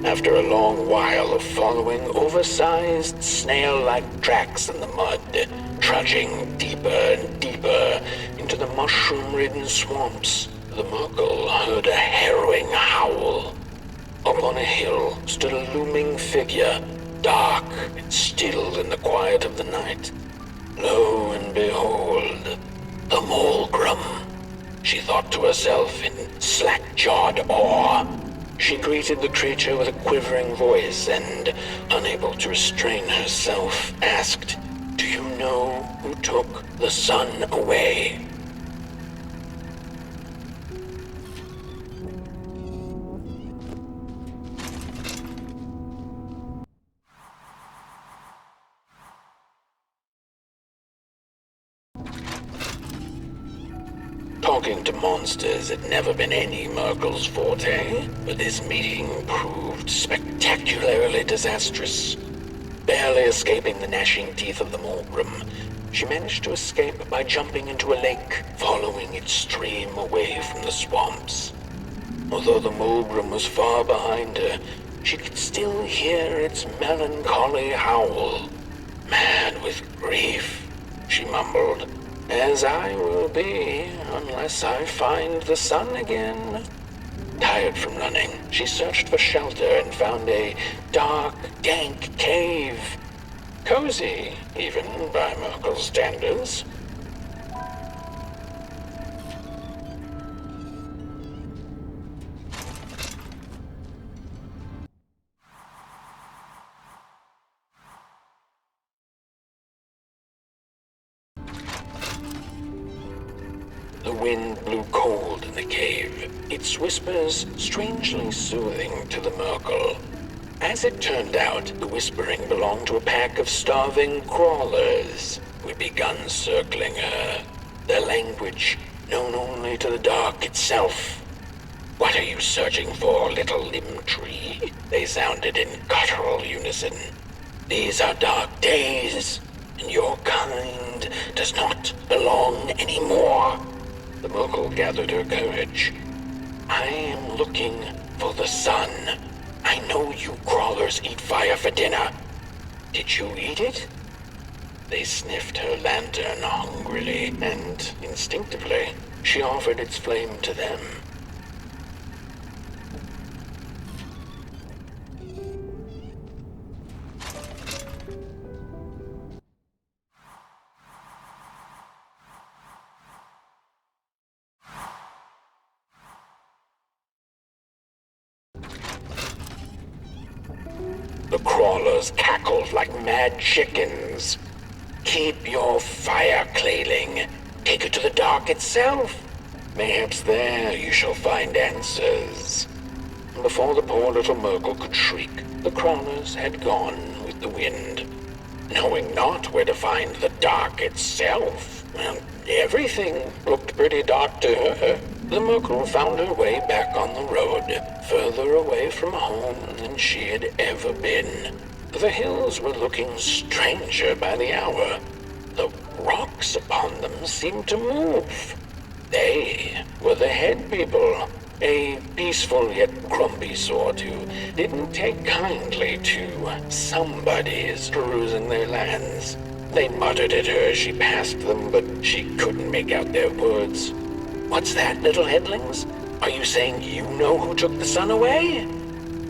After a long while of following oversized snail-like tracks in the mud, trudging deeper and deeper into the mushroom-ridden swamps, the Merkle heard a harrowing howl. Up on a hill stood a looming figure, dark and still in the quiet of the night. Lo and behold, the Mulgrim, she thought to herself in slack-jawed awe. She greeted the creature with a quivering voice and, unable to restrain herself, asked, "Do you know who took the sun away?" Talking to monsters had never been any Merkle's forte, but this meeting proved spectacularly disastrous. Barely escaping the gnashing teeth of the Mulgrim, she managed to escape by jumping into a lake, following its stream away from the swamps. Although the Mulgrim was far behind her, she could still hear its melancholy howl. "Mad with grief," she mumbled, "as I will be unless I find the sun again." Tired from running, she searched for shelter and found a dark, dank cave. Cozy, even by Merkle's standards. The wind blew cold in the cave, its whispers strangely soothing to the Merkle. As it turned out, the whispering belonged to a pack of starving crawlers who had begun circling her, their language known only to the dark itself. "What are you searching for, little limb tree?" they sounded in guttural unison. "These are dark days, and your kind does not belong anymore." The Merkle gathered her courage. "I am looking for the sun. I know you crawlers eat fire for dinner. Did you eat it?" They sniffed her lantern hungrily, and instinctively, she offered its flame to them. The crawlers cackled like mad chickens. "Keep your fire, Clayling. Take it to the dark itself. Mayhaps there you shall find answers." Before the poor little Merkle could shriek, the crawlers had gone with the wind. Knowing not where to find the dark itself, everything looked pretty dark to her. The Merkle found her way back on the road, further away from home than she had ever been. The hills were looking stranger by the hour. The rocks upon them seemed to move. They were the head people, a peaceful yet grumpy sort who didn't take kindly to somebody's perusing their lands. They muttered at her as she passed them, but she couldn't make out their words. "What's that, little headlings? Are you saying you know who took the sun away?"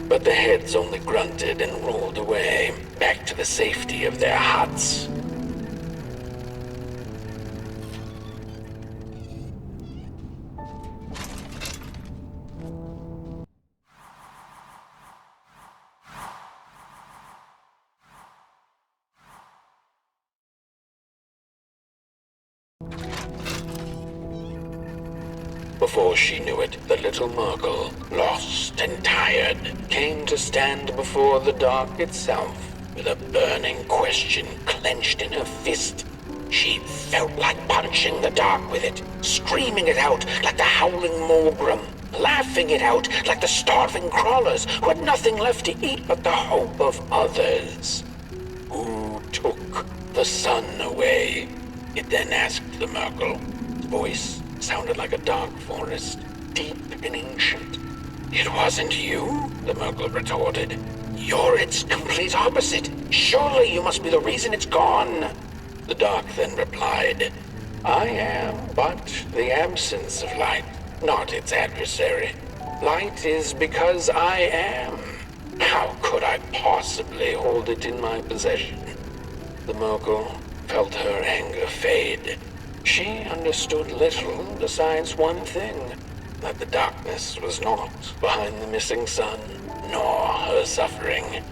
But the heads only grunted and rolled away, back to the safety of their huts. before she knew it, the little Merkel, lost and tired, came to stand before the dark itself with a burning question clenched in her fist. She felt like punching the dark with it, screaming it out like the howling Morgrim, laughing it out like the starving crawlers who had nothing left to eat but the hope of others. Who took the sun away? It then asked the Merkel. Its voice sounded like a dark forest, deep and ancient. It wasn't you, the Merkel retorted. You're its complete opposite. Surely you must be the reason it's gone. The dark then replied, I am but the absence of light, not its adversary. Light is because I am. How could I possibly hold it in my possession? The Merkel felt her anger fade. She understood little besides one thing, that the darkness was not behind the missing sun, nor her suffering.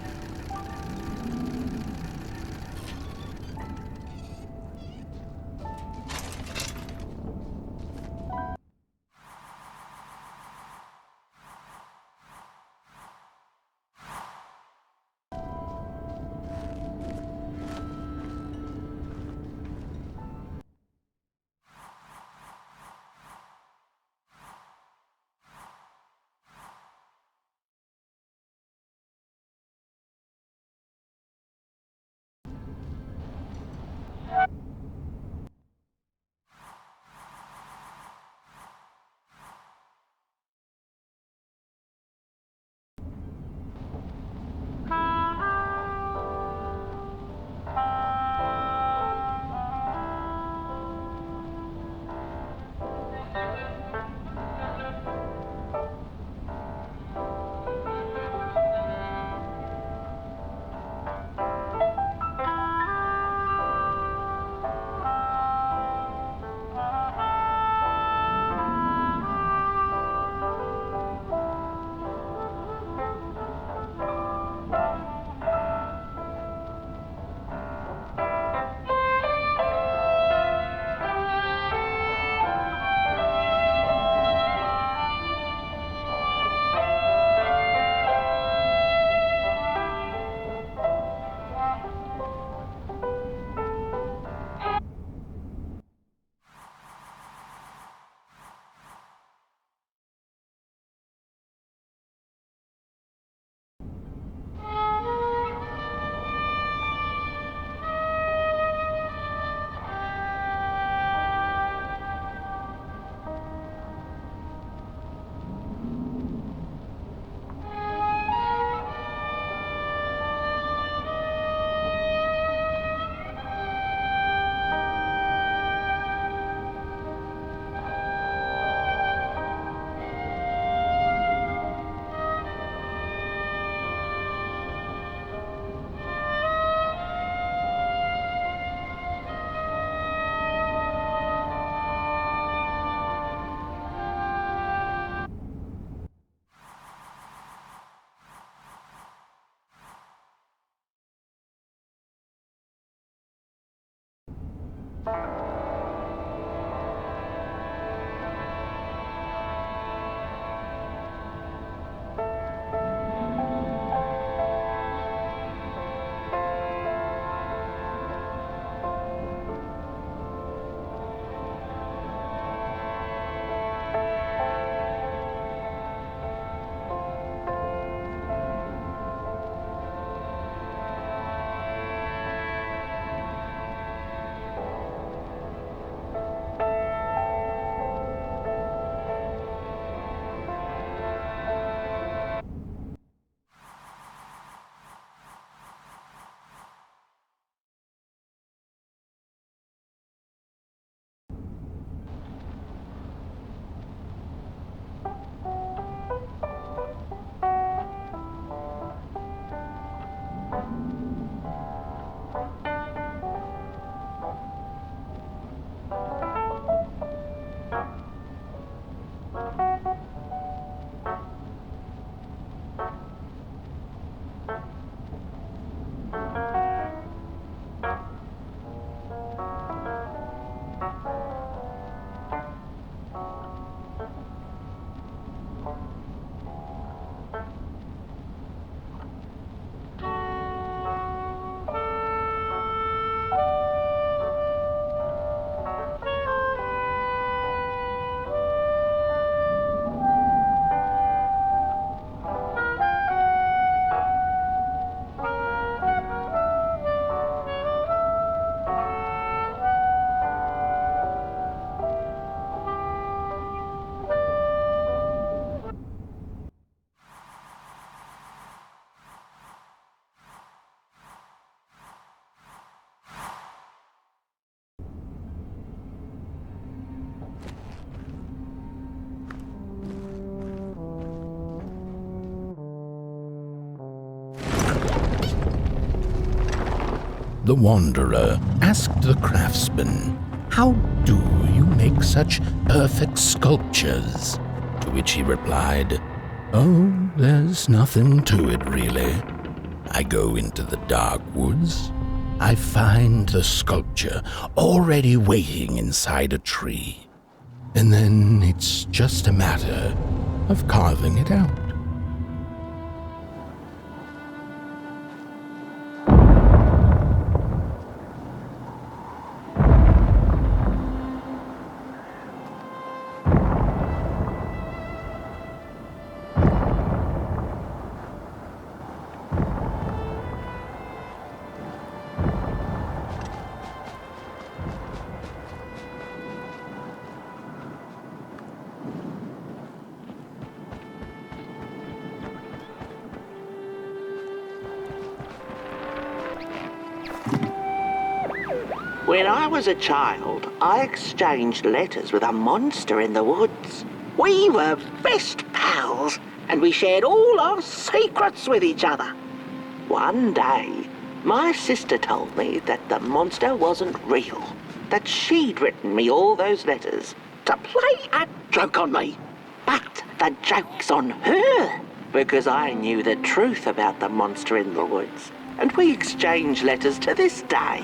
the Wanderer asked the craftsman, "How do you make such perfect sculptures?" To which he replied, "Oh, there's nothing to it really. I go into the dark woods. I find the sculpture already waiting inside a tree. And then it's just a matter of carving it out." When I was a child, I exchanged letters with a monster in the woods. We were best pals, and we shared all our secrets with each other. One day, my sister told me that the monster wasn't real, that she'd written me all those letters to play a joke on me. But the joke's on her, because I knew the truth about the monster in the woods, and we exchange letters to this day.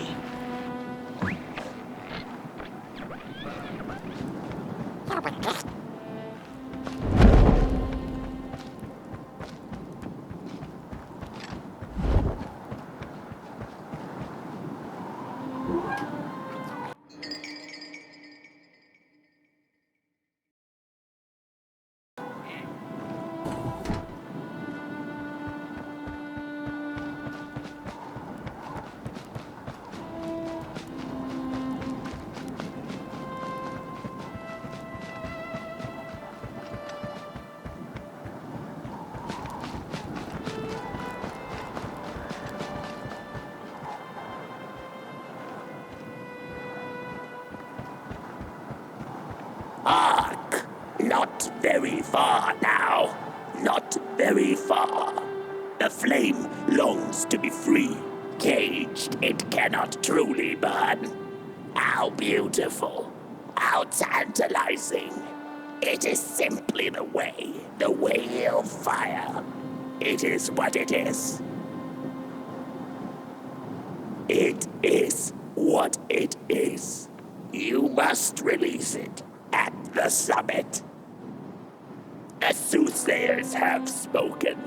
Hark! Not very far now. Not very far. The flame longs to be free. Caged, it cannot truly burn. How beautiful. How tantalizing. It is simply the way of fire. It is what it is. It is what it is. You must release it at the summit. The soothsayers have spoken.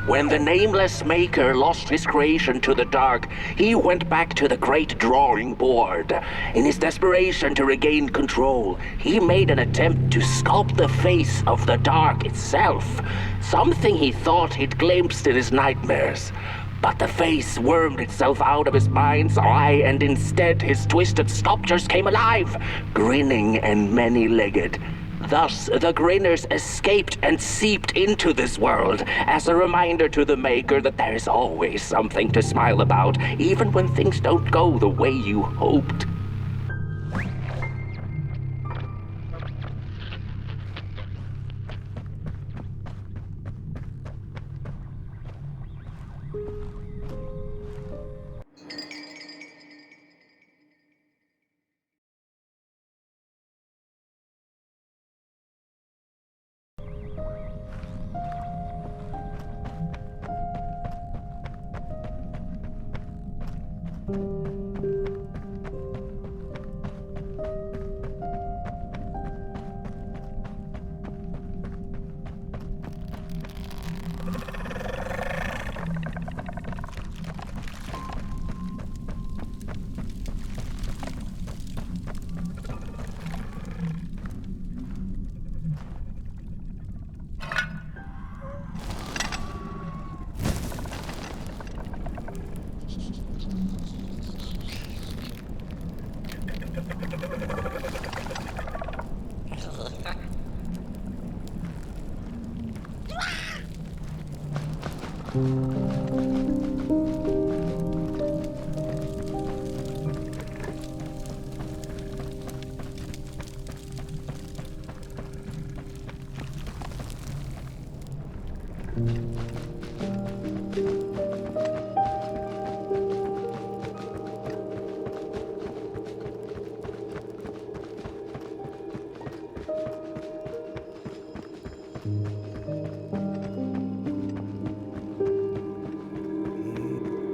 When the Nameless Maker lost his creation to the dark, he went back to the great drawing board. In his desperation to regain control, he made an attempt to sculpt the face of the dark itself, something he thought he'd glimpsed in his nightmares. But the face wormed itself out of his mind's eye, and instead his twisted sculptures came alive, grinning and many-legged. Thus, the Grinners escaped and seeped into this world as a reminder to the Maker that there is always something to smile about, even when things don't go the way you hoped.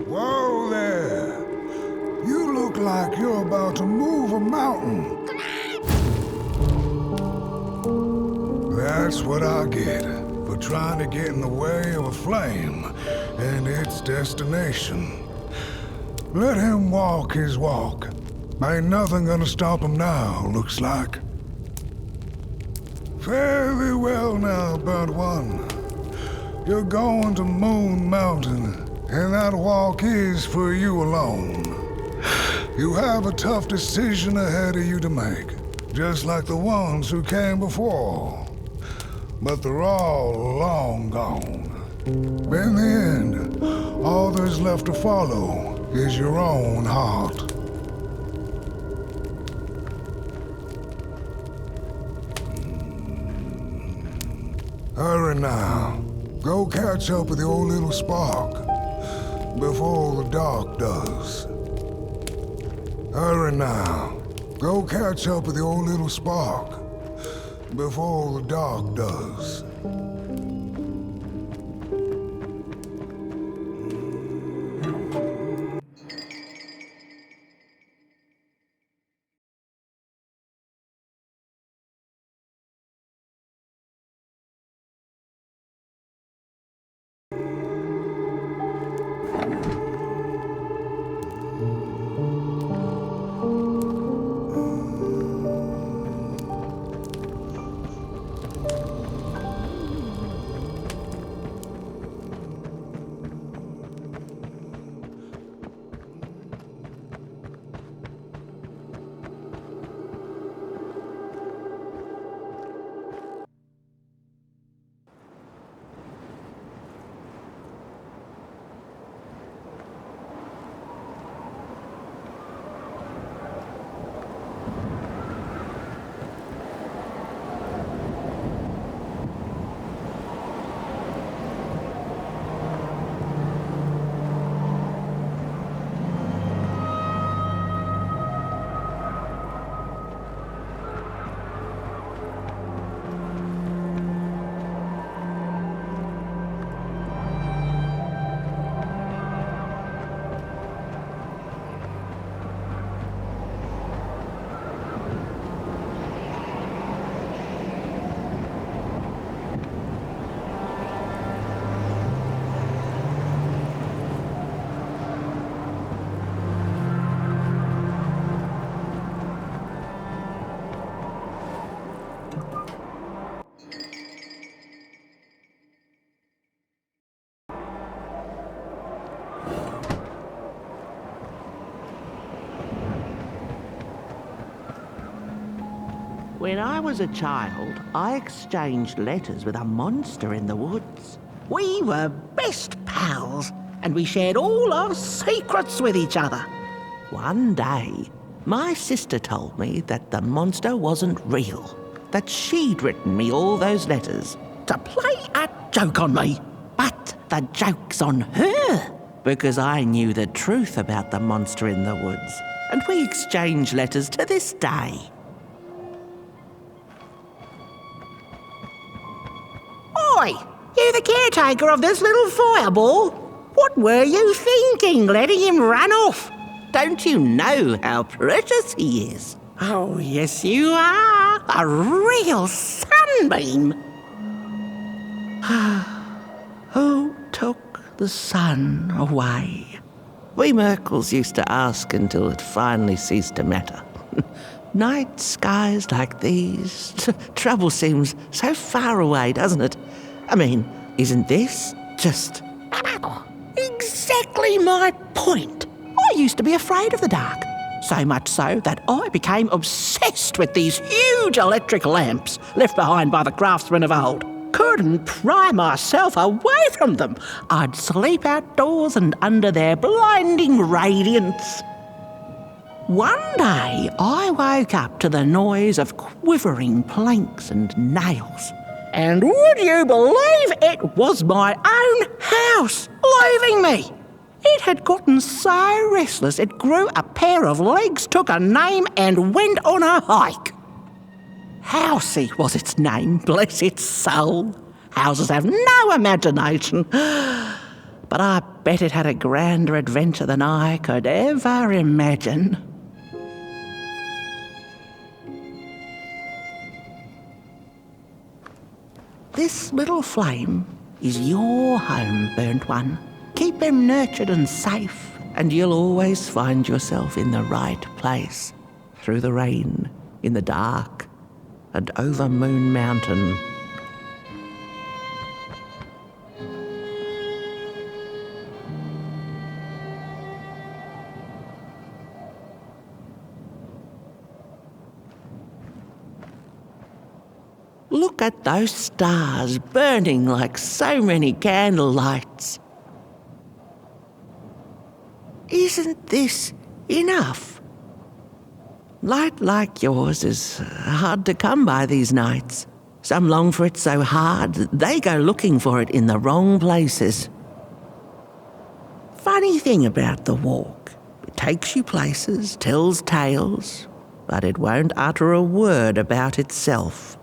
Whoa there! You look like you're about to move a mountain. That's what I get for trying to get in the way of a flame and its destination. Let him walk his walk. Ain't nothing gonna stop him now, looks like. Fare thee well now, Burnt One. You're going to Moon Mountain, and that walk is for you alone. You have a tough decision ahead of you to make, just like the ones who came before. But they're all long gone. In the end, all there's left to follow is your own heart. Hurry now. Go catch up with the old little spark before the dark does. Hurry now. Go catch up with the old little spark before the dark does. When I was a child, I exchanged letters with a monster in the woods. We were best pals, and we shared all our secrets with each other. One day, my sister told me that the monster wasn't real, that she'd written me all those letters to play a joke on me. But the joke's on her, because I knew the truth about the monster in the woods, and we exchange letters to this day. Oi! You the caretaker of this little fireball? What were you thinking, letting him run off? Don't you know how precious he is? Oh, yes you are. A real sunbeam. Who took the sun away? We Merkles used to ask until it finally ceased to matter. Night skies like these, trouble seems so far away, doesn't it? I mean, isn't this just exactly my point? I used to be afraid of the dark, so much so that I became obsessed with these huge electric lamps left behind by the craftsmen of old. Couldn't pry myself away from them. I'd sleep outdoors and under their blinding radiance. One day, I woke up to the noise of quivering planks and nails. And would you believe it was my own house leaving me? It had gotten so restless it grew a pair of legs, took a name and went on a hike. Housey was its name, bless its soul. Houses have no imagination. But I bet it had a grander adventure than I could ever imagine. This little flame is your home, Burnt One. Keep him nurtured and safe, and you'll always find yourself in the right place. Through the rain, in the dark, and over Moon Mountain. Look at those stars burning like so many candle lights. Isn't this enough? Light like yours is hard to come by these nights. Some long for it so hard, they go looking for it in the wrong places. Funny thing about the walk, it takes you places, tells tales, but it won't utter a word about itself.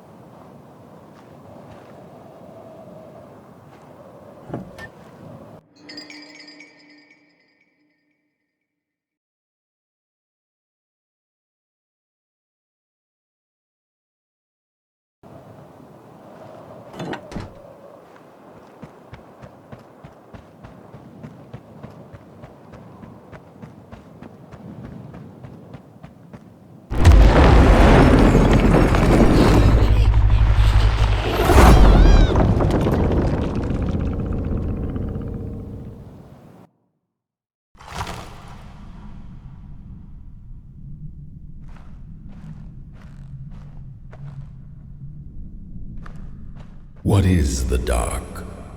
What is the dark?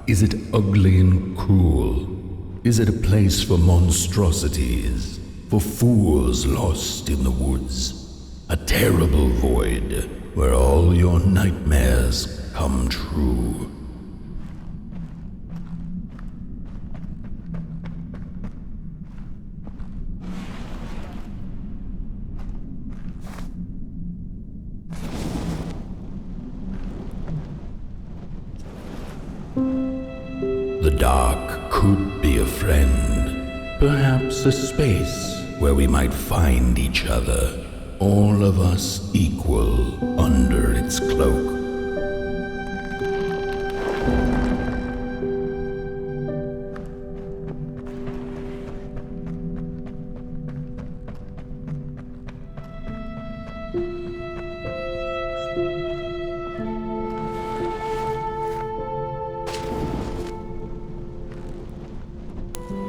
Is it ugly and cruel? Is it a place for monstrosities, for fools lost in the woods? A terrible void where all your nightmares come true. The dark could be a friend, perhaps a space where we might find each other, all of us equal under its cloak.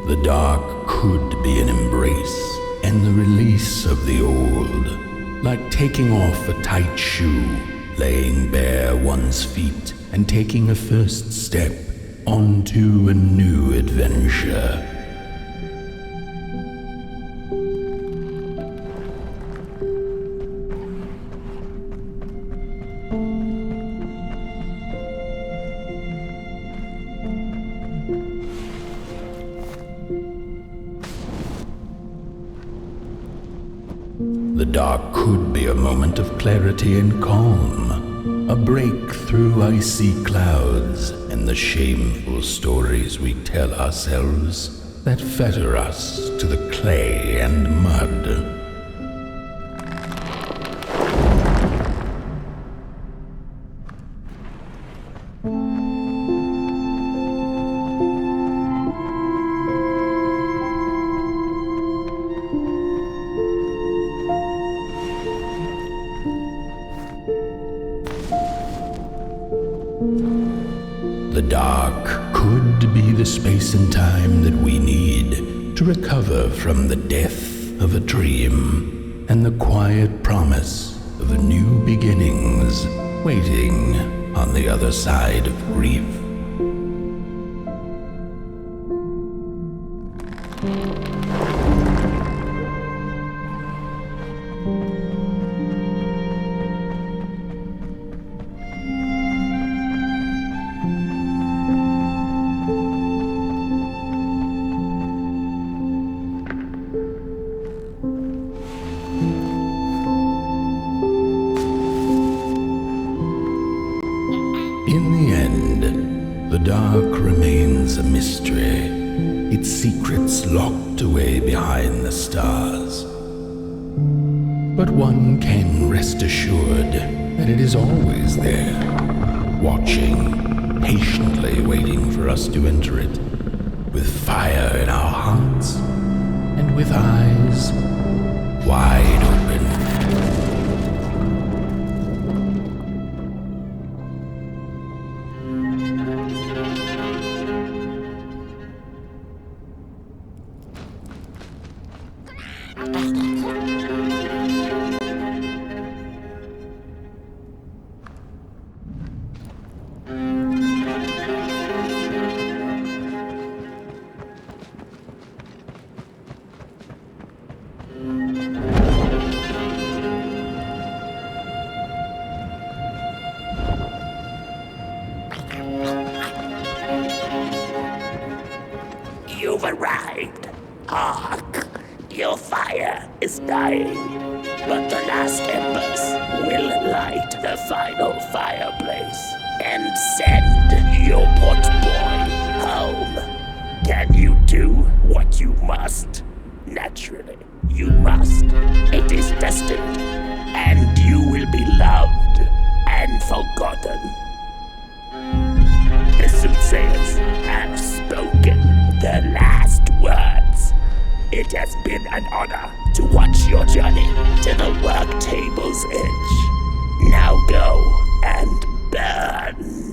The dark could be an embrace and the release of the old, like taking off a tight shoe, laying bare one's feet, and taking a first step onto a new adventure. The dark could be a moment of clarity and calm, a break through icy clouds and the shameful stories we tell ourselves that fetter us to the clay and mud. The dark could be the space and time that we need to recover from the death of a dream and the quiet promise of new beginnings waiting on the other side of grief. In the end, the dark remains a mystery, its secrets locked away behind the stars. But one can rest assured that it is always there, watching, patiently waiting for us to enter it, with fire in our hearts and with eyes wide open. You've arrived. Hark! Your fire is dying, but the last embers will light the final fireplace and send your potboy home. Can you do what you must? Naturally, you must. It is destined, and you will be loved and forgotten. The soothsayers have spoken the last words. It has been an honor to watch your journey to the work table's edge. Now go and burn.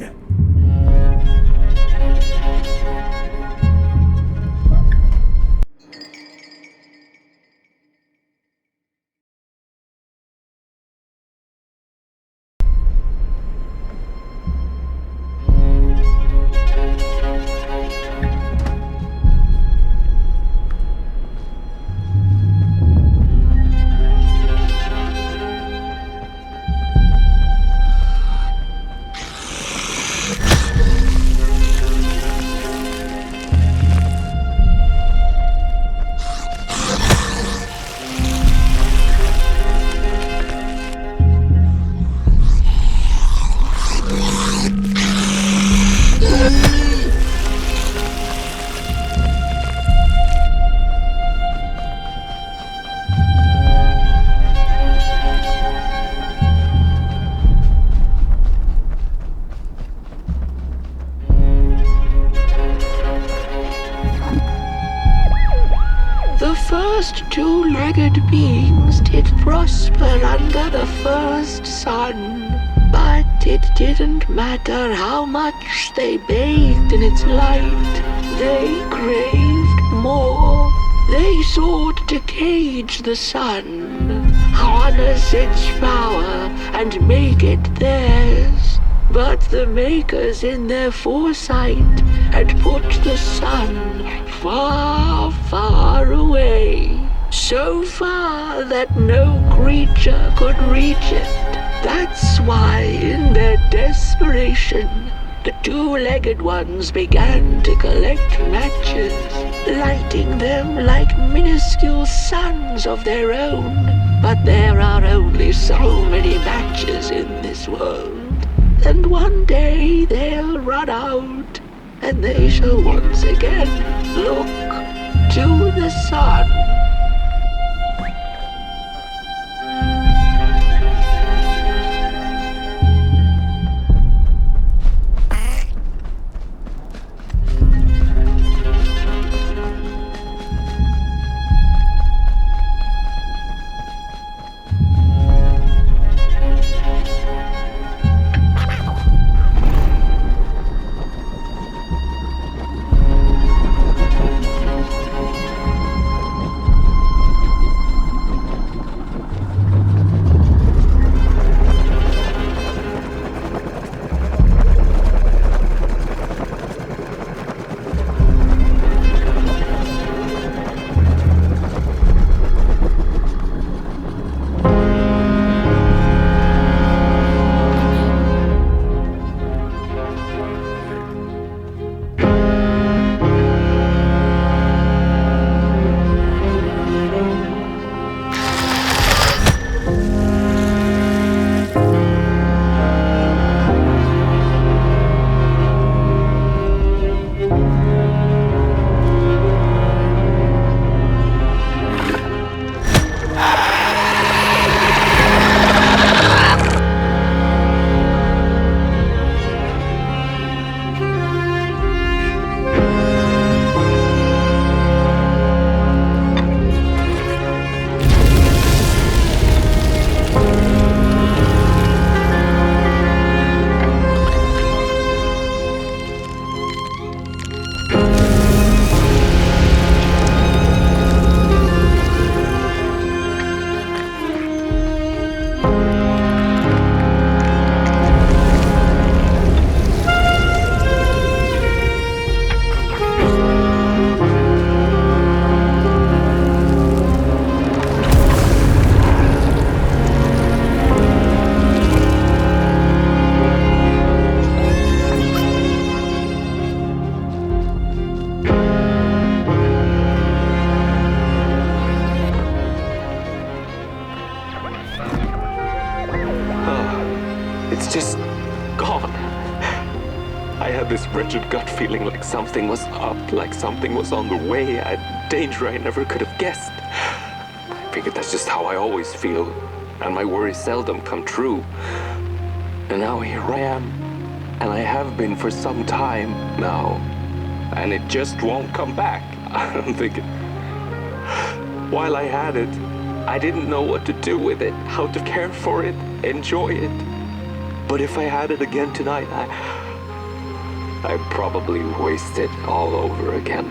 The first two-legged beings did prosper under the first sun, but it didn't matter how much they bathed in its light. They craved more. They sought to cage the sun, harness its power and make it theirs. But the Makers in their foresight had put the sun far, far away. So far that no creature could reach it. That's why in their desperation, the two-legged ones began to collect matches, lighting them like minuscule suns of their own. But there are only so many matches in this world. And one day they'll run out, and they shall once again look to the sun. just gone. I had this wretched gut feeling like something was up, like something was on the way, a danger I never could have guessed. I figured that's just how I always feel, and my worries seldom come true. And now here I am, and I have been for some time now, and it just won't come back. I'm thinking, while I had it, I didn't know what to do with it, how to care for it, enjoy it. But if I had it again tonight, I'd probably waste it all over again.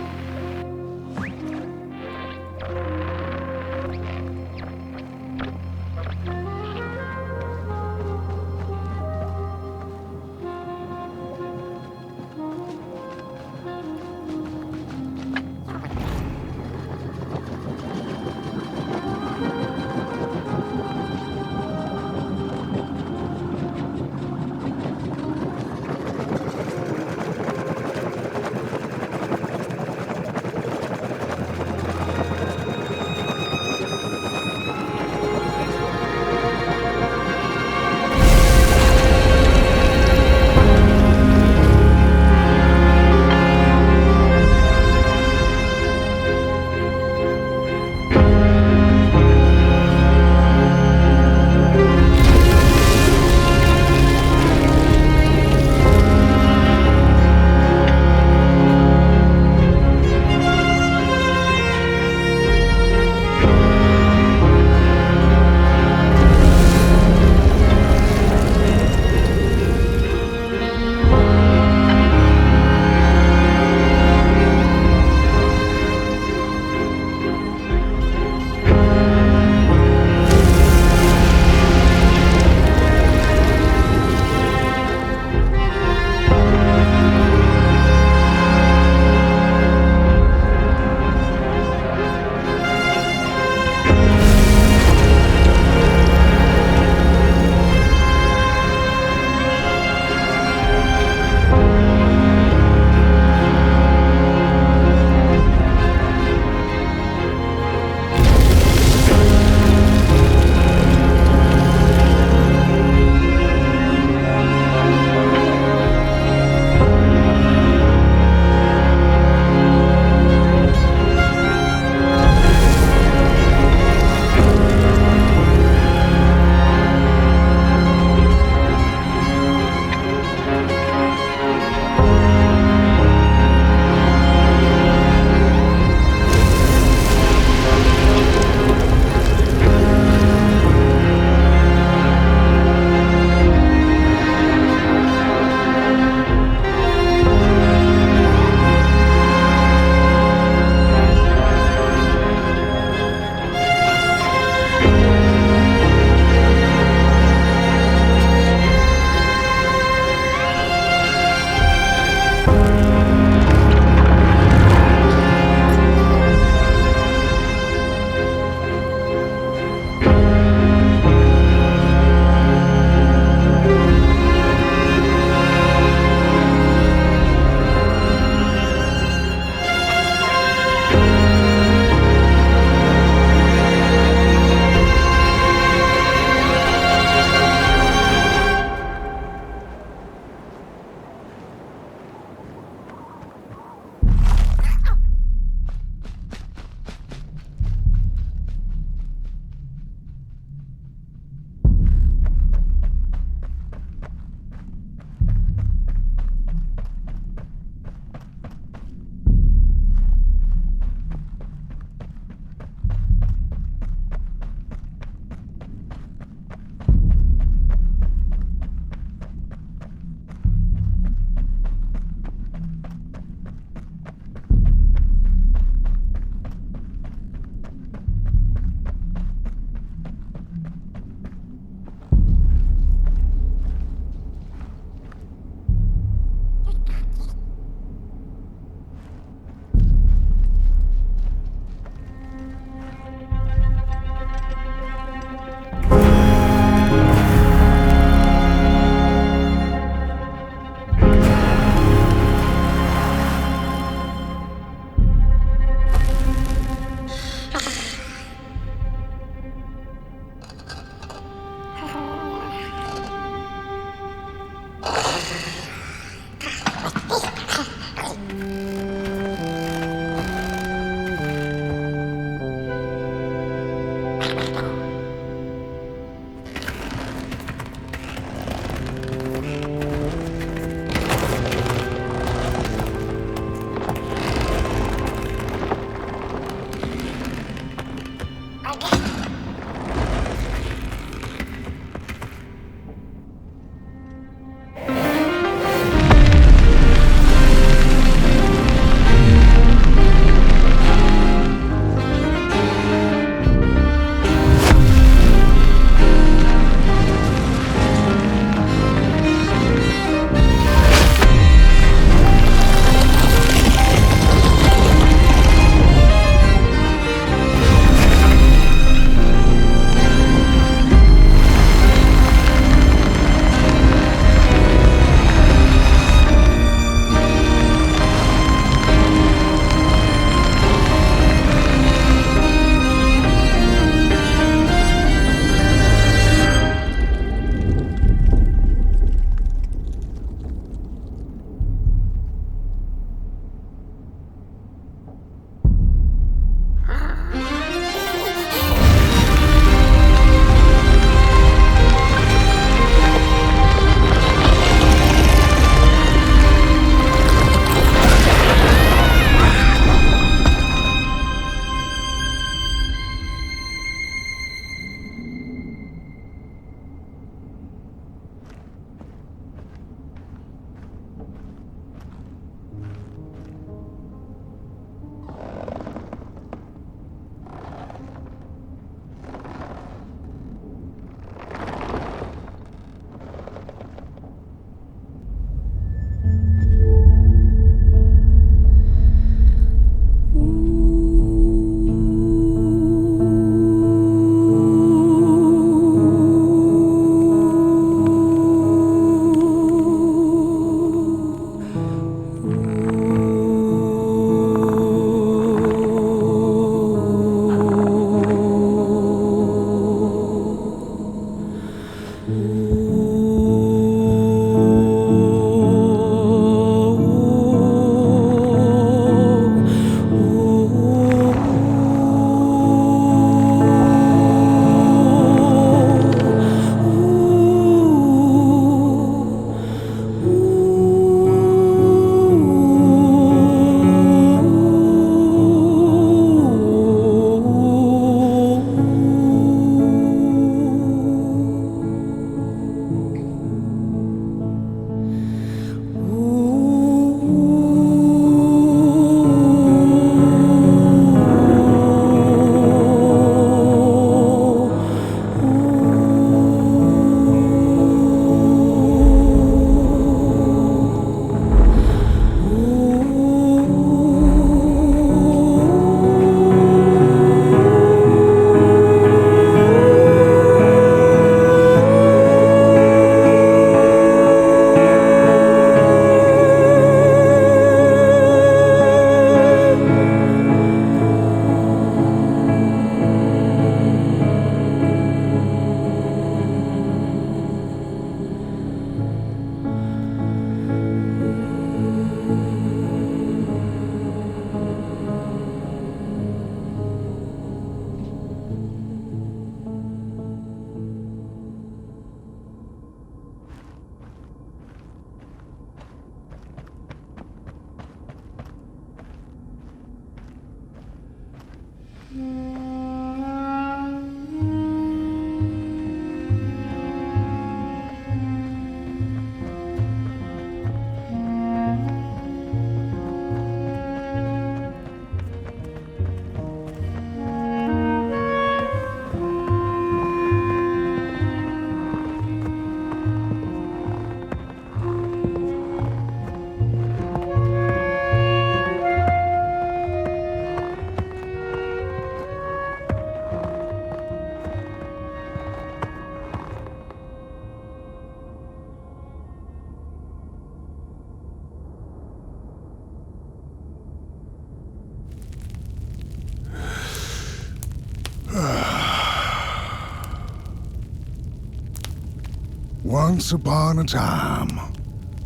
Once upon a time,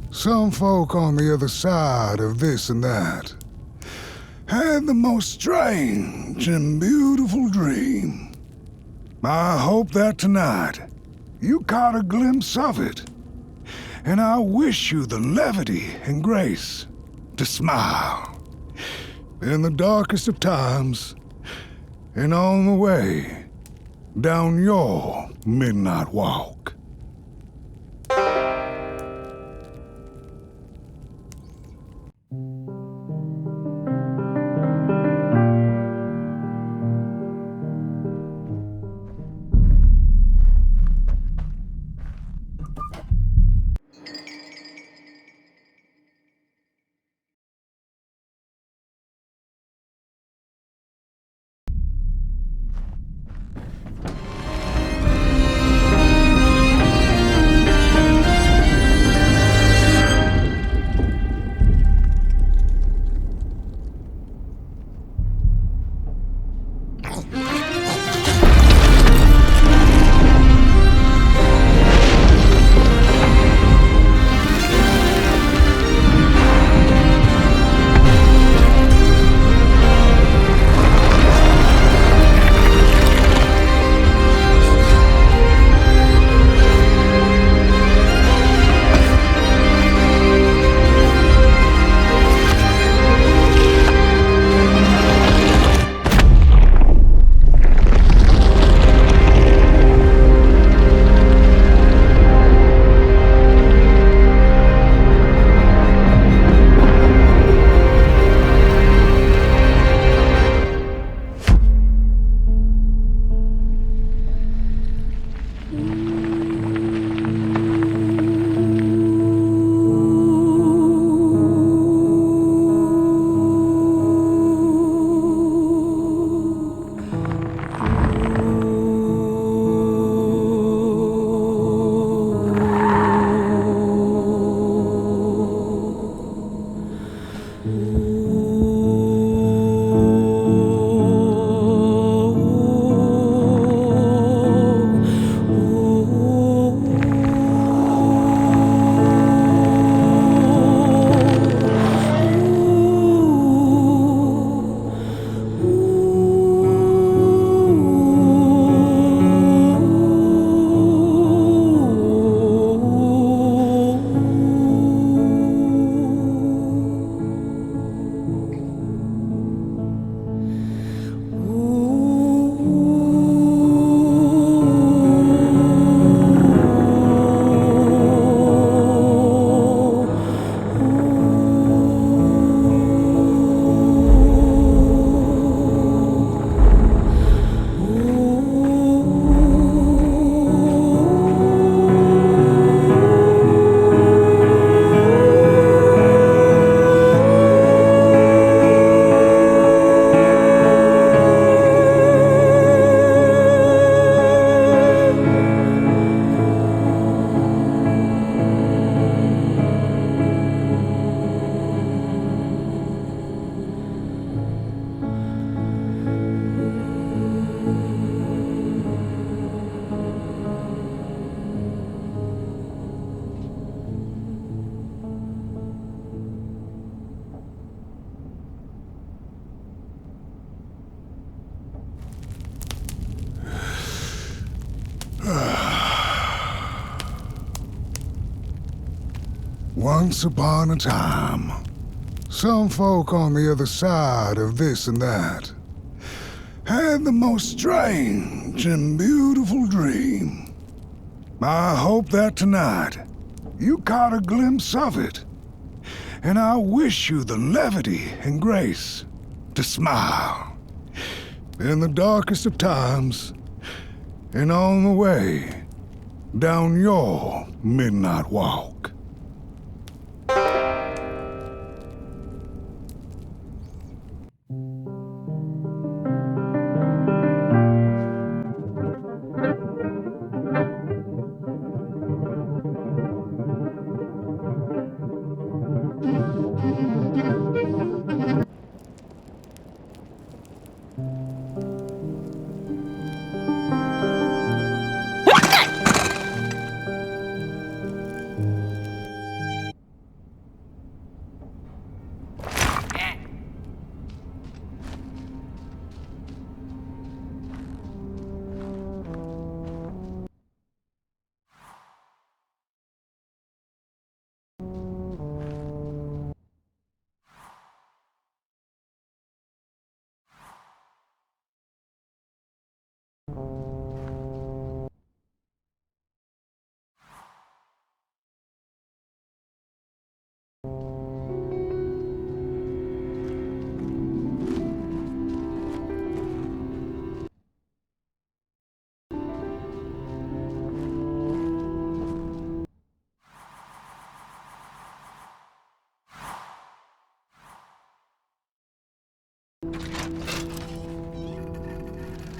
some folk on the other side of this and that had the most strange and beautiful dream. I hope that tonight you caught a glimpse of it, and I wish you the levity and grace to smile in the darkest of times and on the way down your midnight walk. Once upon a time, some folk on the other side of this and that had the most strange and beautiful dream. I hope that tonight you caught a glimpse of it, and I wish you the levity and grace to smile in the darkest of times and on the way down your midnight walk.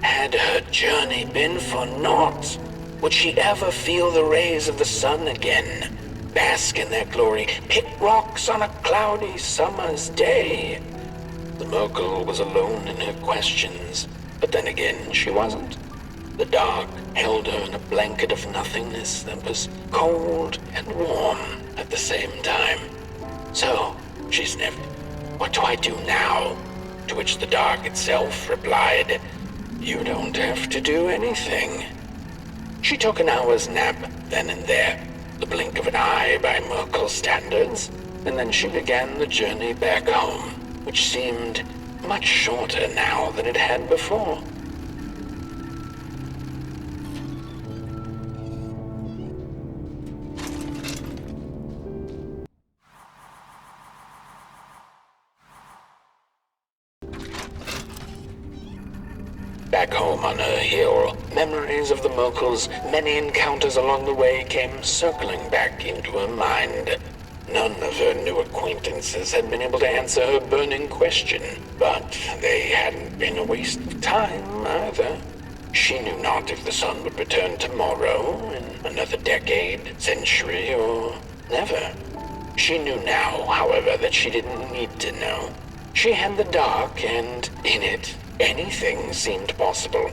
Had her journey been for naught? Would she ever feel the rays of the sun again? Bask in their glory, pick rocks on a cloudy summer's day? The Merkle was alone in her questions, but then again she wasn't. The dark held her in a blanket of nothingness that was cold and warm at the same time. So, she sniffed, "What do I do now?" To which the dark itself replied, "You don't have to do anything." She took an hour's nap then and there, the blink of an eye by Merkle standards, and then she began the journey back home, which seemed much shorter now than it had before. Back home on her hill, memories of the Merkle's many encounters along the way came circling back into her mind. None of her new acquaintances had been able to answer her burning question, but they hadn't been a waste of time either. She knew not if the sun would return tomorrow, in another decade, century, or never. She knew now, however, that she didn't need to know. She had the dark, and in it, anything seemed possible.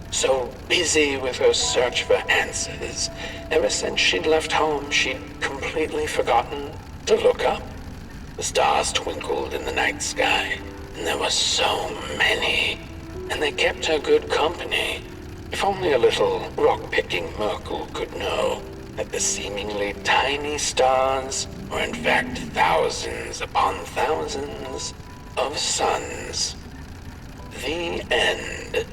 So busy with her search for answers, ever since she'd left home, she'd completely forgotten to look up. The stars twinkled in the night sky, and there were so many, and they kept her good company. If only a little rock-picking Merkle could know that the seemingly tiny stars were in fact thousands upon thousands of suns. The end.